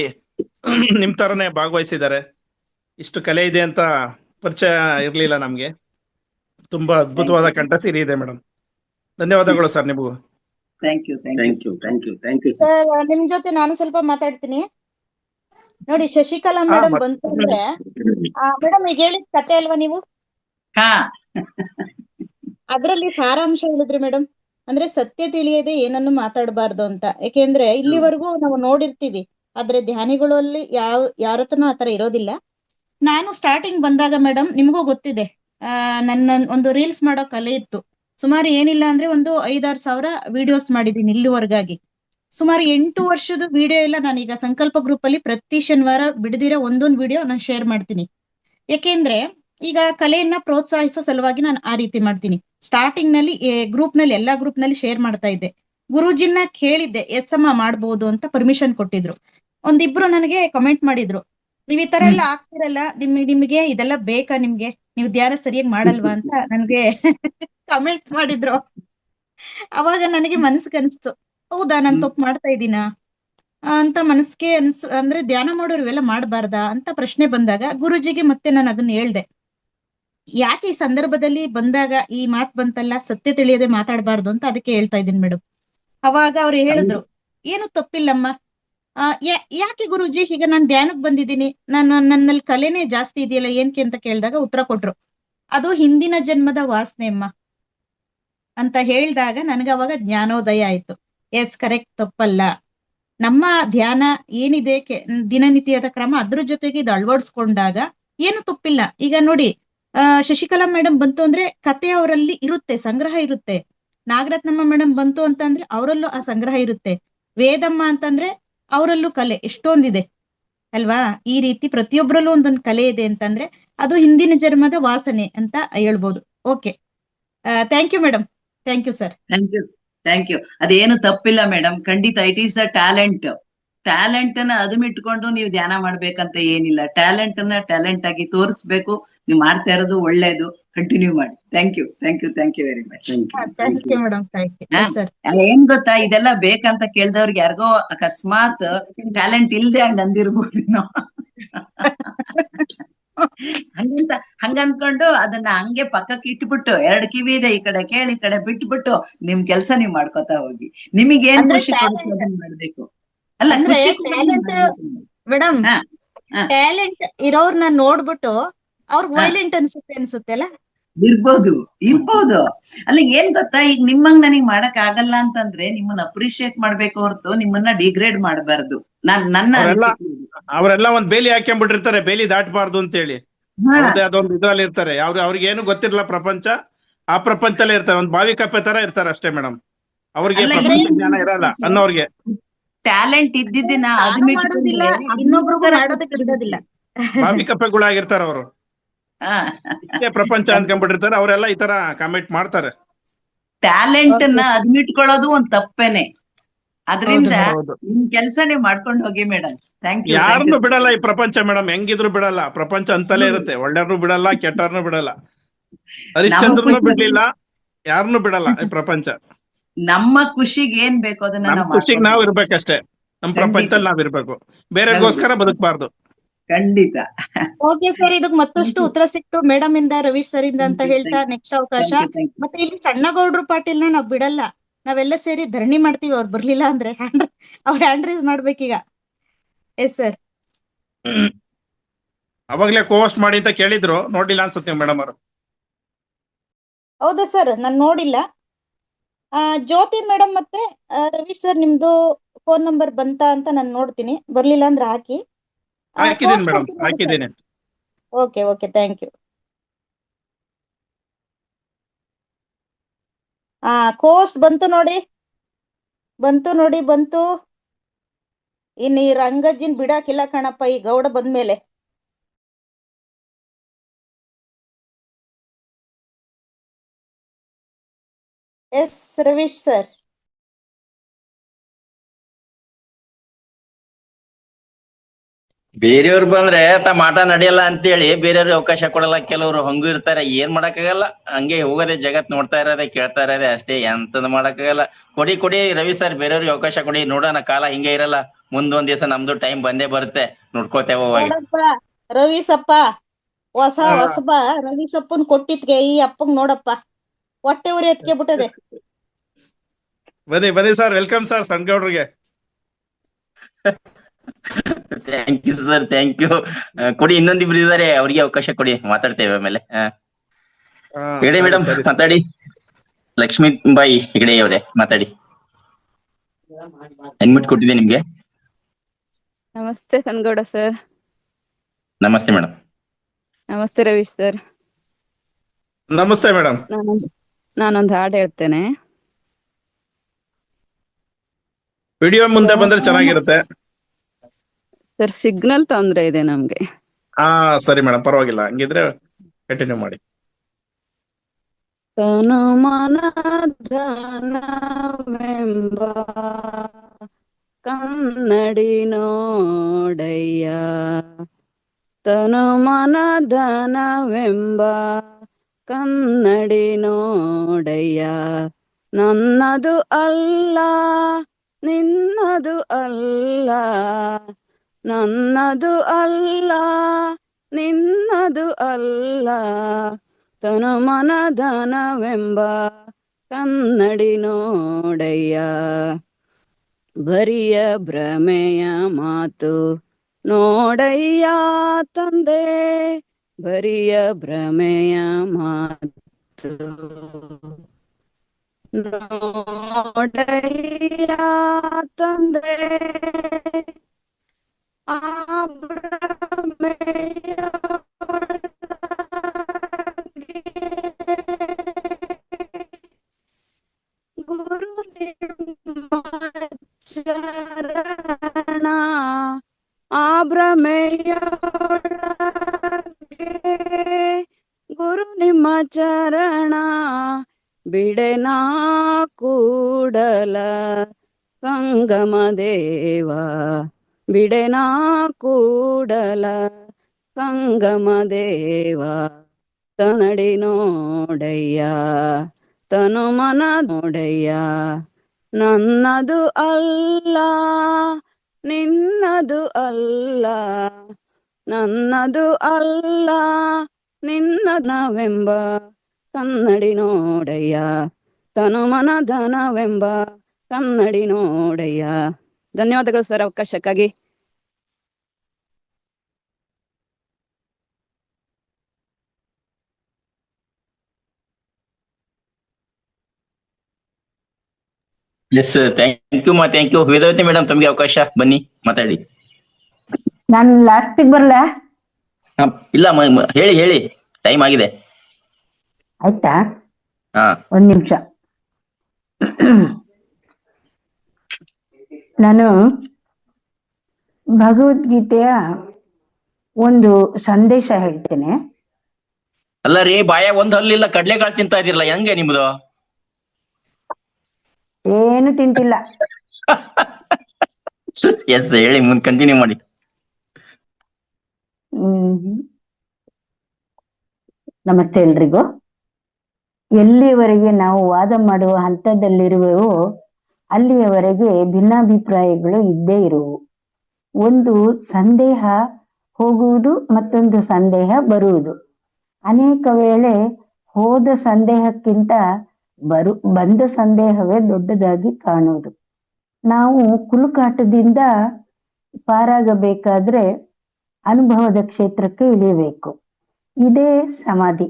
ನಿಮ್ ತರನೇ ಭಾಗವಹಿಸಿದ್ದಾರೆ. ಇಷ್ಟು ಕಲೆ ಇದೆ ಅಂತ ಪರಿಚಯ ಇರ್ಲಿಲ್ಲ ನಮ್ಗೆ. ತುಂಬಾ ಅದ್ಭುತವಾದ ಕಂಠಸಿರಿ ಇದೆ ಮೇಡಮ್. ಧನ್ಯವಾದಗಳು ಸರ್ ನಿಮಗೂ. Thank you, thank you, thank you, thank you, thank you sir. Sir ನಿಮ್ ಜೊತೆ ನಾನು ಸ್ವಲ್ಪ ಮಾತಾಡ್ತೀನಿ ನೋಡಿ. ಶಶಿಕಲಾ ಮೇಡಮ್ ಬಂತು ಅಂದ್ರೆ ಮೇಡಮ್ ಈಗ ಹೇಳಿದ ಕತೆ ಅಲ್ವಾ ನೀವು? ಹಾ, ಅದ್ರಲ್ಲಿ ಸಾರಾಂಶ ಹೇಳಿದ್ರಿ ಮೇಡಮ್. ಅಂದ್ರೆ ಸತ್ಯ ತಿಳಿಯದೆ ಏನನ್ನು ಮಾತಾಡಬಾರ್ದು ಅಂತ. ಯಾಕೆಂದ್ರೆ ಇಲ್ಲಿವರೆಗೂ ನಾವು ನೋಡಿರ್ತೀವಿ, ಆದ್ರೆ ಧ್ಯಾನಿಗಳಲ್ಲಿ ಯಾರತ್ರನೂ ಆತರ ಇರೋದಿಲ್ಲ. ನಾನು ಸ್ಟಾರ್ಟಿಂಗ್ ಬಂದಾಗ ಮೇಡಮ್, ನಿಮಗೂ ಗೊತ್ತಿದೆ, ನನ್ನ ಒಂದು ರೀಲ್ಸ್ ಮಾಡೋ ಕಲೆ ಇತ್ತು. ಸುಮಾರು ಏನಿಲ್ಲ ಅಂದ್ರೆ ಒಂದು 5-6 ಸಾವಿರ ವಿಡಿಯೋಸ್ ಮಾಡಿದೀನಿ ಇಲ್ಲಿವರೆಗಾಗಿ. ಸುಮಾರು 8 ವರ್ಷದ ವಿಡಿಯೋ ಎಲ್ಲ ನಾನೀಗ ಸಂಕಲ್ಪ ಗ್ರೂಪ್ ಅಲ್ಲಿ ಪ್ರತಿ ಶನಿವಾರ ಬಿಡದಿರೋ ಒಂದೊಂದು ವಿಡಿಯೋ ನಾನು ಶೇರ್ ಮಾಡ್ತೀನಿ. ಯಾಕೆಂದ್ರೆ ಈಗ ಕಲೆಯನ್ನ ಪ್ರೋತ್ಸಾಹಿಸೋ ಸಲುವಾಗಿ ನಾನು ಆ ರೀತಿ ಮಾಡ್ತೀನಿ. ಸ್ಟಾರ್ಟಿಂಗ್ ನಲ್ಲಿ ಗ್ರೂಪ್ ನಲ್ಲಿ ಎಲ್ಲಾ ಗ್ರೂಪ್ ನಲ್ಲಿ ಶೇರ್ ಮಾಡ್ತಾ ಇದ್ದೆ. ಗುರೂಜಿನ ಕೇಳಿದ್ದೆ, ಎಸ್ ಅಮ್ಮ ಮಾಡ್ಬೋದು ಅಂತ ಪರ್ಮಿಷನ್ ಕೊಟ್ಟಿದ್ರು. ಒಂದಿಬ್ರು ನನಗೆ ಕಮೆಂಟ್ ಮಾಡಿದ್ರು, ನೀವ್ ಈ ತರ ಎಲ್ಲ ಆಗ್ತಿರಲ್ಲ, ನಿಮ್ಗೆ ಇದೆಲ್ಲ ಬೇಕಾ, ನಿಮ್ಗೆ ನೀವು ಧ್ಯಾನ ಸರಿಯಾಗಿ ಮಾಡಲ್ವಾ ಅಂತ ನನ್ಗೆ ಕಮೆಂಟ್ ಮಾಡಿದ್ರು. ಅವಾಗ ನನಗೆ ಮನಸ್ಸಿಗೆ ಅನ್ಸ್ತು, ಹೌದಾ ನಾನ್ ತಪ್ಪು ಮಾಡ್ತಾ ಇದ್ದೀನಾ ಅಂತ ಮನಸ್ಸಿಗೆ ಅಂದ್ರೆ ಧ್ಯಾನ ಮಾಡೋರು ಇವೆಲ್ಲ ಮಾಡಬಾರ್ದಾ ಅಂತ ಪ್ರಶ್ನೆ ಬಂದಾಗ ಗುರುಜಿಗೆ ಮತ್ತೆ ನಾನು ಅದನ್ನ ಹೇಳ್ದೆ. ಯಾಕೆ ಈ ಸಂದರ್ಭದಲ್ಲಿ ಬಂದಾಗ ಈ ಮಾತು ಬಂತಲ್ಲ, ಸತ್ಯ ತಿಳಿಯದೆ ಮಾತಾಡಬಾರ್ದು ಅಂತ ಅದಕ್ಕೆ ಹೇಳ್ತಾ ಇದ್ದೀನಿ ಮೇಡಮ್. ಅವಾಗ ಅವ್ರು ಹೇಳಿದ್ರು, ಏನು ತಪ್ಪಿಲ್ಲಮ್ಮ. ಯಾಕೆ ಗುರುಜಿ, ಈಗ ನಾನು ಧ್ಯಾನಕ್ಕೆ ಬಂದಿದ್ದೀನಿ, ನನ್ನಲ್ಲಿ ಕಲೆನೇ ಜಾಸ್ತಿ ಇದೆಯಲ್ಲ ಏನಕ್ಕೆ ಅಂತ ಕೇಳಿದಾಗ ಉತ್ತರ ಕೊಟ್ರು, ಅದು ಹಿಂದಿನ ಜನ್ಮದ ವಾಸನೆ ಅಮ್ಮ ಅಂತ ಹೇಳಿದಾಗ ನನಗೆ ಅವಾಗ ಜ್ಞಾನೋದಯ ಆಯ್ತು. ಎಸ್, ಕರೆಕ್ಟ್, ತಪ್ಪಲ್ಲ. ನಮ್ಮ ಧ್ಯಾನ ಏನಿದೆ ದಿನನಿತ್ಯದ ಕ್ರಮ, ಅದ್ರ ಜೊತೆಗೆ ಇದು ಅಳವಡಿಸ್ಕೊಂಡಾಗ ಏನು ತಪ್ಪಿಲ್ಲ. ಈಗ ನೋಡಿ, ಶಶಿಕಲಾ ಮೇಡಮ್ ಬಂತು ಅಂದ್ರೆ ಕತೆ ಅವರಲ್ಲಿ ಇರುತ್ತೆ, ಸಂಗ್ರಹ ಇರುತ್ತೆ. ನಾಗರತ್ನಮ್ಮ ಮೇಡಮ್ ಬಂತು ಅಂತಂದ್ರೆ ಅವರಲ್ಲೂ ಆ ಸಂಗ್ರಹ ಇರುತ್ತೆ. ವೇದಮ್ಮ ಅಂತಂದ್ರೆ ಅವರಲ್ಲೂ ಕಲೆ ಎಷ್ಟೊಂದಿದೆ ಅಲ್ವಾ? ಈ ರೀತಿ ಪ್ರತಿಯೊಬ್ಬರಲ್ಲೂ ಒಂದೊಂದು ಕಲೆ ಇದೆ ಅಂತಂದ್ರೆ ಅದು ಹಿಂದಿನ ಜನ್ಮದ ವಾಸನೆ ಅಂತ ಹೇಳ್ಬೋದು. Okay, thank you madam. Thank you sir. Thank you, thank you. ಅದೇನು ತಪ್ಪಿಲ್ಲ ಮೇಡಮ್, ಖಂಡಿತ. It is a talent. Talent ಅನ್ನ ಅದುಮಿಟ್ಕೊಂಡು ನೀವು ಧ್ಯಾನ ಮಾಡ್ಬೇಕಂತ ಏನಿಲ್ಲ. ಟ್ಯಾಲೆಂಟ್ ಅನ್ನ ಟ್ಯಾಲೆಂಟ್ ಆಗಿ ತೋರಿಸ್ಬೇಕು. ನೀವು ಮಾಡ್ತಾ ಇರೋದು ಒಳ್ಳೇದು, ಕಂಟಿನ್ಯೂ ಮಾಡಿ. Thank you, thank you, thank you very much. Thank you madam. Thank you sir. ಏನ್ ಗೊತ್ತಾ, ಇದೆಲ್ಲ ಬೇಕಂತ ಕೇಳ್ದವ್ರಿಗೆ ಯಾರಿಗೋ ಅಕಸ್ಮಾತ್ ಟ್ಯಾಲೆಂಟ್ ಇಲ್ದೆ ಹಂಗ ಅಂದಿರ್ಬೋದು ನಾವು. ಹಂಗಂದ್ಕೊಂಡು ಅದನ್ನ ಹಂಗೆ ಪಕ್ಕಕ್ಕೆ ಇಟ್ಬಿಟ್ಟು, 2 ಕಿವಿ ಇದೆ ಈ ಕಡೆ ಕೇಳಿ ಈ ಕಡೆ ಬಿಟ್ಬಿಟ್ಟು ನಿಮ್ ಕೆಲ್ಸ ನೀವ್ ಮಾಡ್ಕೊತಾ ಹೋಗಿ. ನಿಮಗೆ ಏನ್ ಖುಷಿ ಕೊಡುತ್ತೆ ಅದನ್ನ ಮಾಡ್ಬೇಕು. ಅಲ್ಲ, ಖುಷಿ ಮೇಡಮ್, ಟ್ಯಾಲೆಂಟ್ ಇರೋರ್ನ ನೋಡ್ಬಿಟ್ಟು ಅವ್ರಿಗೆ ವೈಲೆಂಟ್ ಅನ್ಸುತ್ತೆ ಅಲ್ಲ? ಇರ್ಬೋದು. ಅಲ್ಲ, ಏನ್ ಗೊತ್ತಾ, ಈಗ ನಿಮ್ಮಂಗ್ ನನಗ್ ಮಾಡಕ್ ಆಗಲ್ಲ ಅಂತಂದ್ರೆ ನಿಮ್ಮನ್ನ ಅಪ್ರಿಶಿಯೇಟ್ ಮಾಡ್ಬೇಕು ಹೊರತು ನಿಮ್ಮನ್ನ ಡಿಗ್ರೇಡ್ ಮಾಡಬಾರ್ದು. ನನ್ನ ಅವರೆಲ್ಲ ಒಂದ್ ಬೇಲಿ ಹಾಕೊಂಡ್ಬಿಟ್ಟಿರ್ತಾರೆ, ಬೇಲಿ ದಾಟಬಾರ್ದು ಅಂತ ಹೇಳಿ. ಅದೊಂದು ಇದ್ರಲ್ಲಿ ಇರ್ತಾರೆ. ಅವ್ರಿಗೆ ಏನು ಗೊತ್ತಿರಲ್ಲ ಪ್ರಪಂಚ, ಆ ಪ್ರಪಂಚದಲ್ಲೇ ಇರ್ತಾರೆ. ಒಂದ್ ಬಾವಿ ಕಪ್ಪೆ ತರ ಇರ್ತಾರೆ ಅಷ್ಟೇ ಮೇಡಮ್. ಅವ್ರಿಗೆ ಪ್ರಪಂಚ ಜ್ಞಾನ ಇರಲ್ಲ ಅನ್ನೋರ್ಗೆ. ಟ್ಯಾಲೆಂಟ್ ಇದ್ದಿದ್ದಿನ ಇನ್ನೊಬ್ರಿಗೂ ಮಾಡೋದಕ್ಕೆ ಬಿಡೋದಿಲ್ಲ. ಬಾವಿ ಕಪ್ಪೆಗಳಾಗಿರ್ತಾರ ಅವರು. ಇಷ್ಟೇ ಪ್ರಪಂಚ ಅಂದ್ಕೊಂಡ್ಬಿಟ್ಟಿರ್ತಾರೆ. ಅವರೆಲ್ಲ ಈ ತರ ಕಾಮೆಂಟ್ ಮಾಡ್ತಾರೆ. ಟ್ಯಾಲೆಂಟ್ ಅನ್ನ ಅದ್ಮಿಟ್ಕೊಳ್ಳೋದು ಒಂದ್ ತಪ್ಪೇನೆ. ಅದರಿಂದ ನಿಮ್ ಕೆಲ್ಸ ನೀವು ಮಾಡ್ಕೊಂಡು ಹೋಗಿ ಮೇಡಮ್. Thank you. ಯಾರನ್ನು ಬಿಡಲ್ಲ ಈ ಪ್ರಪಂಚ ಮೇಡಮ್, ಹೆಂಗಿದ್ರು ಬಿಡಲ್ಲ. ಪ್ರಪಂಚ ಅಂತಲೇ ಇರುತ್ತೆ. ಒಳ್ಳೆಯವ್ರನ್ನು ಬಿಡಲ್ಲ, ಕೆಟ್ಟವ್ರನ್ನು ಬಿಡಲ್ಲ. ಹರಿಶ್ಚಂದ್ರನು ಬಿಡ್ಲಿಲ್ಲ, ಯಾರನ್ನು ಬಿಡಲ್ಲ ಈ ಪ್ರಪಂಚ. ನಮ್ಮ ಖುಷಿಗೆ ಏನ್ ಬೇಕು ಅದನ್ನ ನಮ್ ಖುಷಿಗೆ ನಾವ್ ಇರ್ಬೇಕಷ್ಟೇ. ನಮ್ ಪ್ರಪಂಚದಲ್ಲಿ ನಾವ್ ಇರ್ಬೇಕು, ಬೇರೆಗೋಸ್ಕರ ಬದುಕಬಾರ್ದು. ಖಂಡಿತ. ಓಕೆ ಸರ್, ಇದಕ್ ಮತ್ತಷ್ಟು ಉತ್ತರ ಸಿಕ್ತು ಮೇಡಮ್ ಇಂದ, ರವೀಶ್ ಸರ್ ಇಂದ ಅಂತ ಹೇಳ್ತಾ ನೆಕ್ಸ್ಟ್ ಅವಕಾಶ. ಮತ್ತೆ ಇಲ್ಲಿ ಸಣ್ಣಗೌಡ್ರು ಪಾಟೀಲ್ನ ನಾವ್ ಬಿಡಲ್ಲ, ನಾವೆಲ್ಲ ಸೇರಿ ಧರಣಿ ಮಾಡ್ತೀವಿ. ಅವ್ರು ಬರ್ಲಿಲ್ಲ ಅಂದ್ರೆ ಅವ್ರ ಹ್ಯಾಂಡ್ ರೈಸ್ ಮಾಡ್ಬೇಕೀಗ. Yes sir. ಅವಾಗ್ಲೇ ಕೋಸ್ಟ್ ಮಾಡಿ ಅಂತ ಕೇಳಿದ್ರು, ನೋಡಿಲ್ಲ ಅನ್ಸುತ್ತೆ ಮೇಡಮ್ ಅವರು. ಹೌದಾ ಸರ್? ನಾನ್ ನೋಡಿಲ್ಲ. ಜ್ಯೋತಿ ಮೇಡಮ್ ಮತ್ತೆ ರವೀಶ್ ಸರ್, ನಿಮ್ದು ಫೋನ್ ನಂಬರ್ ಬಂತಾ ಅಂತ ನಾನು ನೋಡ್ತೀನಿ. ಬರ್ಲಿಲ್ಲ ಅಂದ್ರೆ ಹಾಕಿ. ಹಾಕಿದ್ದೀನಿ ಮೇಡಮ್, ಹಾಕಿದ್ದೀನಿ. Okay okay, thank you. ಕೋಸ್ಟ್ ಬಂತು ನೋಡಿ. ಇನ್ ಈ ರಂಗಜ್ಜಿನ್ ಬಿಡಾಕಿಲ್ಲ ಕಣಪ್ಪ ಈ ಗೌಡ ಬಂದ್ಮೇಲೆ. Yes Ravish sir. ಬೇರೆಯವ್ರು ಬಂದ್ರೆ ಮಾಟ ನಡೆಯಲ್ಲ ಅಂತೇಳಿ ಬೇರೆಯವ್ರಿಗೆ ಅವಕಾಶ ಕೊಡಲ್ಲ. ಕೆಲವ್ರು ಹಂಗೂ ಇರ್ತಾರೆ, ಏನ್ ಮಾಡಕ್ಕಾಗಲ್ಲ. ಹಂಗೆ ಹೋಗೋದೇ, ಜಗತ್ ನೋಡ್ತಾ ಇರೋದೇ, ಕೇಳ್ತಾ ಇರೋದೇ ಅಷ್ಟೇ, ಎಂತದ್ ಮಾಡಕ್ಕಾಗಲ್ಲ. ಕೊಡಿ ರವಿ ಸರ್, ಬೇರೆಯವ್ರಿಗೆ ಅವಕಾಶ ಕೊಡಿ, ನೋಡೋಣ. ಕಾಲ ಹಿಂಗೆ ಇರಲ್ಲ, ಮುಂದೊಂದ್ ದಿವಸ ನಮ್ದು ಟೈಮ್ ಬಂದೇ ಬರುತ್ತೆ, ನೋಡ್ಕೋತೇವ ಹೋಗಿ. ನೋಡಪ್ಪ ರವೀಸಪ್ಪ, ಹೊಸಬ ರವೀಸಪ್ಪನ್ ಕೊಟ್ಟಿದ್ಗೆ ಈ ಅಪ್ಪಂಗ್ ನೋಡಪ್ಪ ಹೊಟ್ಟೆ ಉರಿ ಎತ್ಕೆ ಬಿಟ್ಟದೆ. ಬನ್ನಿ ಸರ್, ವೆಲ್ಕಮ್ ಸರ್ ಸಣ್ಗೌಡ್ರಿಗೆ. Thank you sir, thank you. ಕೊಡಿ, ಇನ್ನೊಂದಿಬ್ರು ಇದಾರೆ, ಅವ್ರಿಗೆ ಅವಕಾಶ ಕೊಡಿ, ಮಾತಾಡ್ತೇವೆ ಆಮೇಲೆ. ಹೇಳಿ ಮೇಡಮ್, ಮಾತಾಡಿ. ಲಕ್ಷ್ಮೀ ಬಾಯಿ ಹೆಗಡೆ ಅವರೇ ಮಾತಾಡಿ. ಅನ್ಮಿಟ್ ಕೊಟ್ಟಿದೆ ನಿಮ್ಗೆ. ನಮಸ್ತೆ ಸನ್ಗೌಡ ಸರ್. ನಮಸ್ತೆ ಮೇಡಮ್. ನಮಸ್ತೆ ರವೀಶ್ ಸರ್. ನಮಸ್ತೆ ಮೇಡಮ್. ನಾನೊಂದು ಹಾಡು ಹೇಳ್ತೇನೆ. ವಿಡಿಯೋ ಮುಂದೆ ಬಂದ್ರೆ ಚೆನ್ನಾಗಿರುತ್ತೆ ಸರ್. ಸಿಗ್ನಲ್ ತೊಂದ್ರೆ ಇದೆ ನಮ್ಗೆ. ಸರಿ ಮೇಡಮ್, ಪರವಾಗಿಲ್ಲ, ಹಂಗಿದ್ರೆ ಕಂಟಿನ್ಯೂ ಮಾಡಿ. ತನು ಮನ ಧನವೆಂಬ ಕನ್ನಡಿ ನೋಡಯ್ಯ, ತನು ಮನ ಧನವೆಂಬ ಕನ್ನಡಿ ನೋಡಯ್ಯ, ನನ್ನದು ಅಲ್ಲ ನಿನ್ನದು ಅಲ್ಲ, ನನ್ನದು ಅಲ್ಲ ನಿನ್ನದು ಅಲ್ಲ, ತನು ಮನ ಧನವೆಂಬ ಕನ್ನಡಿ ನೋಡಯ್ಯ. ಬರಿಯ ಭ್ರಮೆಯ ಮಾತು ನೋಡಯ್ಯ ತಂದೆ, ಬರಿಯ ಭ್ರಮೆಯ ಮಾತು ನೋಡಯ್ಯ ತಂದೆ, ಆ ಭ್ರಮೆಯ ಗುರು ಚರಣ, ಆ ಭ್ರಮೆಯೊಳಗೆ ಗುರು ನಿಮ್ಮ ಚರಣ, ಬಿಡೆನಾ ಕೂಡಲ ಸಂಗಮ ದೇವ, ಬಿಡೆನಾ ಕೂಡಲ ಸಂಗಮ ದೇವ, ತನಡಿ ನೋಡಯ್ಯ ತನು ಮನ ನೋಡಯ್ಯ, ನನ್ನದು ಅಲ್ಲ ನಿನ್ನದು ಅಲ್ಲ, ನನ್ನದು ಅಲ್ಲ ನಿನ್ನದವೆಂಬ ಕನ್ನಡಿ ನೋಡಯ್ಯ, ತನು ಮನ ಧನವೆಂಬ ಕನ್ನಡಿ ನೋಡಯ್ಯ. ಧನ್ಯವಾದಗಳು ಸರ್ ಅವಕಾಶಕ್ಕಾಗಿ. Yes, thank you Vedavati madam, ತಮ್ಗೆ ಅವಕಾಶ, ಬನ್ನಿ ಮಾತಾಡಿ. ನಾನು ಲಾಸ್ಟಿಗೆ ಬರ್ಲಾ? ಇಲ್ಲ, ಹೇಳಿ, ಟೈಮ್ ಆಗಿದೆ. ಆಯ್ತಾ? ಹಾ, ಒಂದ್ ನಿಮಿಷ. ನಾನು ಭಗವದ್ಗೀತೆಯ ಒಂದು ಸಂದೇಶ ಹೇಳ್ತೇನೆ. ಅಲ್ಲ ರೀ, ಬಾಯ ಒಂದ್ ಹಲ್ಲಿಲ್ಲ, ಕಡ್ಲೆಕಾಳು ತಿಂತಾ ಇದಿರಲ್ಲ, ಹೆಂಗೆ ನಿಮ್ದು? ಏನು ತಿಂತಿಲ್ಲ. ಎಸ್, ಹೇಳಿ, ಮುಂದೆ ಕಂಟಿನ್ಯೂ ಮಾಡಿ. ನಮಸ್ತೆ ಎಲ್ರಿಗೂ. ಎಲ್ಲಿಯವರೆಗೆ ನಾವು ವಾದ ಮಾಡುವ ಹಂತದಲ್ಲಿರುವೆವೋ ಅಲ್ಲಿಯವರೆಗೆ ಭಿನ್ನಾಭಿಪ್ರಾಯಗಳು ಇದ್ದೇ ಇರುವು. ಒಂದು ಸಂದೇಹ ಹೋಗುವುದು, ಮತ್ತೊಂದು ಸಂದೇಹ ಬರುವುದು. ಅನೇಕ ವೇಳೆ ಹೋದ ಸಂದೇಹಕ್ಕಿಂತ ಬಂದ ಸಂದೇಹವೇ ದೊಡ್ಡದಾಗಿ ಕಾಣುವುದು. ನಾವು ಕುಲುಕಾಟದಿಂದ ಪಾರಾಗಬೇಕಾದ್ರೆ ಅನುಭವದ ಕ್ಷೇತ್ರಕ್ಕೆ ಇಳಿಯಬೇಕು. ಇದೇ ಸಮಾಧಿ.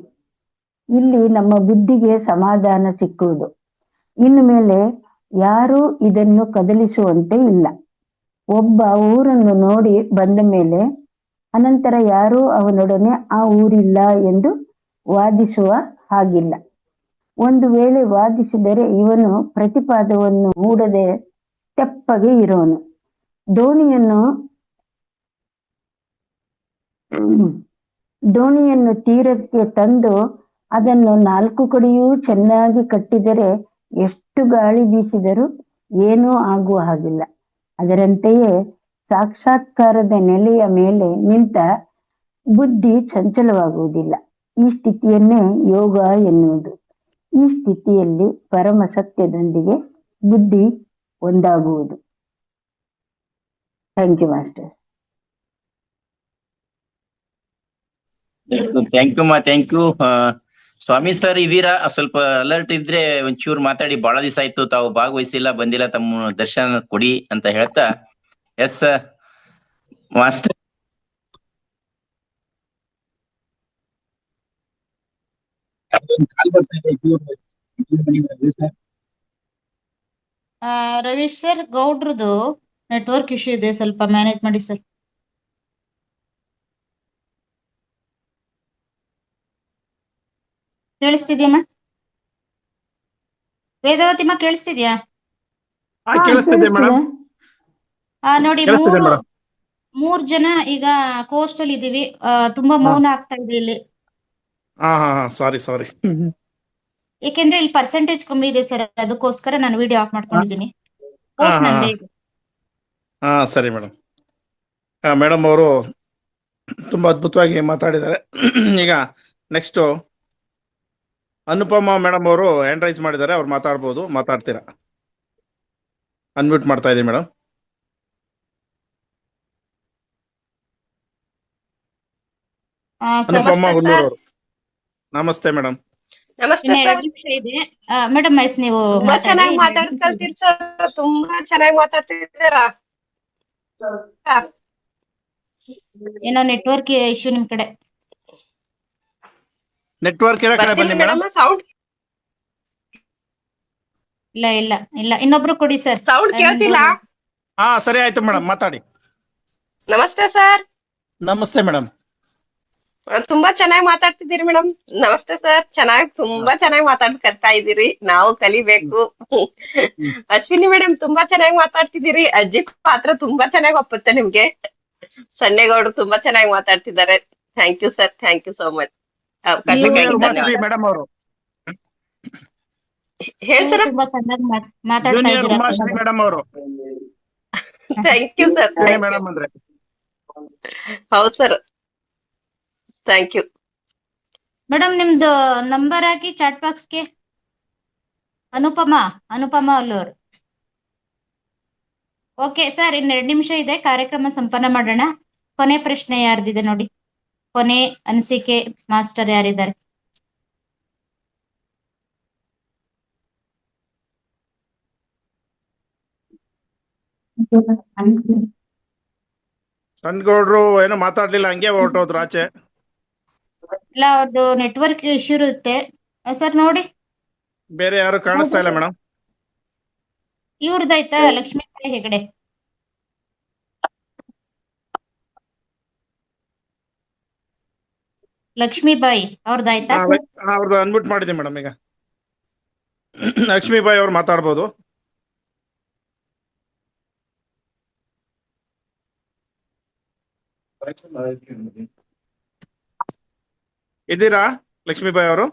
ಇಲ್ಲಿ ನಮ್ಮ ಬುದ್ಧಿಗೆ ಸಮಾಧಾನ ಸಿಕ್ಕುವುದು. ಇನ್ನು ಮೇಲೆ ಯಾರೂ ಇದನ್ನು ಕದಲಿಸುವಂತೆ ಇಲ್ಲ. ಒಬ್ಬ ಊರನ್ನು ನೋಡಿ ಬಂದ ಮೇಲೆ ಅನಂತರ ಯಾರೂ ಅವನೊಡನೆ ಆ ಊರಿಲ್ಲ ಎಂದು ವಾದಿಸುವ ಹಾಗಿಲ್ಲ. ಒಂದು ವೇಳೆ ವಾದಿಸಿದರೆ ಇವನು ಪ್ರತಿಪಾದವನ್ನು ಹೂಡದೆ ತೆಪ್ಪಗೆ ಇರೋನು. ದೋಣಿಯನ್ನು ದೋಣಿಯನ್ನು ತೀರಕ್ಕೆ ತಂದು ಅದನ್ನು 4 ಕಡೆಯೂ ಚೆನ್ನಾಗಿ ಕಟ್ಟಿದರೆ ಎಷ್ಟು ಗಾಳಿ ಬೀಸಿದರೂ ಏನೂ ಆಗುವ ಹಾಗಿಲ್ಲ. ಅದರಂತೆಯೇ ಸಾಕ್ಷಾತ್ಕಾರದ ನೆಲೆಯ ಮೇಲೆ ನಿಂತ ಬುದ್ಧಿ ಚಂಚಲವಾಗುವುದಿಲ್ಲ. ಈ ಸ್ಥಿತಿಯನ್ನೇ ಯೋಗ ಎನ್ನುವುದು. ಈ ಸ್ಥಿತಿಯಲ್ಲಿ ಪರಮ ಸತ್ಯದೊಂದಿಗೆ ಬುದ್ಧಿ ಒಂದಾಗುವುದು. Thank you master. Thank you Swamy sir. ಇದೀರಾ? ಸ್ವಲ್ಪ ಅಲರ್ಟ್ ಇದ್ರೆ ಒಂಚೂರು ಮಾತಾಡಿ. ಬಹಳ ದಿವಸ ಆಯ್ತು ತಾವು ಭಾಗವಹಿಸಿಲ್ಲ, ಬಂದಿಲ್ಲ, ತಮ್ಮ ದರ್ಶನ ಕೊಡಿ ಅಂತ ಹೇಳ್ತಾ. Yes master. ರವೀಶ್ ಸರ್, ಗೌಡ್ರದು ನೆಟ್ವರ್ಕ್ ಇಶ್ಯೂ ಇದೆ, ಸ್ವಲ್ಪ ಮ್ಯಾನೇಜ್ ಮಾಡಿ ಸರ್. ಕೇಳಿಸ್ತಿದ್ಯಮ್ಮ? ವೇದಾವತಿಮ್ಮ ಕೇಳಿಸ್ತಿದ್ಯಾ? ಕೇಳಿಸ್ತಿದೆ ಮೇಡಮ್. ನೋಡಿ, ಕೇಳಿಸ್ತಿದೆ ಮೇಡಮ್. 3 ಜನ ಈಗ ಕೋಸ್ಟಲ್ ಇದೀವಿ. ತುಂಬಾ ಮೌನ ಆಗ್ತಾ ಇದೆ ಇಲ್ಲಿ. ಸಾರಿ. ಏಕೆಂದ್ರೆ ಇಲ್ಲಿ ಪರ್ಸೆಂಟೇಜ್ ಕಮ್ಮಿ ಇದೆ ಸರ್, ಅದಕ್ಕೋಸ್ಕರ ನಾನು ವಿಡಿಯೋ ಆಫ್ ಮಾಡ್ಕೊಂಡಿದ್ದೀನಿ. ಸರಿ ಮೇಡಮ್. ಮೇಡಮ್ ಅವರು ತುಂಬಾ ಅದ್ಭುತವಾಗಿ ಮಾತಾಡಿದ್ದಾರೆ. ಈಗ ನೆಕ್ಸ್ಟ್ ಅನುಪಮ ಮೇಡಮ್ ಅವರು ಹ್ಯಾಂಡ್ ರೈಸ್ ಮಾಡಿದ್ದಾರೆ, ಅವ್ರು ಮಾತಾಡ್ಬೋದು. ಮಾತಾಡ್ತೀರಾ? ಅನ್ಮ್ಯೂಟ್ ಮಾಡ್ತಾ ಇದ್ದೀನಿ ಮೇಡಮ್. ಅನುಪಮ ಹುಲ್ಲೂರು ಅವರು. ನಮಸ್ತೆ ಮೇಡಮ್. ನಮಸ್ತೆ ಇನ್ನು 2 ಸರ್. ನಿಮಿಷ ಇದೆ ಮೇಡಮ್. ನೀವು ತುಂಬಾ ಚೆನ್ನಾಗಿ ಮಾತಾಡ್ತಿರ್ತೀರಿ ಸರ್. ತುಂಬಾ ಚೆನ್ನಾಗಿ ಮಾತಾಡ್ತಿದ್ದೀರಾ. ಏನೋ ನೆಟ್ವರ್ಕ್ ಇಶ್ಯೂ ನಿಮ್ ಕಡೆ. ನೆಟ್ವರ್ಕ್ ಇರೋ ಕಡೆ ಬನ್ನಿ ಮೇಡಮ್. ಸೌಂಡ್ ಇಲ್ಲ, ಇನ್ನೊಬ್ರು ಕೊಡಿ ಸರ್. ಸೌಂಡ್ ಕೇಳ್ತಿಲ್ಲ. ಸರಿ ಆಯ್ತು ಮೇಡಮ್, ಮಾತಾಡಿ. ನಮಸ್ತೆ ಸರ್. ನಮಸ್ತೆ ಮೇಡಮ್. ತುಂಬಾ ಚೆನ್ನಾಗಿ ಮಾತಾಡ್ತಿದ್ದೀರಿ ಮೇಡಮ್. ನಮಸ್ತೆ ಸರ್. ತುಂಬಾ ಚೆನ್ನಾಗಿ ಮಾತಾಡ್ತಾ ಇದ್ದೀರಿ. ನಾವು ಕಲಿಬೇಕು. ಅಶ್ವಿನಿ ಮೇಡಮ್ ತುಂಬಾ ಚೆನ್ನಾಗಿ ಮಾತಾಡ್ತಿದ್ದೀರಿ. ಅಜ್ಜಿ ಪಾತ್ರ ತುಂಬಾ ಚೆನ್ನಾಗಿ ಒಪ್ಪುತ್ತೆ ನಿಮ್ಗೆ. ಸನ್ನೇಗೌಡರು ತುಂಬಾ ಚೆನ್ನಾಗಿ ಮಾತಾಡ್ತಿದ್ದಾರೆ. Thank you sir. Thank you so much. Madam ಅವರು ಹೇಳ್ತಾರ. ತುಂಬಾ ಚೆನ್ನಾಗಿ ಮಾತಾಡ್ತಾ ಇದ್ದೀರಾ ಮೇಡಮ್ ಅವರು. Thank you sir. ಮೇಡಮ್ ಅಂದ್ರೆ ಹೌದು ಸರ್. Thank you madam. ನಿಮ್ದು ನಂಬರ್ ಹಾಕಿ ಚಾಟ್ ಬಾಕ್ಸ್ಗೆ. ಅನುಪಮ ಅಲ್ಲೂರು. ಓಕೆ ಸರ್, ಇನ್ನು 2 ನಿಮಿಷ ಇದೆ, ಕಾರ್ಯಕ್ರಮ ಸಂಪನ್ನ ಮಾಡೋಣ. ಕೊನೆ ಪ್ರಶ್ನೆ ಯಾರ್ದಿದೆ ನೋಡಿ? ಕೊನೆ ಅನಿಸಿಕೆ ಮಾಸ್ಟರ್ ಯಾರಿದ್ದಾರೆ? ಸಣ್ಗೌಡ್ರು ಏನೋ ಮಾತಾಡ್ಲಿಲ್ಲ, ಹಂಗೆ ಹೊರಟೋದ್ರು ಆಚೆ. ಇಲ್ಲ, ಅವ್ರದ್ದು ನೆಟ್ವರ್ಕ್ ಇಶ್ಯೂ ಇರುತ್ತೆ ಸರ್. ನೋಡಿ, ಬೇರೆ ಯಾರು ಕಾಣಿಸ್ತಾ ಇಲ್ಲ ಮೇಡಮ್. ಇವ್ರದ್ದಾಯ್ತಾ? ಲಕ್ಷ್ಮೀಬಾಯಿ ಹೆಗಡೆ. ಲಕ್ಷ್ಮೀಬಾಯಿ ಅವ್ರದ್ದಾಯ್ತಾ? ಅವ್ರದ್ದು ಅನ್ಮ್ಯೂಟ್ ಮಾಡಿದ್ದೀನಿ ಮೇಡಮ್. ಈಗ ಲಕ್ಷ್ಮೀಬಾಯಿ ಅವ್ರು ಮಾತಾಡ್ಬೋದು. ಇದ್ದೀರಾ ಲಕ್ಷ್ಮೀಬಾಯಿ ಅವರು?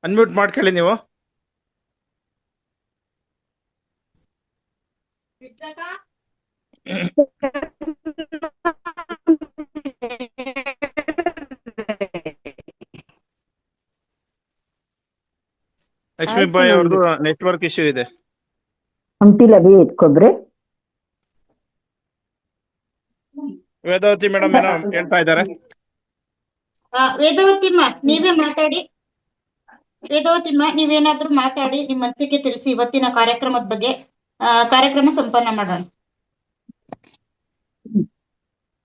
ಅನ್ಮ್ಯೂಟ್ ಮಾಡ್ಕೊಳ್ಳಿ ನೀವು. ಲಕ್ಷ್ಮೀಬಾಯಿ ಅವ್ರದ್ದು ನೆಟ್ವರ್ಕ್ ಇಶ್ಯೂ ಇದೆ. ಹಂಪಿಲವಿ ಎತ್ಕೊಬ್ರಿ. ವೇದಾವತಿ ಮೇಡಮ್ ಏನೋ ಹೇಳ್ತಾ ಇದ್ದಾರೆ. ವೇದಾವತಿಮ್ಮ ನೀವೇ ಮಾತಾಡಿ. ವೇದಾವತಿಮ್ಮ ನೀವೇನಾದ್ರೂ ಮಾತಾಡಿ, ನಿಮ್ಮ ಅನಿಸಿಕೆ ತಿಳಿಸಿ ಇವತ್ತಿನ ಕಾರ್ಯಕ್ರಮದ ಬಗ್ಗೆ. ಕಾರ್ಯಕ್ರಮ ಸಂಪನ್ನ ಮಾಡೋಣ.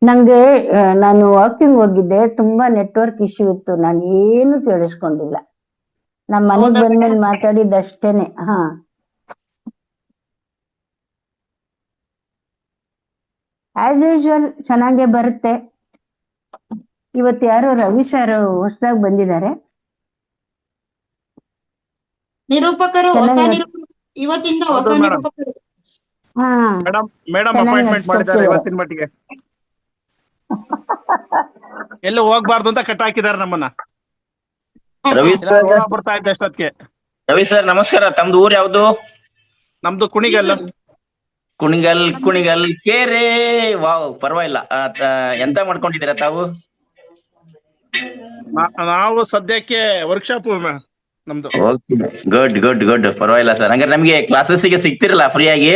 ನಂಗೆ ನಾನು ವಾಕಿಂಗ್ ಹೋಗಿದ್ದೆ, ತುಂಬಾ ನೆಟ್ವರ್ಕ್ ಇಶ್ಯೂ ಇತ್ತು, ನಾನು ಏನು ಕೇಳಿಸ್ಕೊಂಡಿಲ್ಲ. ನಮ್ಮ ಮನೆಗ್ ಬಂದ್ಮೇಲೆ ಮಾತಾಡಿದಷ್ಟೇನೆ. ಆಸ್ ಯೂಶುವಲ್ ಚೆನ್ನಾಗೇ ಬರುತ್ತೆ. ಇವತ್ತು ಯಾರೋ ರವಿ ಸರ್ ಹೊಸದಾಗಿ ಬಂದಿದ್ದಾರೆ. ನಿರೂಪಕರು ಇವತ್ತಿಂದ ಹೊಸ ನಿರೂಪಕರು. ಹಾ ಮೇಡಮ್ ಮೇಡಮ್ ಚೆನ್ನಾಗಿ ಅಪಾಯಿಂಟ್ಮೆಂಟ್ ಮಾಡಿದ್ದಾರೆ ನಡ್ಸ್ಕೊಡ್ತಿದ್ದಾರೆ. ಇವತ್ತಿನ ಮಟ್ಟಿಗೆ. ಎಲ್ಲೂ ಹೋಗ್ಬಾರ್ದು ಅಂತ ಕಟ್ ಹಾಕಿದ್ದಾರೆ ನಮ್ಮನ್ನ. ರವಿ ಇಲ್ಲ ಸರ್, ರೋಣ ಬರ್ತಾ ಇದ್ದ ಅಷ್ಟೊತ್ತಿಗೆ. ರವಿ ಸರ್ ನಮಸ್ಕಾರ. ತಮ್ದು ಊರ್ ಯಾವ್ದು? ನಮ್ದು ಕುಣಿಗಲ್. ಕುಣಿಗಲ್ ಕೇರೆ. ವಾವ್, ಪರವಾಗಿಲ್ಲ. ಎಂತ ಮಾಡ್ಕೊಂಡಿದ್ದೀರಾ ತಾವು? ನಾವು ಸದ್ಯಕ್ಕೆ ವರ್ಕ್ಶಾಪ್ ನಮ್ದು. ಗುಡ್ ಗುಡ್ ಗುಡ್, ಪರವಾಗಿಲ್ಲ ಸರ್. ಹಂಗಾರೆ ನಮ್ಗೆ ಕ್ಲಾಸಸ್ ಗೆ ಸಿಗ್ತಿರಲ್ಲ ಫ್ರೀ ಆಗಿ?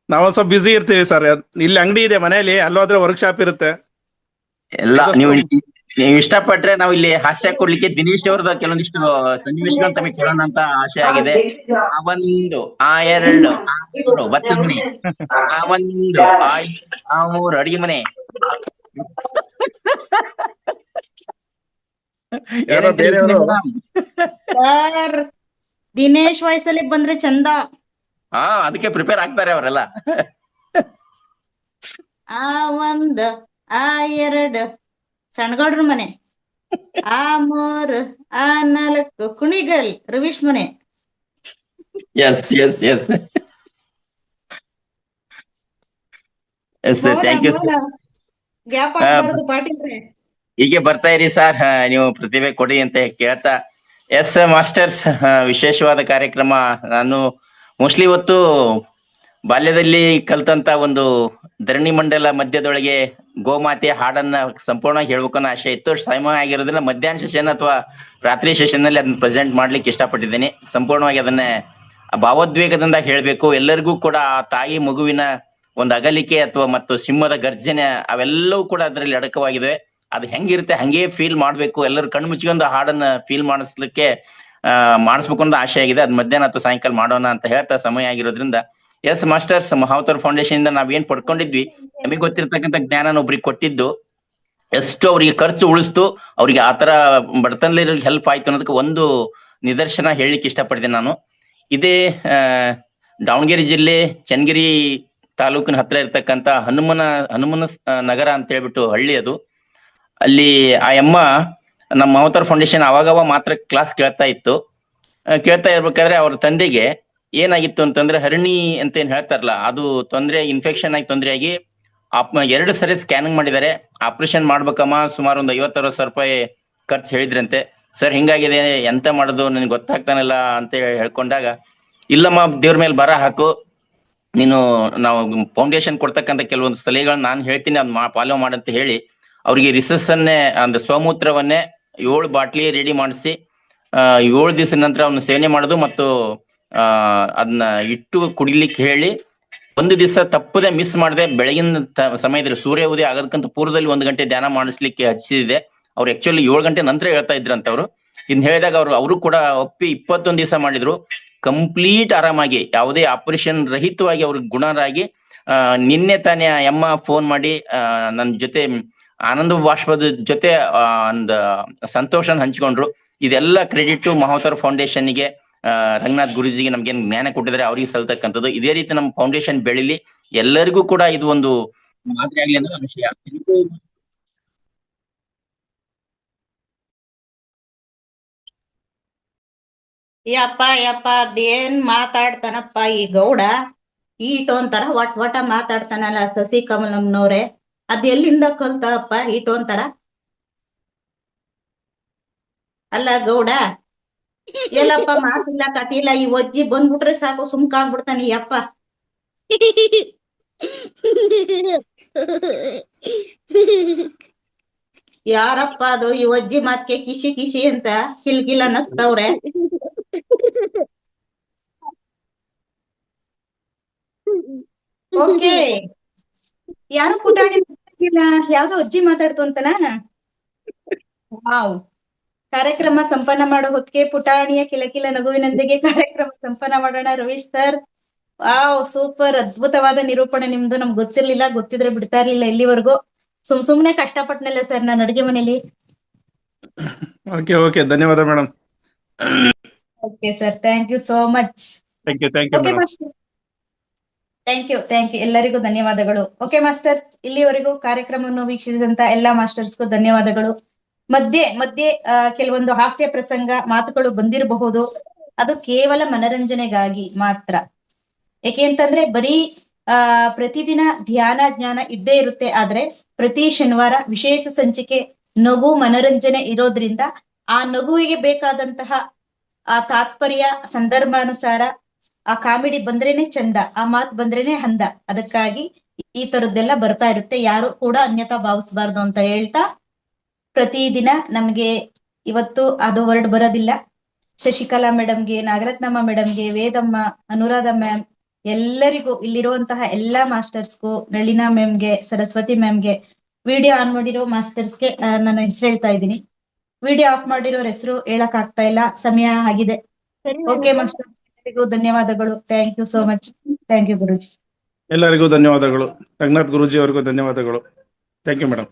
ನಾವು ಸ್ವಲ್ಪ ಬಿಸಿ ಇರ್ತೀವಿ ಸರ್. ಇಲ್ಲಿ ಅಂಗಡಿ ಇದೆ ಮನೆಯಲ್ಲಿ, ಅಲ್ಲೋದ್ರೆ ವರ್ಕ್ಶಾಪ್ ಇರುತ್ತೆ ಎಲ್ಲ. ನೀವು ಇಷ್ಟಪಟ್ರೆ ನಾವು ಇಲ್ಲಿ ಹಾಸ್ಯ ಕೊಡ್ಲಿಕ್ಕೆ ದಿನೇಶ್ ಅವ್ರದ ಕೆಲವೊಂದಿಷ್ಟು ಸನ್ನಿವೇಶಗಳನ್ನ ತಮಗೆ ಕೇಳೋಣ ಅಂತ ಆಸೆ ಆಗಿದೆ. ಆ ಒಂದು, ಆ ಎರಡು, ಆ ಮೂರು ಬಚ್ಚಲ ಮನೆ, ಆ ಒಂದು, ಆ ಮೂರು ಅಡಿಗೆ ಮನೆ. ಯಾರೋ ಬೇರೆಯವರು. ಸರ್ ದಿನೇಶ್ ವಯಸ್ಸಲ್ಲಿ ಬಂದ್ರೆ ಚಂದ. ಹಾ, ಅದಕ್ಕೆ ಪ್ರಿಪೇರ್ ಆಗ್ತಾರೆ ಅವರೆಲ್ಲ. ಆ ಒಂದ್, ಆ ಎರಡ್ ಸಣ್ಣಗೌಡ್ರ ಮನೆ, ಆ ಮೂರು, ಆ ನಾಲ್ಕು ಕುಣಿಗಲ್ ರವೀಶ್ ಮನೆ. Yes yes yes yes sir, thank you. Gap ಆಗ್ಬಾರ್ದು ಪಾಟೀಲ್ರೆ. ಹೀಗೆ ಬರ್ತಾ ಇರಿ ಸರ್, ನೀವು ಪ್ರತಿಭೆ ಕೊಡಿ ಅಂತ ಕೇಳ್ತಾ. ಎಸ್ ಮಾಸ್ಟರ್ಸ್, ವಿಶೇಷವಾದ ಕಾರ್ಯಕ್ರಮ. ನಾನು ಮೋಸ್ಟ್ಲಿ ಇವತ್ತು ಬಾಲ್ಯದಲ್ಲಿ ಕಲ್ತಂತ ಒಂದು ಧರಣಿ ಮಂಡಲ ಮಧ್ಯದೊಳಗೆ ಗೋಮಾತೆ ಹಾಡನ್ನ ಸಂಪೂರ್ಣವಾಗಿ ಹೇಳ್ಬೇಕನ್ನೋ ಆಶೆ ಇತ್ತು. ಸಮಯ ಆಗಿರೋದ್ರಿಂದ ಮಧ್ಯಾಹ್ನ ಸೆಷನ್ ಅಥವಾ ರಾತ್ರಿ ಸೆಷನ್ ನಲ್ಲಿ ಅದನ್ನ ಪ್ರೆಸೆಂಟ್ ಮಾಡ್ಲಿಕ್ಕೆ ಇಷ್ಟಪಟ್ಟಿದ್ದೀನಿ. ಸಂಪೂರ್ಣವಾಗಿ ಅದನ್ನ ಭಾವೋದ್ವೇಗದಿಂದ ಹೇಳ್ಬೇಕು. ಎಲ್ಲರಿಗೂ ಕೂಡ ಆ ತಾಯಿ ಮಗುವಿನ ಒಂದು ಅಗಲಿಕೆ ಅಥವಾ ಮತ್ತು ಸಿಂಹದ ಗರ್ಜನೆ ಅವೆಲ್ಲವೂ ಕೂಡ ಅದರಲ್ಲಿ ಅಡಕವಾಗಿದೆ. ಅದು ಹೆಂಗಿರುತ್ತೆ ಹಂಗೆ ಫೀಲ್ ಮಾಡ್ಬೇಕು. ಎಲ್ಲರೂ ಕಣ್ಣು ಮುಚ್ಕೊಂಡು ಹಾಡನ್ನ ಫೀಲ್ ಮಾಡಿಸ್ಬೇಕು ಅಂತ ಆಶೆ ಆಗಿದೆ. ಅದ್ ಮಧ್ಯಾಹ್ನ ಅಥವಾ ಸಾಯಂಕಾಲ ಮಾಡೋಣ ಅಂತ ಹೇಳ್ತಾ ಸಮಯ ಆಗಿರೋದ್ರಿಂದ. ಎಸ್ ಮಾಸ್ಟರ್ಸ್, ಮಹಾವತಾರ್ ಫೌಂಡೇಶನ್ ಇಂದ ನಾವೇನ್ ಪಡ್ಕೊಂಡಿದ್ವಿ, ನಮಗೆ ಗೊತ್ತಿರ್ತಕ್ಕಂಥ ಜ್ಞಾನ ಒಬ್ರಿಗೆ ಕೊಟ್ಟಿದ್ದು ಎಷ್ಟು ಅವ್ರಿಗೆ ಖರ್ಚು ಉಳಿಸ್ತು, ಅವ್ರಿಗೆ ಆತರ ಬಡತನದಲ್ಲಿ ಹೆಲ್ಪ್ ಆಯ್ತು ಅನ್ನೋದಕ್ಕೆ ಒಂದು ನಿದರ್ಶನ ಹೇಳಲಿಕ್ಕೆ ಇಷ್ಟಪಡ್ತೀನಿ ನಾನು. ಇದೇ ದಾವಣಗೆರೆ ಜಿಲ್ಲೆ ಚನ್ನಗಿರಿ ತಾಲೂಕಿನ ಹತ್ರ ಇರ್ತಕ್ಕಂಥ ಹನುಮನ ನಗರ ಅಂತ ಹೇಳ್ಬಿಟ್ಟು ಹಳ್ಳಿ ಅದು. ಅಲ್ಲಿ ಆ ಅಮ್ಮ ನಮ್ಮ ಮಹಾವತಾರ್ ಫೌಂಡೇಶನ್ ಅವಾಗವ ಮಾತ್ರ ಕ್ಲಾಸ್ ಕೇಳ್ತಾ ಇತ್ತು. ಕೇಳ್ತಾ ಇರ್ಬೇಕಾದ್ರೆ ಅವ್ರ ತಂದೆಗೆ ಏನಾಗಿತ್ತು ಅಂತಂದ್ರೆ ಹರಣಿ ಅಂತ ಏನ್ ಹೇಳ್ತಾರಲ್ಲ, ಅದು ತೊಂದರೆ, ಇನ್ಫೆಕ್ಷನ್ ಆಗಿ ತೊಂದರೆ ಆಗಿ 2 ಸರಿ ಸ್ಕ್ಯಾನಿಂಗ್ ಮಾಡಿದ್ದಾರೆ. ಆಪರೇಷನ್ ಮಾಡ್ಬೇಕಮ್ಮ, ಸುಮಾರು ಒಂದು 50-60 ರೂಪಾಯಿ ಖರ್ಚು ಹೇಳಿದ್ರಂತೆ. ಸರ್ ಹಿಂಗಾಗಿದೆ, ಎಂತ ಮಾಡೋದು ನನಗೆ ಗೊತ್ತಾಗ್ತಾನಿಲ್ಲ ಅಂತ ಹೇಳ್ಕೊಂಡಾಗ, ಇಲ್ಲಮ್ಮ ದೇವ್ರ ಮೇಲೆ ಬರ ಹಾಕು, ನೀನು ನಾವು ಫೌಂಡೇಶನ್ ಕೊಡ್ತಕ್ಕಂಥ ಕೆಲವೊಂದು ಸಲಹೆಗಳನ್ನ ನಾನು ಹೇಳ್ತೀನಿ, ಅದ್ ಫಾಲೋ ಮಾಡಂತ ಹೇಳಿ ಅವ್ರಿಗೆ ರಿಸಸ್ಸನ್ನೇ ಅಂದ್ರೆ ಸೋಮೂತ್ರವನ್ನೇ 7 ಬಾಟ್ಲಿ ರೆಡಿ ಮಾಡಿಸಿ 7 ದಿವಸ ನಂತರ ಅವನ್ನ ಸೇವನೆ ಮಾಡೋದು ಮತ್ತು ಅದನ್ನ ಇಟ್ಟು ಕುಡಿಲಿಕ್ಕೆ ಹೇಳಿ, 1 ದಿವಸ ತಪ್ಪದೆ ಮಿಸ್ ಮಾಡದೆ ಬೆಳಗಿನ ಸಮಯದಲ್ಲಿ ಸೂರ್ಯ ಉದಯ ಆಗೋದಕ್ಕಂತ ಪೂರ್ವದಲ್ಲಿ 1 ಗಂಟೆ ಧ್ಯಾನ ಮಾಡಿಸ್ಲಿಕ್ಕೆ ಹಚ್ಚಿದೆ. ಅವ್ರು ಆಕ್ಚುಲಿ 7 ಗಂಟೆ ನಂತರ ಹೇಳ್ತಾ ಇದ್ರಂತ ಅವ್ರು. ಇನ್ ಹೇಳಿದಾಗ ಅವರು ಕೂಡ ಒಪ್ಪಿ 21 ದಿವಸ ಮಾಡಿದ್ರು. ಕಂಪ್ಲೀಟ್ ಆರಾಮಾಗಿ, ಯಾವುದೇ ಆಪರೇಷನ್ ರಹಿತವಾಗಿ ಅವ್ರಿಗೆ ಗುಣರಾಗಿ ನಿನ್ನೆ ತಾನೇ ಅಮ್ಮ ಫೋನ್ ಮಾಡಿ ನನ್ನ ಜೊತೆ ಆನಂದ ಬಾಷ್ಪದ ಜೊತೆ ಒಂದು ಸಂತೋಷನ ಹಂಚ್ಕೊಂಡ್ರು. ಇದೆಲ್ಲ ಕ್ರೆಡಿಟ್ ಮಹಾವತಾರ್ ಫೌಂಡೇಶನ್ಗೆ, ರಂಗನಾಥ್ ಗುರುಜಿಗೆ ನಮ್ಗೇನ್ ಜ್ಞಾನ ಕೊಟ್ಟಿದ್ದಾರೆ ಅವ್ರಿಗೆ ಸಲ್ತಕ್ಕಂಥದ್ದು. ಇದೇ ರೀತಿ ನಮ್ಮ ಫೌಂಡೇಶನ್ ಬೆಳಿಲಿ, ಎಲ್ಲರಿಗೂ ಕೂಡ ಇದು ಒಂದು ಮಾದರಿ ಆಗ್ಲಿ ಅನ್ನೋ ವಿಷಯ. ಯಪ್ಪ ಅದೇನ್ ಮಾತಾಡ್ತಾನಪ್ಪ ಈ ಗೌಡ, ಈಟೋ ಅಂತಾರ ವಟ ಮಾತಾಡ್ತಾನಲ್ಲ ಸಸಿ ಕಮಲಮ್ನವ್ರೆ. ಅದ್ ಎಲ್ಲಿಂದ ಕಲ್ತಪ್ಪ ಈಟೋ ಅಂತಾರ? ಅಲ್ಲ ಗೌಡ, ಎಲ್ಲಪ್ಪ ಮಾತಿಲ್ಲ ಕತಿಲ್ಲ, ಈ ಒಜ್ಜಿ ಬಂದ್ಬಿಟ್ರೆ ಸಾಕು ಸುಮ್ಕ ಆಗ್ಬಿಡ್ತಾನೆ ಈ ಅಪ್ಪ. ಯಾರಪ್ಪ ಅದು ಈ ಒಜ್ಜಿ ಮಾತ್ಗೆ ಕಿಶಿ ಕಿಶಿ ಅಂತ ಕಿಲ್ಕಿಲ್ಲ ನಗ್ತವ್ರೆ. ಓಕೆ, ಯಾರು ಪುಟಾಣಿ ಯಾವ್ದೋ ಅಜ್ಜಿ ಮಾತಾಡ್ತು ಅಂತನಾ? ವಾವ್, ಕಾರ್ಯಕ್ರಮ ಸಂಪನ್ನ ಮಾಡೋ ಹೊತ್ತಿಗೆ ಪುಟಾಣಿಯ ಕಿಲಕಿಲ ನಗುವಿನೊಂದಿಗೆ ಕಾರ್ಯಕ್ರಮ ಸಂಪನ್ನ ಮಾಡೋಣ. ರವೀಶ್ ಸರ್, ವಾವ್, ಸೂಪರ್, ಅದ್ಭುತವಾದ ನಿರೂಪಣೆ ನಿಮ್ದು. ನಮ್ಗೆ ಗೊತ್ತಿರ್ಲಿಲ್ಲ, ಗೊತ್ತಿದ್ರೆ ಬಿಡ್ತಾ ಇರ್ಲಿಲ್ಲ ಇಲ್ಲಿವರೆಗೂ. ಸುಮ್ನೆ ಕಷ್ಟಪಟ್ನಲ್ಲ ಸರ್ ನಾನು ಅಡುಗೆ ಮನೇಲಿ. ಓಕೆ, ಧನ್ಯವಾದ madam. Okay sir, thank you so much. Thank you ಎಲ್ಲರಿಗೂ ಧನ್ಯವಾದಗಳು. ಓಕೆ ಮಾಸ್ಟರ್ಸ್, ಇಲ್ಲಿವರೆಗೂ ಕಾರ್ಯಕ್ರಮವನ್ನು ವೀಕ್ಷಿಸಿದಂತ ಎಲ್ಲಾ ಮಾಸ್ಟರ್ಸ್ಗೂ ಧನ್ಯವಾದಗಳು. ಮಧ್ಯೆ ಕೆಲವೊಂದು ಹಾಸ್ಯ ಪ್ರಸಂಗ ಮಾತುಗಳು ಬಂದಿರಬಹುದು, ಅದು ಕೇವಲ ಮನರಂಜನೆಗಾಗಿ ಮಾತ್ರ. ಏಕೆಂತಂದ್ರೆ ಬರೀ ಪ್ರತಿದಿನ ಧ್ಯಾನ ಜ್ಞಾನ ಇದ್ದೇ ಇರುತ್ತೆ. ಆದ್ರೆ ಪ್ರತಿ ಶನಿವಾರ ವಿಶೇಷ ಸಂಚಿಕೆ ನಗು ಮನರಂಜನೆ ಇರೋದ್ರಿಂದ ಆ ನಗುವಿಗೆ ಬೇಕಾದಂತಹ ಆ ತಾತ್ಪರ್ಯ ಸಂದರ್ಭಾನುಸಾರ ಆ ಕಾಮಿಡಿ ಬಂದ್ರೇನೆ ಚಂದ, ಆ ಮಾತು ಬಂದ್ರೇನೆ ಹಂದ. ಅದಕ್ಕಾಗಿ ಈ ತರದ್ದೆಲ್ಲ ಬರ್ತಾ ಇರುತ್ತೆ. ಯಾರು ಕೂಡ ಅನ್ಯತಾ ಭಾವಿಸಬಾರ್ದು ಅಂತ ಹೇಳ್ತಾ, ಪ್ರತಿದಿನ ನಮ್ಗೆ ಇವತ್ತು ಅದು ವರ್ಡ್ ಬರೋದಿಲ್ಲ. ಶಶಿಕಲಾ ಮೇಡಮ್ಗೆ, ನಾಗರತ್ನಮ್ಮ ಮೇಡಮ್ಗೆ, ವೇದಮ್ಮ, ಅನುರಾಧ ಮ್ಯಾಮ್, ಎಲ್ಲರಿಗೂ ಇಲ್ಲಿರುವಂತಹ ಎಲ್ಲಾ ಮಾಸ್ಟರ್ಸ್ಗೂ, ನಳಿನಾ ಮ್ಯಾಮ್ಗೆ, ಸರಸ್ವತಿ ಮ್ಯಾಮ್ಗೆ, ವಿಡಿಯೋ ಆನ್ ಮಾಡಿರೋ ಮಾಸ್ಟರ್ಸ್ಗೆ ನಾನು ಹೆಸರು ಹೇಳ್ತಾ ಇದ್ದೀನಿ. ವಿಡಿಯೋ ಆಫ್ ಮಾಡಿರೋರ್ ಹೆಸರು ಹೇಳಕ್ ಆಗ್ತಾ ಇಲ್ಲ, ಸಮಯ ಆಗಿದೆ. ಓಕೆ ಮಾಸ್ಟರ್, ಎಲ್ಲರಿಗೂ ಧನ್ಯವಾದಗಳು. Thank you so much. Thank you Guruji. ಎಲ್ಲರಿಗೂ ಧನ್ಯವಾದಗಳು. ರಂಗನಾಥ್ ಗುರೂಜಿ ಅವರಿಗೂ ಧನ್ಯವಾದಗಳು. Thank you madam.